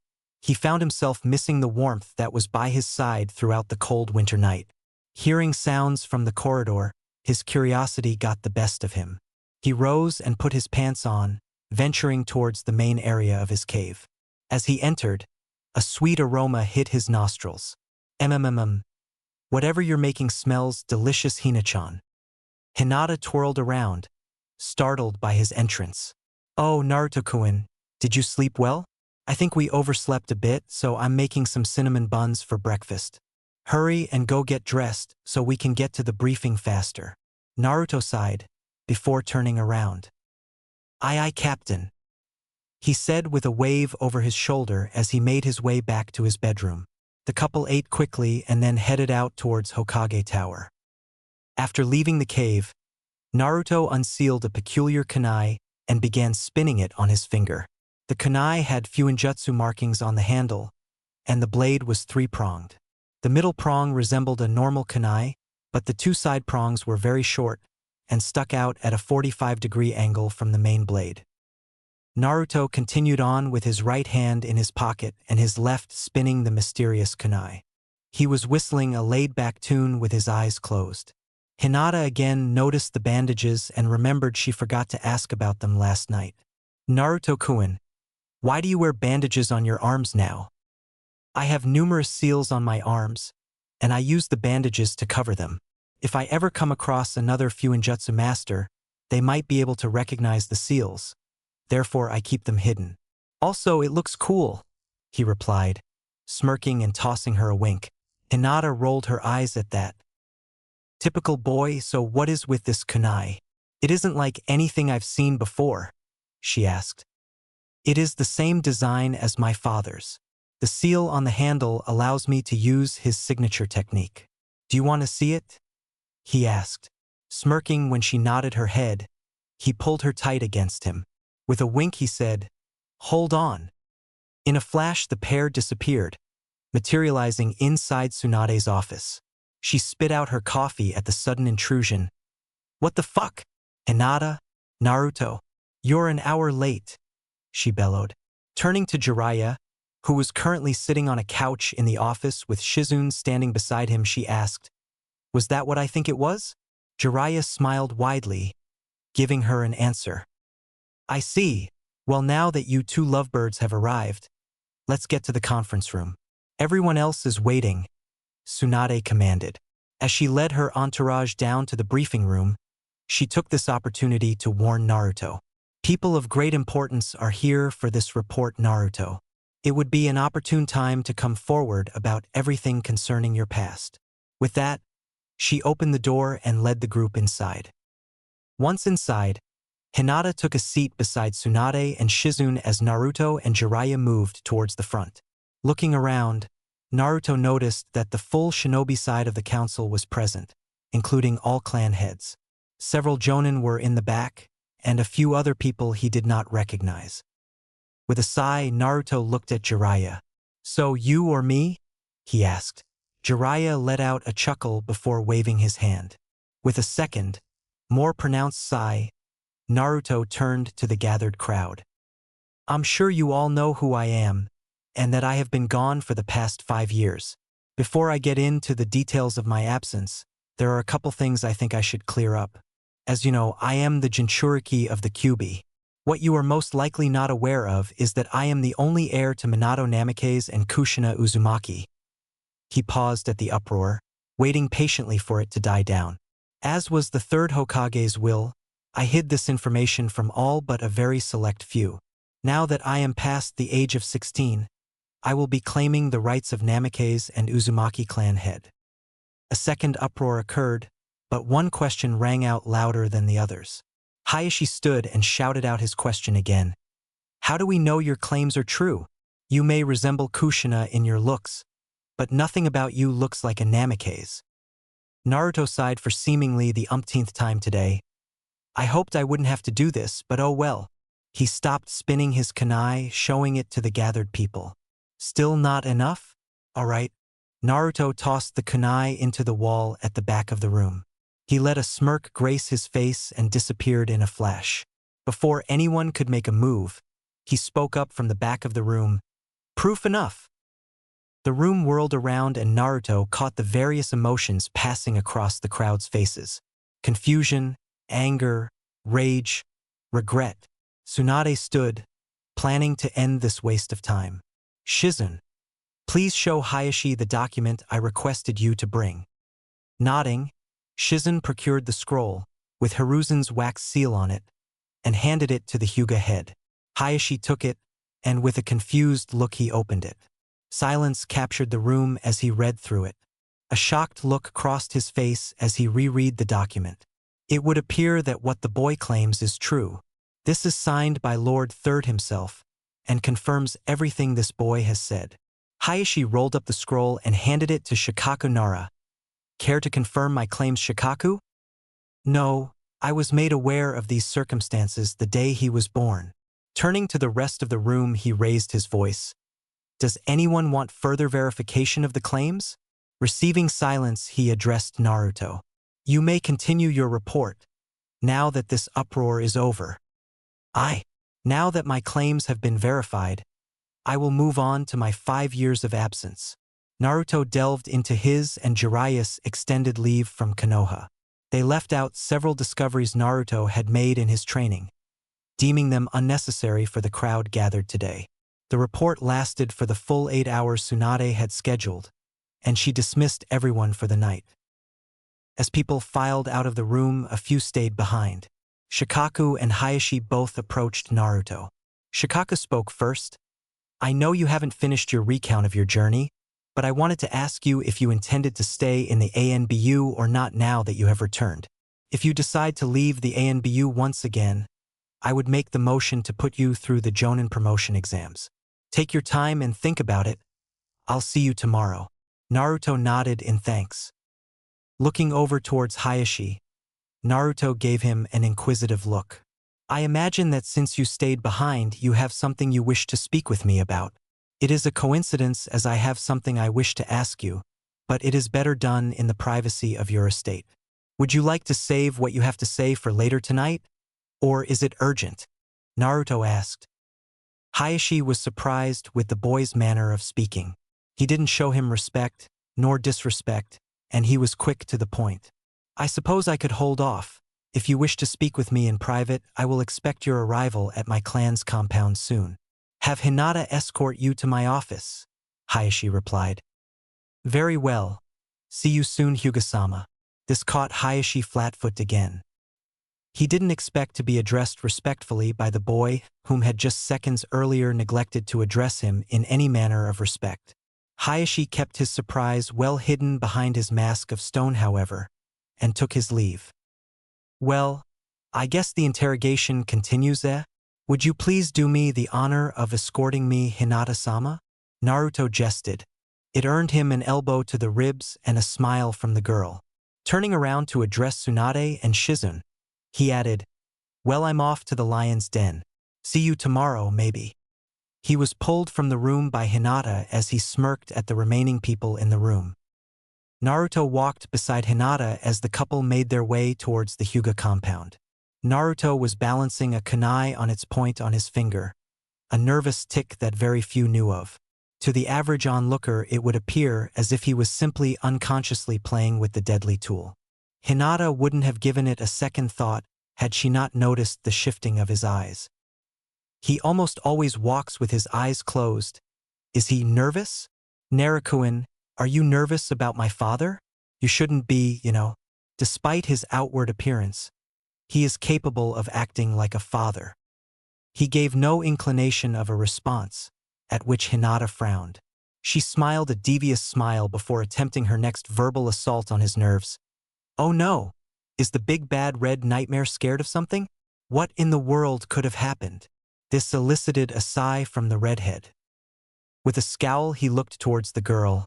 he found himself missing the warmth that was by his side throughout the cold winter night. Hearing sounds from the corridor, his curiosity got the best of him. He rose and put his pants on, venturing towards the main area of his cave. As he entered, a sweet aroma hit his nostrils. Whatever you're making smells delicious, Hina-chan. Hinata twirled around, startled by his entrance. Oh, Naruto-kun, did you sleep well? I think we overslept a bit, so I'm making some cinnamon buns for breakfast. Hurry and go get dressed so we can get to the briefing faster. Naruto sighed, before turning around. Aye, Captain, he said with a wave over his shoulder as he made his way back to his bedroom. The couple ate quickly and then headed out towards Hokage Tower. After leaving the cave, Naruto unsealed a peculiar kunai and began spinning it on his finger. The kunai had Fuinjutsu markings on the handle, and the blade was three-pronged. The middle prong resembled a normal kunai, but the two side prongs were very short and stuck out at a 45-degree angle from the main blade. Naruto continued on with his right hand in his pocket and his left spinning the mysterious kunai. He was whistling a laid-back tune with his eyes closed. Hinata again noticed the bandages and remembered she forgot to ask about them last night. Naruto-kun, why do you wear bandages on your arms now? I have numerous seals on my arms, and I use the bandages to cover them. If I ever come across another Fuinjutsu master, they might be able to recognize the seals. Therefore, I keep them hidden. Also, it looks cool, he replied, smirking and tossing her a wink. Hinata rolled her eyes at that. Typical boy, so what is with this kunai? It isn't like anything I've seen before, she asked. It is the same design as my father's. The seal on the handle allows me to use his signature technique. Do you want to see it? He asked. Smirking when she nodded her head, he pulled her tight against him. With a wink he said, "Hold on." In a flash the pair disappeared, materializing inside Tsunade's office. She spit out her coffee at the sudden intrusion. "What the fuck? Hinata? Naruto? You're an hour late," she bellowed. Turning to Jiraiya, who was currently sitting on a couch in the office with Shizune standing beside him, she asked, "Was that what I think it was?" Jiraiya smiled widely, giving her an answer. "I see. Well, now that you two lovebirds have arrived, let's get to the conference room. Everyone else is waiting," Tsunade commanded. As she led her entourage down to the briefing room, she took this opportunity to warn Naruto. "People of great importance are here for this report, Naruto. It would be an opportune time to come forward about everything concerning your past." With that, she opened the door and led the group inside. Once inside, Hinata took a seat beside Tsunade and Shizune as Naruto and Jiraiya moved towards the front. Looking around, Naruto noticed that the full shinobi side of the council was present, including all clan heads. Several jonin were in the back, and a few other people he did not recognize. With a sigh, Naruto looked at Jiraiya. "So you or me?" he asked. Jiraiya let out a chuckle before waving his hand. With a second, more pronounced sigh, Naruto turned to the gathered crowd. "I'm sure you all know who I am, and that I have been gone for the past 5 years. Before I get into the details of my absence, there are a couple things I think I should clear up. As you know, I am the Jinchuriki of the Kyuubi. What you are most likely not aware of is that I am the only heir to Minato Namikaze and Kushina Uzumaki." He paused at the uproar, waiting patiently for it to die down. "As was the third Hokage's will, I hid this information from all but a very select few. Now that I am past the age of 16, I will be claiming the rights of Namikaze and Uzumaki clan head." A second uproar occurred, but one question rang out louder than the others. Hayashi stood and shouted out his question again. "How do we know your claims are true? You may resemble Kushina in your looks, but nothing about you looks like a Namikaze." Naruto sighed for seemingly the umpteenth time today. "I hoped I wouldn't have to do this, but oh well." He stopped spinning his kunai, showing it to the gathered people. "Still not enough? All right." Naruto tossed the kunai into the wall at the back of the room. He let a smirk grace his face and disappeared in a flash. Before anyone could make a move, he spoke up from the back of the room. "Proof enough." The room whirled around and Naruto caught the various emotions passing across the crowd's faces. Confusion, anger, rage, regret. Tsunade stood, planning to end this waste of time. "Shizune, please show Hayashi the document I requested you to bring." Nodding, Shizune procured the scroll, with Hiruzen's wax seal on it, and handed it to the Hyuga head. Hayashi took it, and with a confused look he opened it. Silence captured the room as he read through it. A shocked look crossed his face as he reread the document. It would appear that what the boy claims is true. This is signed by Lord Third himself, and confirms everything this boy has said. Hayashi rolled up the scroll and handed it to Shikaku Nara. Care to confirm my claims, Shikaku? No, I was made aware of these circumstances the day he was born. Turning to the rest of the room, he raised his voice. Does anyone want further verification of the claims? Receiving silence, he addressed Naruto. You may continue your report, now that this uproar is over. Now that my claims have been verified, I will move on to my 5 years of absence. Naruto delved into his and Jiraiya's extended leave from Konoha. They left out several discoveries Naruto had made in his training, deeming them unnecessary for the crowd gathered today. The report lasted for the full 8 hours Tsunade had scheduled, and she dismissed everyone for the night. As people filed out of the room, a few stayed behind. Shikaku and Hayashi both approached Naruto. Shikaku spoke first. I know you haven't finished your recount of your journey, but I wanted to ask you if you intended to stay in the ANBU or not now that you have returned. If you decide to leave the ANBU once again, I would make the motion to put you through the Jonin promotion exams. Take your time and think about it. I'll see you tomorrow. Naruto nodded in thanks. Looking over towards Hayashi, Naruto gave him an inquisitive look. I imagine that since you stayed behind, you have something you wish to speak with me about. It is a coincidence, as I have something I wish to ask you, but it is better done in the privacy of your estate. Would you like to save what you have to say for later tonight? Or is it urgent? Naruto asked. Hayashi was surprised with the boy's manner of speaking. He didn't show him respect, nor disrespect, and he was quick to the point. I suppose I could hold off. If you wish to speak with me in private, I will expect your arrival at my clan's compound soon. Have Hinata escort you to my office, Hayashi replied. Very well. See you soon, Hyuga-sama. This caught Hayashi flat-footed again. He didn't expect to be addressed respectfully by the boy whom had just seconds earlier neglected to address him in any manner of respect. Hayashi kept his surprise well hidden behind his mask of stone, however, and took his leave. Well, I guess the interrogation continues, eh? Would you please do me the honor of escorting me, Hinata-sama? Naruto jested. It earned him an elbow to the ribs and a smile from the girl. Turning around to address Tsunade and Shizune, he added, Well, I'm off to the lion's den. See you tomorrow, maybe. He was pulled from the room by Hinata as he smirked at the remaining people in the room. Naruto walked beside Hinata as the couple made their way towards the Hyuga compound. Naruto was balancing a kunai on its point on his finger, a nervous tic that very few knew of. To the average onlooker, it would appear as if he was simply unconsciously playing with the deadly tool. Hinata wouldn't have given it a second thought had she not noticed the shifting of his eyes. He almost always walks with his eyes closed. Is he nervous? Narukuin, are you nervous about my father? You shouldn't be, Despite his outward appearance, he is capable of acting like a father. He gave no inclination of a response, at which Hinata frowned. She smiled a devious smile before attempting her next verbal assault on his nerves. Oh no! Is the big bad red nightmare scared of something? What in the world could have happened? This elicited a sigh from the redhead. With a scowl, he looked towards the girl.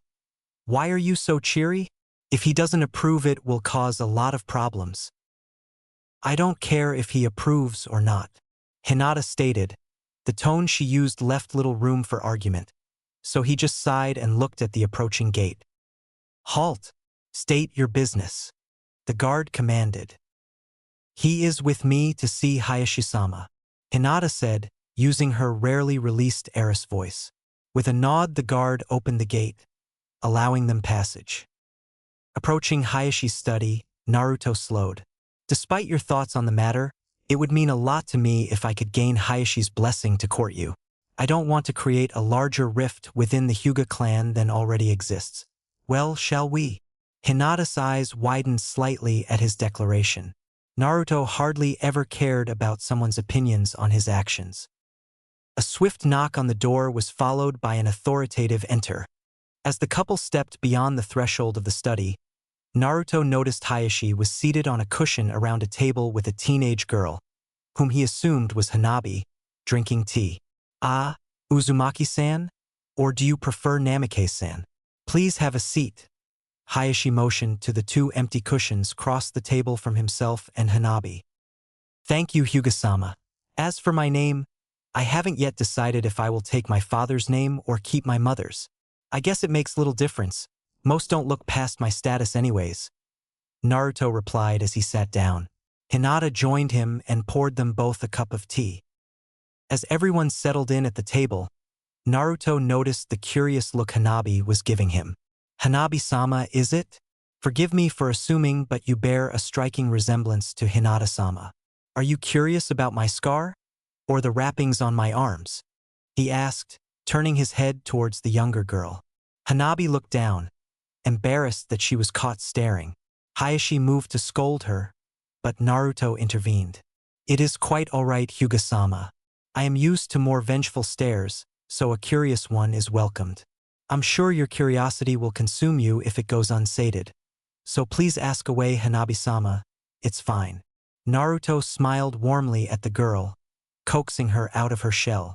Why are you so cheery? If he doesn't approve, it will cause a lot of problems. I don't care if he approves or not, Hinata stated. The tone she used left little room for argument, so he just sighed and looked at the approaching gate. Halt! State your business, the guard commanded. He is with me to see Hayashi-sama, Hinata said, using her rarely released heiress voice. With a nod, the guard opened the gate, allowing them passage. Approaching Hayashi's study, Naruto slowed. Despite your thoughts on the matter, it would mean a lot to me if I could gain Hayashi's blessing to court you. I don't want to create a larger rift within the Hyuga clan than already exists. Well, shall we? Hinata's eyes widened slightly at his declaration. Naruto hardly ever cared about someone's opinions on his actions. A swift knock on the door was followed by an authoritative enter. As the couple stepped beyond the threshold of the study, Naruto noticed Hayashi was seated on a cushion around a table with a teenage girl, whom he assumed was Hanabi, drinking tea. Ah, Uzumaki-san? Or do you prefer Namikaze-san? Please have a seat. Hayashi motioned to the two empty cushions across the table from himself and Hanabi. Thank you, Hyuga-sama. As for my name, I haven't yet decided if I will take my father's name or keep my mother's. I guess it makes little difference. Most don't look past my status anyways. Naruto replied as he sat down. Hinata joined him and poured them both a cup of tea. As everyone settled in at the table, Naruto noticed the curious look Hanabi was giving him. Hanabi-sama, is it? Forgive me for assuming, but you bear a striking resemblance to Hinata-sama. Are you curious about my scar? Or the wrappings on my arms? He asked, turning his head towards the younger girl. Hanabi looked down, embarrassed that she was caught staring. Hayashi moved to scold her, but Naruto intervened. It is quite all right, Hyuga-sama. I am used to more vengeful stares, so a curious one is welcomed. I'm sure your curiosity will consume you if it goes unsated. So please ask away, Hanabi-sama. It's fine. Naruto smiled warmly at the girl, coaxing her out of her shell.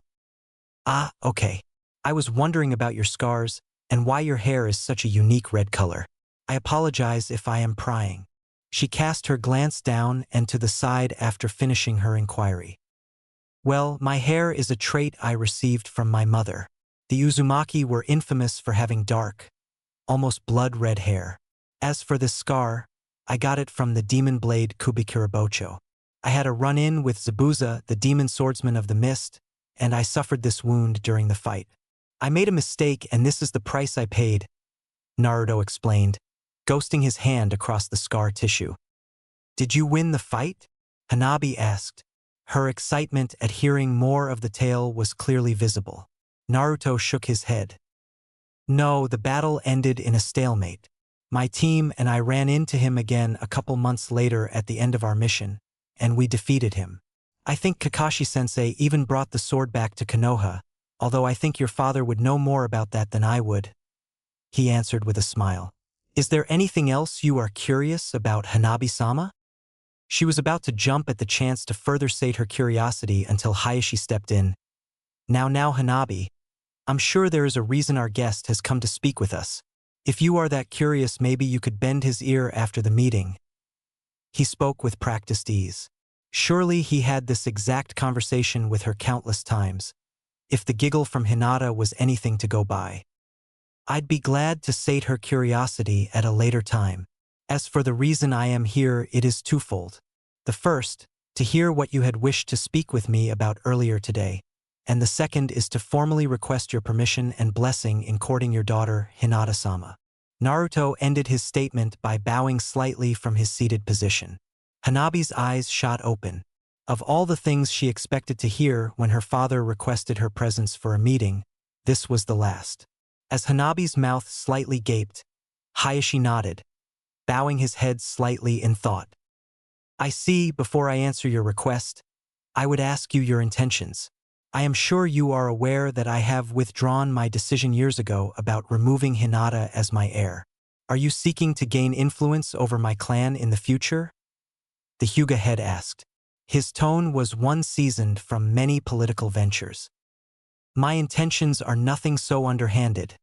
Ah, okay. I was wondering about your scars and why your hair is such a unique red color. I apologize if I am prying. She cast her glance down and to the side after finishing her inquiry. Well, my hair is a trait I received from my mother. The Uzumaki were infamous for having dark, almost blood-red hair. As for this scar, I got it from the demon blade Kubikirabocho. I had a run-in with Zabuza, the demon swordsman of the mist, and I suffered this wound during the fight. I made a mistake and this is the price I paid, Naruto explained, ghosting his hand across the scar tissue. Did you win the fight? Hanabi asked. Her excitement at hearing more of the tale was clearly visible. Naruto shook his head. No, the battle ended in a stalemate. My team and I ran into him again a couple months later at the end of our mission, and we defeated him. I think Kakashi-sensei even brought the sword back to Konoha, although I think your father would know more about that than I would. He answered with a smile. Is there anything else you are curious about, Hanabi-sama? She was about to jump at the chance to further sate her curiosity until Hayashi stepped in. Now, Hanabi, I'm sure there is a reason our guest has come to speak with us. If you are that curious, maybe you could bend his ear after the meeting. He spoke with practiced ease. Surely he had this exact conversation with her countless times, if the giggle from Hinata was anything to go by. I'd be glad to sate her curiosity at a later time. As for the reason I am here, it is twofold. The first, to hear what you had wished to speak with me about earlier today, and the second is to formally request your permission and blessing in courting your daughter, Hinata-sama. Naruto ended his statement by bowing slightly from his seated position. Hanabi's eyes shot open. Of all the things she expected to hear when her father requested her presence for a meeting, this was the last. As Hanabi's mouth slightly gaped, Hayashi nodded, bowing his head slightly in thought. I see. Before I answer your request, I would ask you your intentions. I am sure you are aware that I have withdrawn my decision years ago about removing Hinata as my heir. Are you seeking to gain influence over my clan in the future? The Hyuga head asked. His tone was one seasoned from many political ventures. My intentions are nothing so underhanded.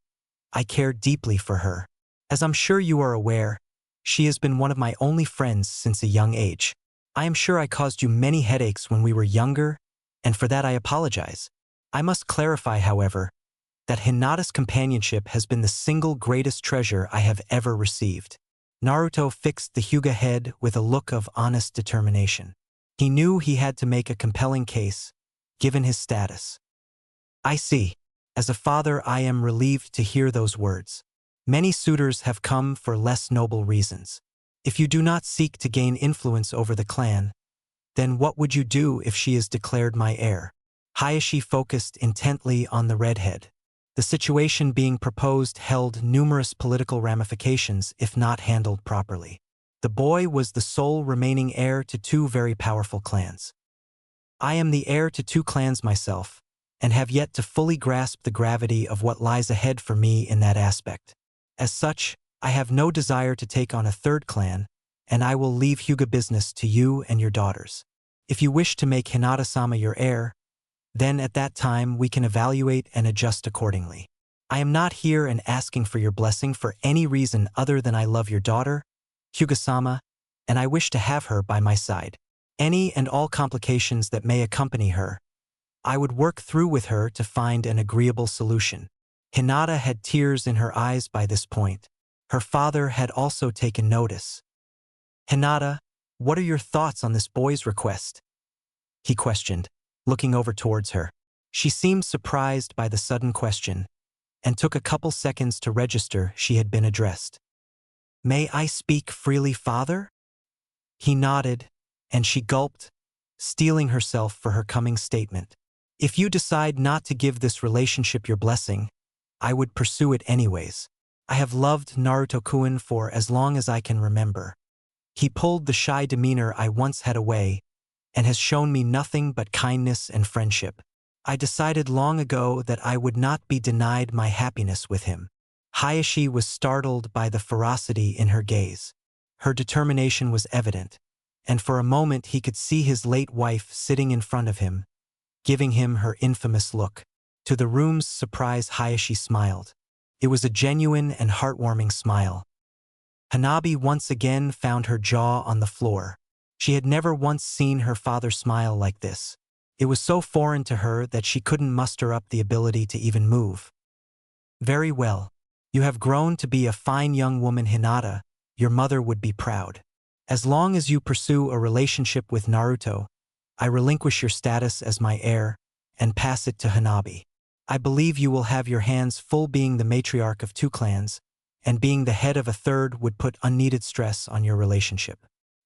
I care deeply for her. As I'm sure you are aware, she has been one of my only friends since a young age. I am sure I caused you many headaches when we were younger, and for that I apologize. I must clarify, however, that Hinata's companionship has been the single greatest treasure I have ever received. Naruto fixed the Hyuga head with a look of honest determination. He knew he had to make a compelling case, given his status. I see. As a father, I am relieved to hear those words. Many suitors have come for less noble reasons. If you do not seek to gain influence over the clan, then what would you do if she is declared my heir? Hayashi focused intently on the redhead. The situation being proposed held numerous political ramifications if not handled properly. The boy was the sole remaining heir to two very powerful clans. I am the heir to two clans myself, and have yet to fully grasp the gravity of what lies ahead for me in that aspect. As such, I have no desire to take on a third clan, and I will leave Hyuga business to you and your daughters. If you wish to make Hinata-sama your heir, then at that time we can evaluate and adjust accordingly. I am not here and asking for your blessing for any reason other than I love your daughter, Hyuga-sama, and I wish to have her by my side. Any and all complications that may accompany her, I would work through with her to find an agreeable solution. Hinata had tears in her eyes by this point. Her father had also taken notice. Hinata, what are your thoughts on this boy's request? He questioned, looking over towards her. She seemed surprised by the sudden question, and took a couple seconds to register she had been addressed. May I speak freely, father? He nodded, and she gulped, steeling herself for her coming statement. If you decide not to give this relationship your blessing, I would pursue it anyways. I have loved Naruto-kun for as long as I can remember. He pulled the shy demeanor I once had away, and has shown me nothing but kindness and friendship. I decided long ago that I would not be denied my happiness with him. Hayashi was startled by the ferocity in her gaze. Her determination was evident, and for a moment he could see his late wife sitting in front of him, giving him her infamous look. To the room's surprise, Hayashi smiled. It was a genuine and heartwarming smile. Hanabi once again found her jaw on the floor. She had never once seen her father smile like this. It was so foreign to her that she couldn't muster up the ability to even move. Very well. You have grown to be a fine young woman, Hinata. Your mother would be proud. As long as you pursue a relationship with Naruto, I relinquish your status as my heir and pass it to Hanabi. I believe you will have your hands full being the matriarch of 2 clans, and being the head of a 3rd would put unneeded stress on your relationship.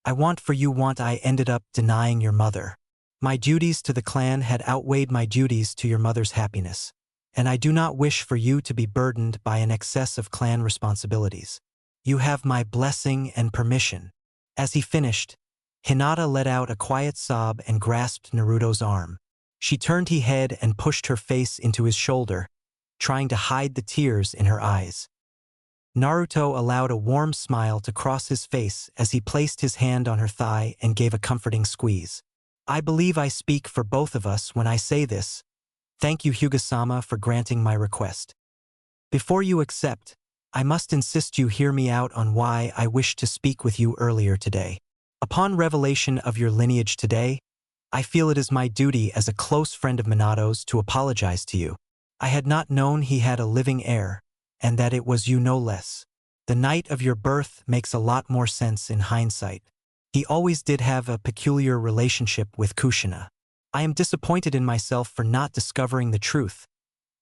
I ended up denying your mother. My duties to the clan had outweighed my duties to your mother's happiness, and I do not wish for you to be burdened by an excess of clan responsibilities. You have my blessing and permission. As he finished, Hinata let out a quiet sob and grasped Naruto's arm. She turned his head and pushed her face into his shoulder, trying to hide the tears in her eyes. Naruto allowed a warm smile to cross his face as he placed his hand on her thigh and gave a comforting squeeze. I believe I speak for both of us when I say this. Thank you, Hyuga-sama, for granting my request. Before you accept, I must insist you hear me out on why I wished to speak with you earlier today. Upon revelation of your lineage today, I feel it is my duty as a close friend of Minato's to apologize to you. I had not known he had a living heir, and that it was you no less. The night of your birth makes a lot more sense in hindsight. He always did have a peculiar relationship with Kushina. I am disappointed in myself for not discovering the truth.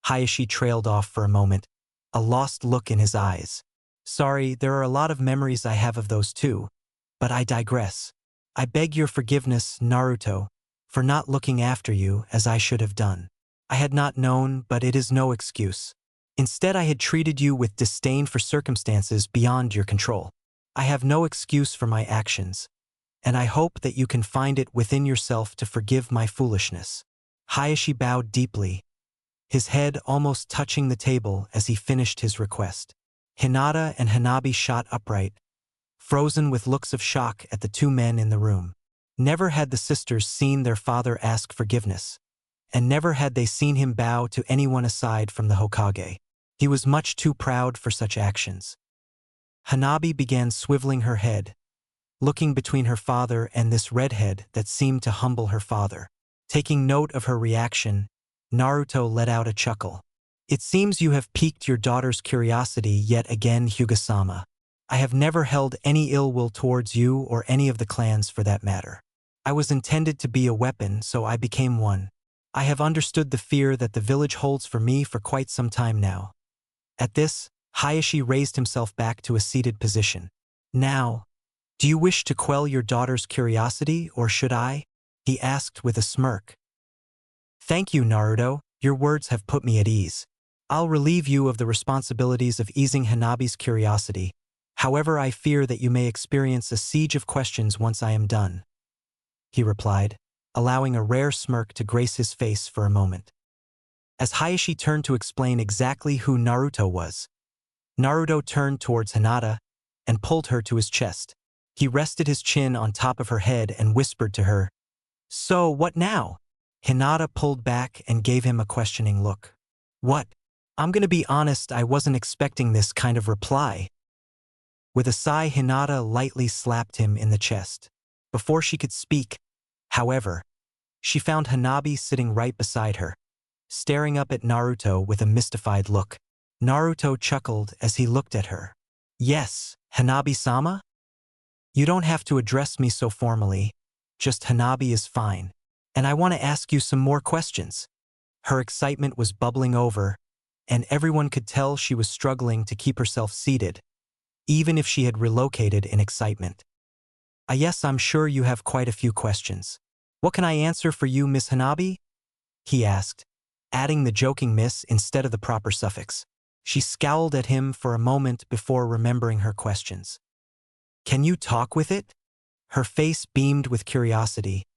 Hayashi trailed off for a moment, a lost look in his eyes. Sorry, there are a lot of memories I have of those too, but I digress. I beg your forgiveness, Naruto, for not looking after you as I should have done. I had not known, but it is no excuse. Instead, I had treated you with disdain for circumstances beyond your control. I have no excuse for my actions, and I hope that you can find it within yourself to forgive my foolishness. Hayashi bowed deeply, his head almost touching the table as he finished his request. Hinata and Hanabi shot upright, frozen with looks of shock at the 2 men in the room. Never had the sisters seen their father ask forgiveness, and never had they seen him bow to anyone aside from the Hokage. He was much too proud for such actions. Hanabi began swiveling her head, looking between her father and this redhead that seemed to humble her father. Taking note of her reaction, Naruto let out a chuckle. It seems you have piqued your daughter's curiosity yet again, Hyuga-sama. I have never held any ill will towards you or any of the clans for that matter. I was intended to be a weapon, so I became one. I have understood the fear that the village holds for me for quite some time now. At this, Hayashi raised himself back to a seated position. Now, do you wish to quell your daughter's curiosity, or should I? He asked with a smirk. Thank you, Naruto. Your words have put me at ease. I'll relieve you of the responsibilities of easing Hanabi's curiosity. However, I fear that you may experience a siege of questions once I am done, he replied, allowing a rare smirk to grace his face for a moment. As Hayashi turned to explain exactly who Naruto was, Naruto turned towards Hinata and pulled her to his chest. He rested his chin on top of her head and whispered to her, "So, what now?" Hinata pulled back and gave him a questioning look. "What? I'm gonna be honest, I wasn't expecting this kind of reply. With a sigh, Hinata lightly slapped him in the chest. Before she could speak, however, she found Hanabi sitting right beside her, staring up at Naruto with a mystified look. Naruto chuckled as he looked at her. Yes, Hanabi-sama? You don't have to address me so formally. Just Hanabi is fine. And I want to ask you some more questions. Her excitement was bubbling over, and everyone could tell she was struggling to keep herself seated, even if she had relocated in excitement. Yes, I'm sure you have quite a few questions. What can I answer for you, Miss Hanabi? He asked, adding the joking miss instead of the proper suffix. She scowled at him for a moment before remembering her questions. Can you talk with it? Her face beamed with curiosity,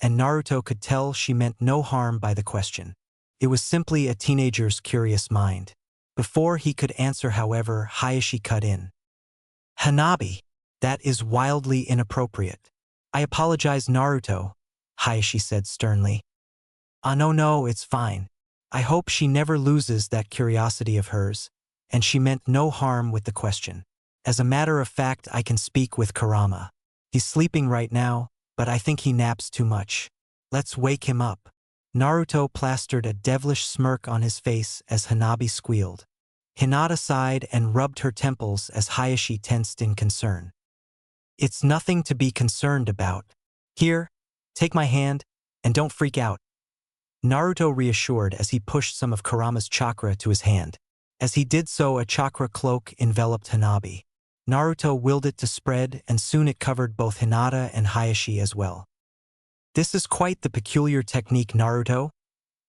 and Naruto could tell she meant no harm by the question. It was simply a teenager's curious mind. Before he could answer, however, Hayashi cut in. Hanabi, that is wildly inappropriate. I apologize, Naruto, Hayashi said sternly. No, it's fine. I hope she never loses that curiosity of hers, and she meant no harm with the question. As a matter of fact, I can speak with Kurama. He's sleeping right now, but I think he naps too much. Let's wake him up. Naruto plastered a devilish smirk on his face as Hanabi squealed. Hinata sighed and rubbed her temples as Hayashi tensed in concern. It's nothing to be concerned about. Here, take my hand, and don't freak out. Naruto reassured as he pushed some of Kurama's chakra to his hand. As he did so, a chakra cloak enveloped Hanabi. Naruto willed it to spread, and soon it covered both Hinata and Hayashi as well. This is quite the peculiar technique, Naruto.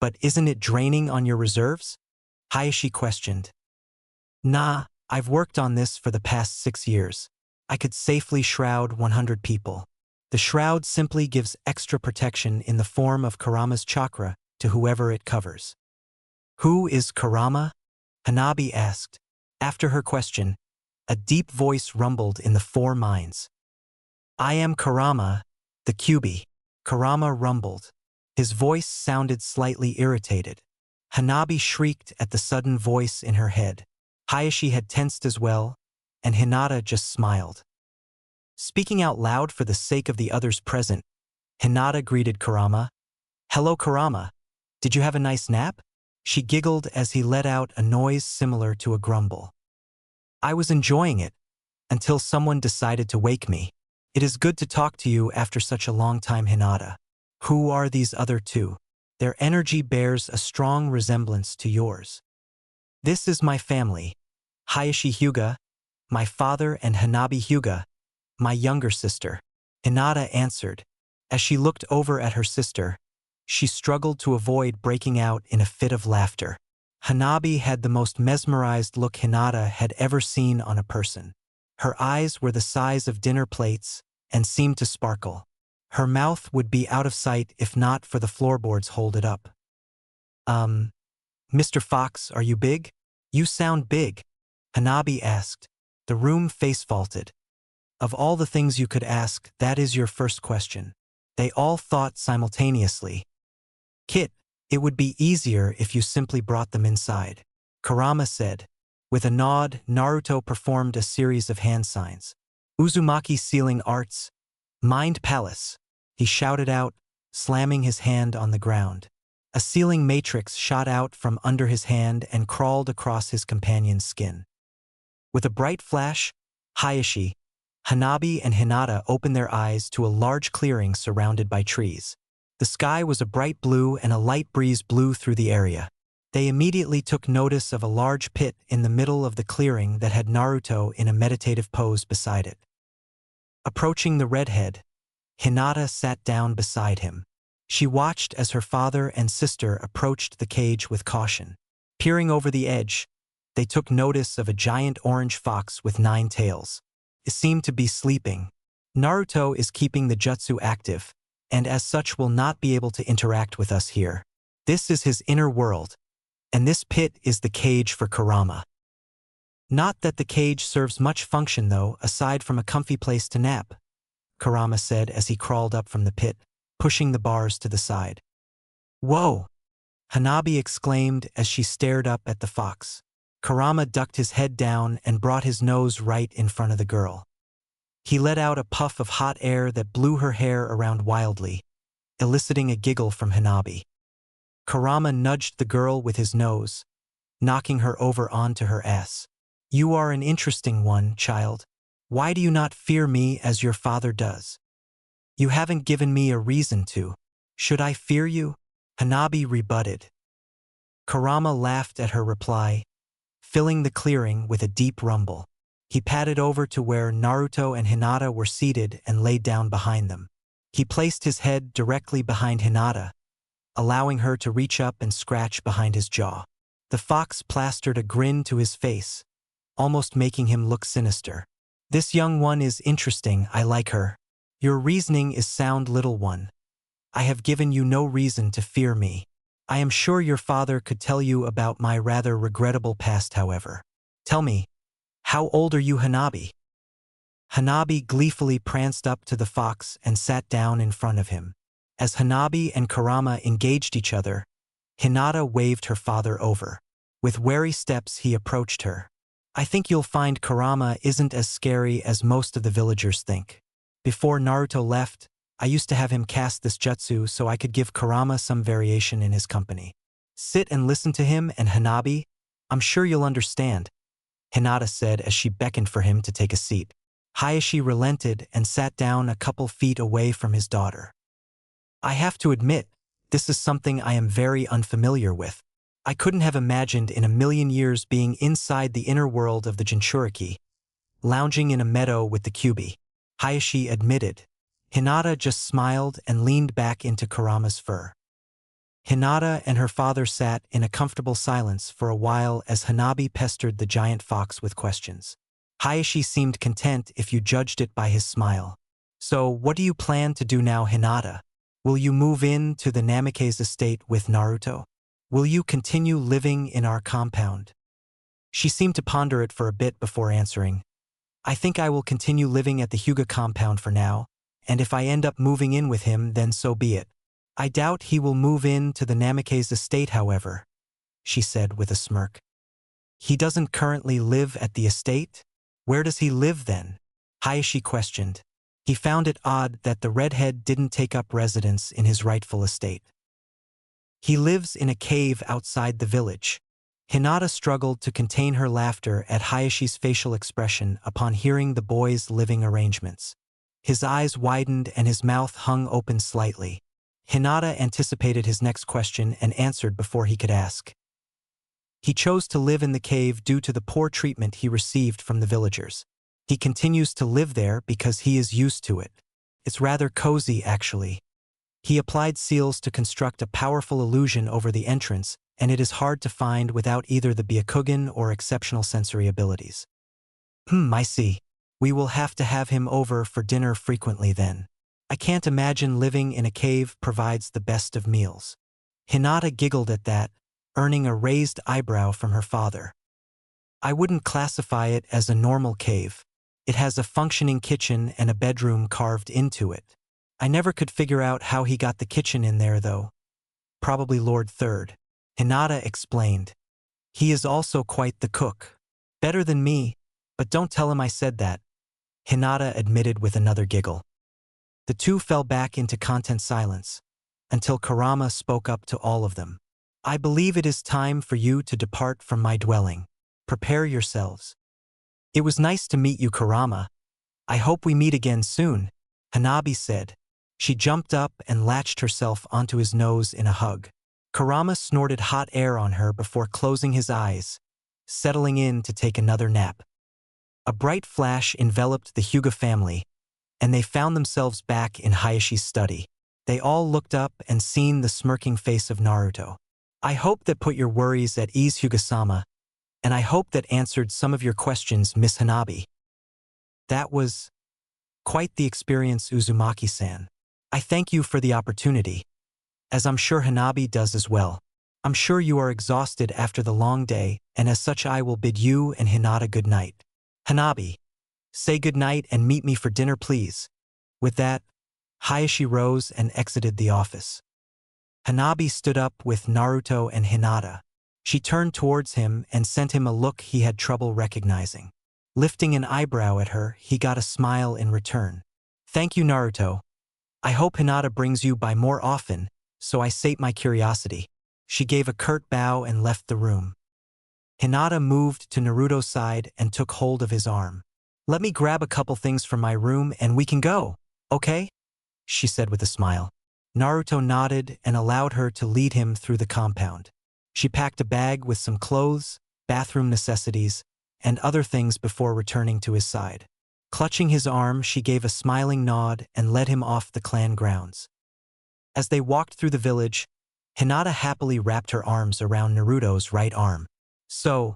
But isn't it draining on your reserves? Hayashi questioned. Nah, I've worked on this for the past 6 years. I could safely shroud 100 people. The shroud simply gives extra protection in the form of Kurama's chakra to whoever it covers. Who is Kurama? Hanabi asked. After her question, a deep voice rumbled in the four minds. I am Kurama, the Kyuubi. Kurama rumbled. His voice sounded slightly irritated. Hanabi shrieked at the sudden voice in her head. Hayashi had tensed as well, and Hinata just smiled. Speaking out loud for the sake of the others present, Hinata greeted Kurama. Hello, Kurama. Did you have a nice nap? She giggled as he let out a noise similar to a grumble. I was enjoying it, until someone decided to wake me. It is good to talk to you after such a long time, Hinata. Who are these other two? Their energy bears a strong resemblance to yours. This is my family, Hayashi Hyuga, my father, and Hanabi Hyuga, my younger sister. Hinata answered. As she looked over at her sister, she struggled to avoid breaking out in a fit of laughter. Hanabi had the most mesmerized look Hinata had ever seen on a person. Her eyes were the size of dinner plates and seemed to sparkle. Her mouth would be out of sight if not for the floorboards holded up. Mr. Fox, are you big? You sound big, Hanabi asked. The room face-faulted. Of all the things you could ask, that is your first question. They all thought simultaneously. Kit, it would be easier if you simply brought them inside, Kurama said. With a nod, Naruto performed a series of hand signs. Uzumaki Sealing Arts, Mind Palace, he shouted out, slamming his hand on the ground. A sealing matrix shot out from under his hand and crawled across his companion's skin. With a bright flash, Hayashi, Hanabi, and Hinata opened their eyes to a large clearing surrounded by trees. The sky was a bright blue and a light breeze blew through the area. They immediately took notice of a large pit in the middle of the clearing that had Naruto in a meditative pose beside it. Approaching the redhead, Hinata sat down beside him. She watched as her father and sister approached the cage with caution. Peering over the edge, they took notice of a giant orange fox with 9 tails. It seemed to be sleeping. Naruto is keeping the jutsu active, and as such will not be able to interact with us here. This is his inner world, and this pit is the cage for Kurama. Not that the cage serves much function though, aside from a comfy place to nap, Kurama said as he crawled up from the pit, pushing the bars to the side. Whoa! Hanabi exclaimed as she stared up at the fox. Kurama ducked his head down and brought his nose right in front of the girl. He let out a puff of hot air that blew her hair around wildly, eliciting a giggle from Hanabi. Kurama nudged the girl with his nose, knocking her over onto her ass. "You are an interesting one, child. Why do you not fear me as your father does? You haven't given me a reason to. Should I fear you?" Hanabi rebutted. Kurama laughed at her reply, filling the clearing with a deep rumble. He padded over to where Naruto and Hinata were seated and laid down behind them. He placed his head directly behind Hinata, allowing her to reach up and scratch behind his jaw. The fox plastered a grin to his face, almost making him look sinister. "This young one is interesting, I like her. Your reasoning is sound, little one. I have given you no reason to fear me. I am sure your father could tell you about my rather regrettable past, however. Tell me, how old are you, Hanabi?" Hanabi gleefully pranced up to the fox and sat down in front of him. As Hanabi and Kurama engaged each other, Hinata waved her father over. With wary steps he approached her. "I think you'll find Kurama isn't as scary as most of the villagers think. Before Naruto left, I used to have him cast this jutsu so I could give Kurama some variation in his company. Sit and listen to him, and Hanabi, I'm sure you'll understand," Hinata said as she beckoned for him to take a seat. Hayashi relented and sat down a couple feet away from his daughter. "I have to admit, this is something I am very unfamiliar with. I couldn't have imagined in a million years being inside the inner world of the Jinchuriki, lounging in a meadow with the Kyuubi," Hayashi admitted. Hinata just smiled and leaned back into Kurama's fur. Hinata and her father sat in a comfortable silence for a while as Hanabi pestered the giant fox with questions. Hayashi seemed content if you judged it by his smile. "So what do you plan to do now, Hinata? Will you move in to the Namikaze estate with Naruto? Will you continue living in our compound?" She seemed to ponder it for a bit before answering. "I think I will continue living at the Hyuga compound for now, and if I end up moving in with him, then so be it. I doubt he will move in to the Namikaze estate, however," she said with a smirk. "He doesn't currently live at the estate? Where does he live then?" Hayashi questioned. He found it odd that the redhead didn't take up residence in his rightful estate. "He lives in a cave outside the village." Hinata struggled to contain her laughter at Hayashi's facial expression upon hearing the boy's living arrangements. His eyes widened and his mouth hung open slightly. Hinata anticipated his next question and answered before he could ask. "He chose to live in the cave due to the poor treatment he received from the villagers. He continues to live there because he is used to it. It's rather cozy, actually. He applied seals to construct a powerful illusion over the entrance, and it is hard to find without either the Byakugan or exceptional sensory abilities." I see. We will have to have him over for dinner frequently then. I can't imagine living in a cave provides the best of meals." Hinata giggled at that, earning a raised eyebrow from her father. "I wouldn't classify it as a normal cave. It has a functioning kitchen and a bedroom carved into it. I never could figure out how he got the kitchen in there, though. Probably Lord Third," Hinata explained. "He is also quite the cook. Better than me, but don't tell him I said that," Hinata admitted with another giggle. The two fell back into content silence, until Kurama spoke up to all of them. "I believe it is time for you to depart from my dwelling. Prepare yourselves." "It was nice to meet you, Kurama. I hope we meet again soon," Hanabi said. She jumped up and latched herself onto his nose in a hug. Kurama snorted hot air on her before closing his eyes, settling in to take another nap. A bright flash enveloped the Hyuga family, and they found themselves back in Hayashi's study. They all looked up and seen the smirking face of Naruto. "I hope that put your worries at ease, Hyuga-sama, and I hope that answered some of your questions, Miss Hanabi." "That was quite the experience, Uzumaki-san. I thank you for the opportunity, as I'm sure Hanabi does as well. I'm sure you are exhausted after the long day, and as such I will bid you and Hinata good night. Hanabi, say good night and meet me for dinner, please." With that, Hayashi rose and exited the office. Hanabi stood up with Naruto and Hinata. She turned towards him and sent him a look he had trouble recognizing. Lifting an eyebrow at her, he got a smile in return. Thank you, Naruto. I hope Hinata brings you by more often, so I sate my curiosity. She gave a curt bow and left the room. Hinata moved to Naruto's side and took hold of his arm. Let me grab a couple things from my room and we can go, okay? She said with a smile. Naruto nodded and allowed her to lead him through the compound. She packed a bag with some clothes, bathroom necessities, and other things before returning to his side. Clutching his arm, she gave a smiling nod and led him off the clan grounds. As they walked through the village, Hinata happily wrapped her arms around Naruto's right arm. So,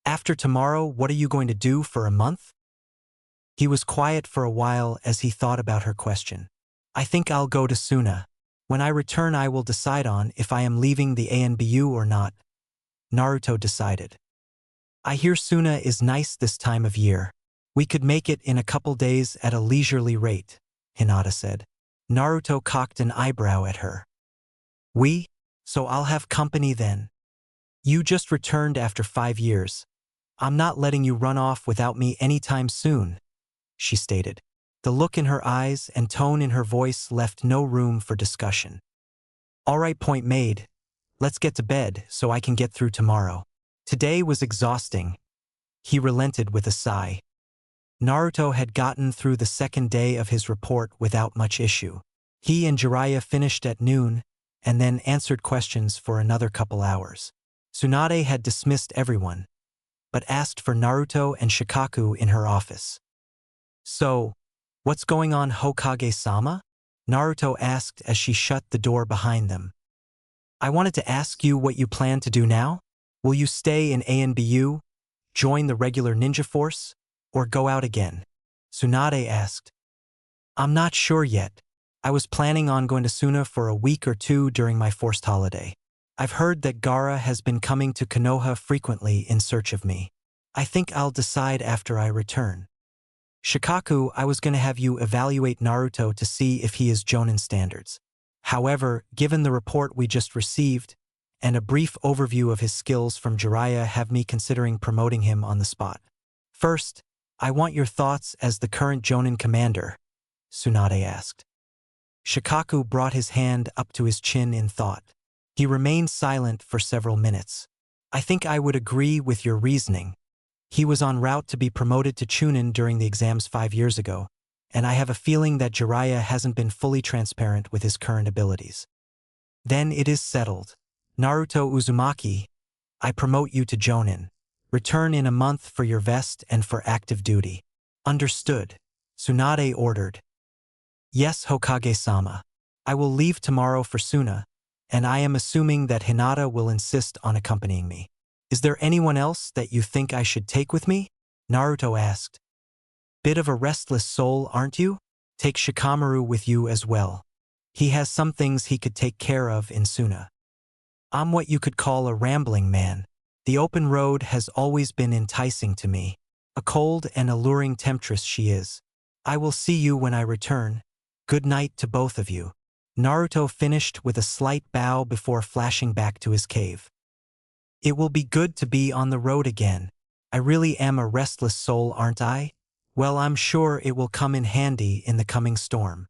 after tomorrow, what are you going to do for a month? He was quiet for a while as he thought about her question. I think I'll go to Suna. When I return, I will decide on if I am leaving the ANBU or not. Naruto decided. I hear Suna is nice this time of year. We could make it in a couple days at a leisurely rate, Hinata said. Naruto cocked an eyebrow at her. We? So I'll have company then. You just returned after 5 years. I'm not letting you run off without me anytime soon, she stated. The look in her eyes and tone in her voice left no room for discussion. All right, point made. Let's get to bed so I can get through tomorrow. Today was exhausting. He relented with a sigh. Naruto had gotten through the second day of his report without much issue. He and Jiraiya finished at noon and then answered questions for another couple hours. Tsunade had dismissed everyone, but asked for Naruto and Shikaku in her office. So, what's going on, Hokage-sama? Naruto asked as she shut the door behind them. I wanted to ask you what you plan to do now. Will you stay in ANBU, join the regular ninja force, or go out again? Tsunade asked. I'm not sure yet. I was planning on going to Suna for a week or two during my forced holiday. I've heard that Gaara has been coming to Konoha frequently in search of me. I think I'll decide after I return. Shikaku, I was going to have you evaluate Naruto to see if he is Jonin standards. However, given the report we just received, and a brief overview of his skills from Jiraiya have me considering promoting him on the spot. First, I want your thoughts as the current Jonin commander, Tsunade asked. Shikaku brought his hand up to his chin in thought. He remained silent for several minutes. I think I would agree with your reasoning. He was en route to be promoted to Chunin during the exams 5 years ago, and I have a feeling that Jiraiya hasn't been fully transparent with his current abilities. Then it is settled. Naruto Uzumaki, I promote you to Jonin. Return in a month for your vest and for active duty. Understood, Tsunade ordered. Yes, Hokage-sama. I will leave tomorrow for Suna, and I am assuming that Hinata will insist on accompanying me. Is there anyone else that you think I should take with me? Naruto asked. Bit of a restless soul, aren't you? Take Shikamaru with you as well. He has some things he could take care of in Suna. I'm what you could call a rambling man. The open road has always been enticing to me. A cold and alluring temptress she is. I will see you when I return. Good night to both of you. Naruto finished with a slight bow before flashing back to his cave. It will be good to be on the road again. I really am a restless soul, aren't I? Well, I'm sure it will come in handy in the coming storm.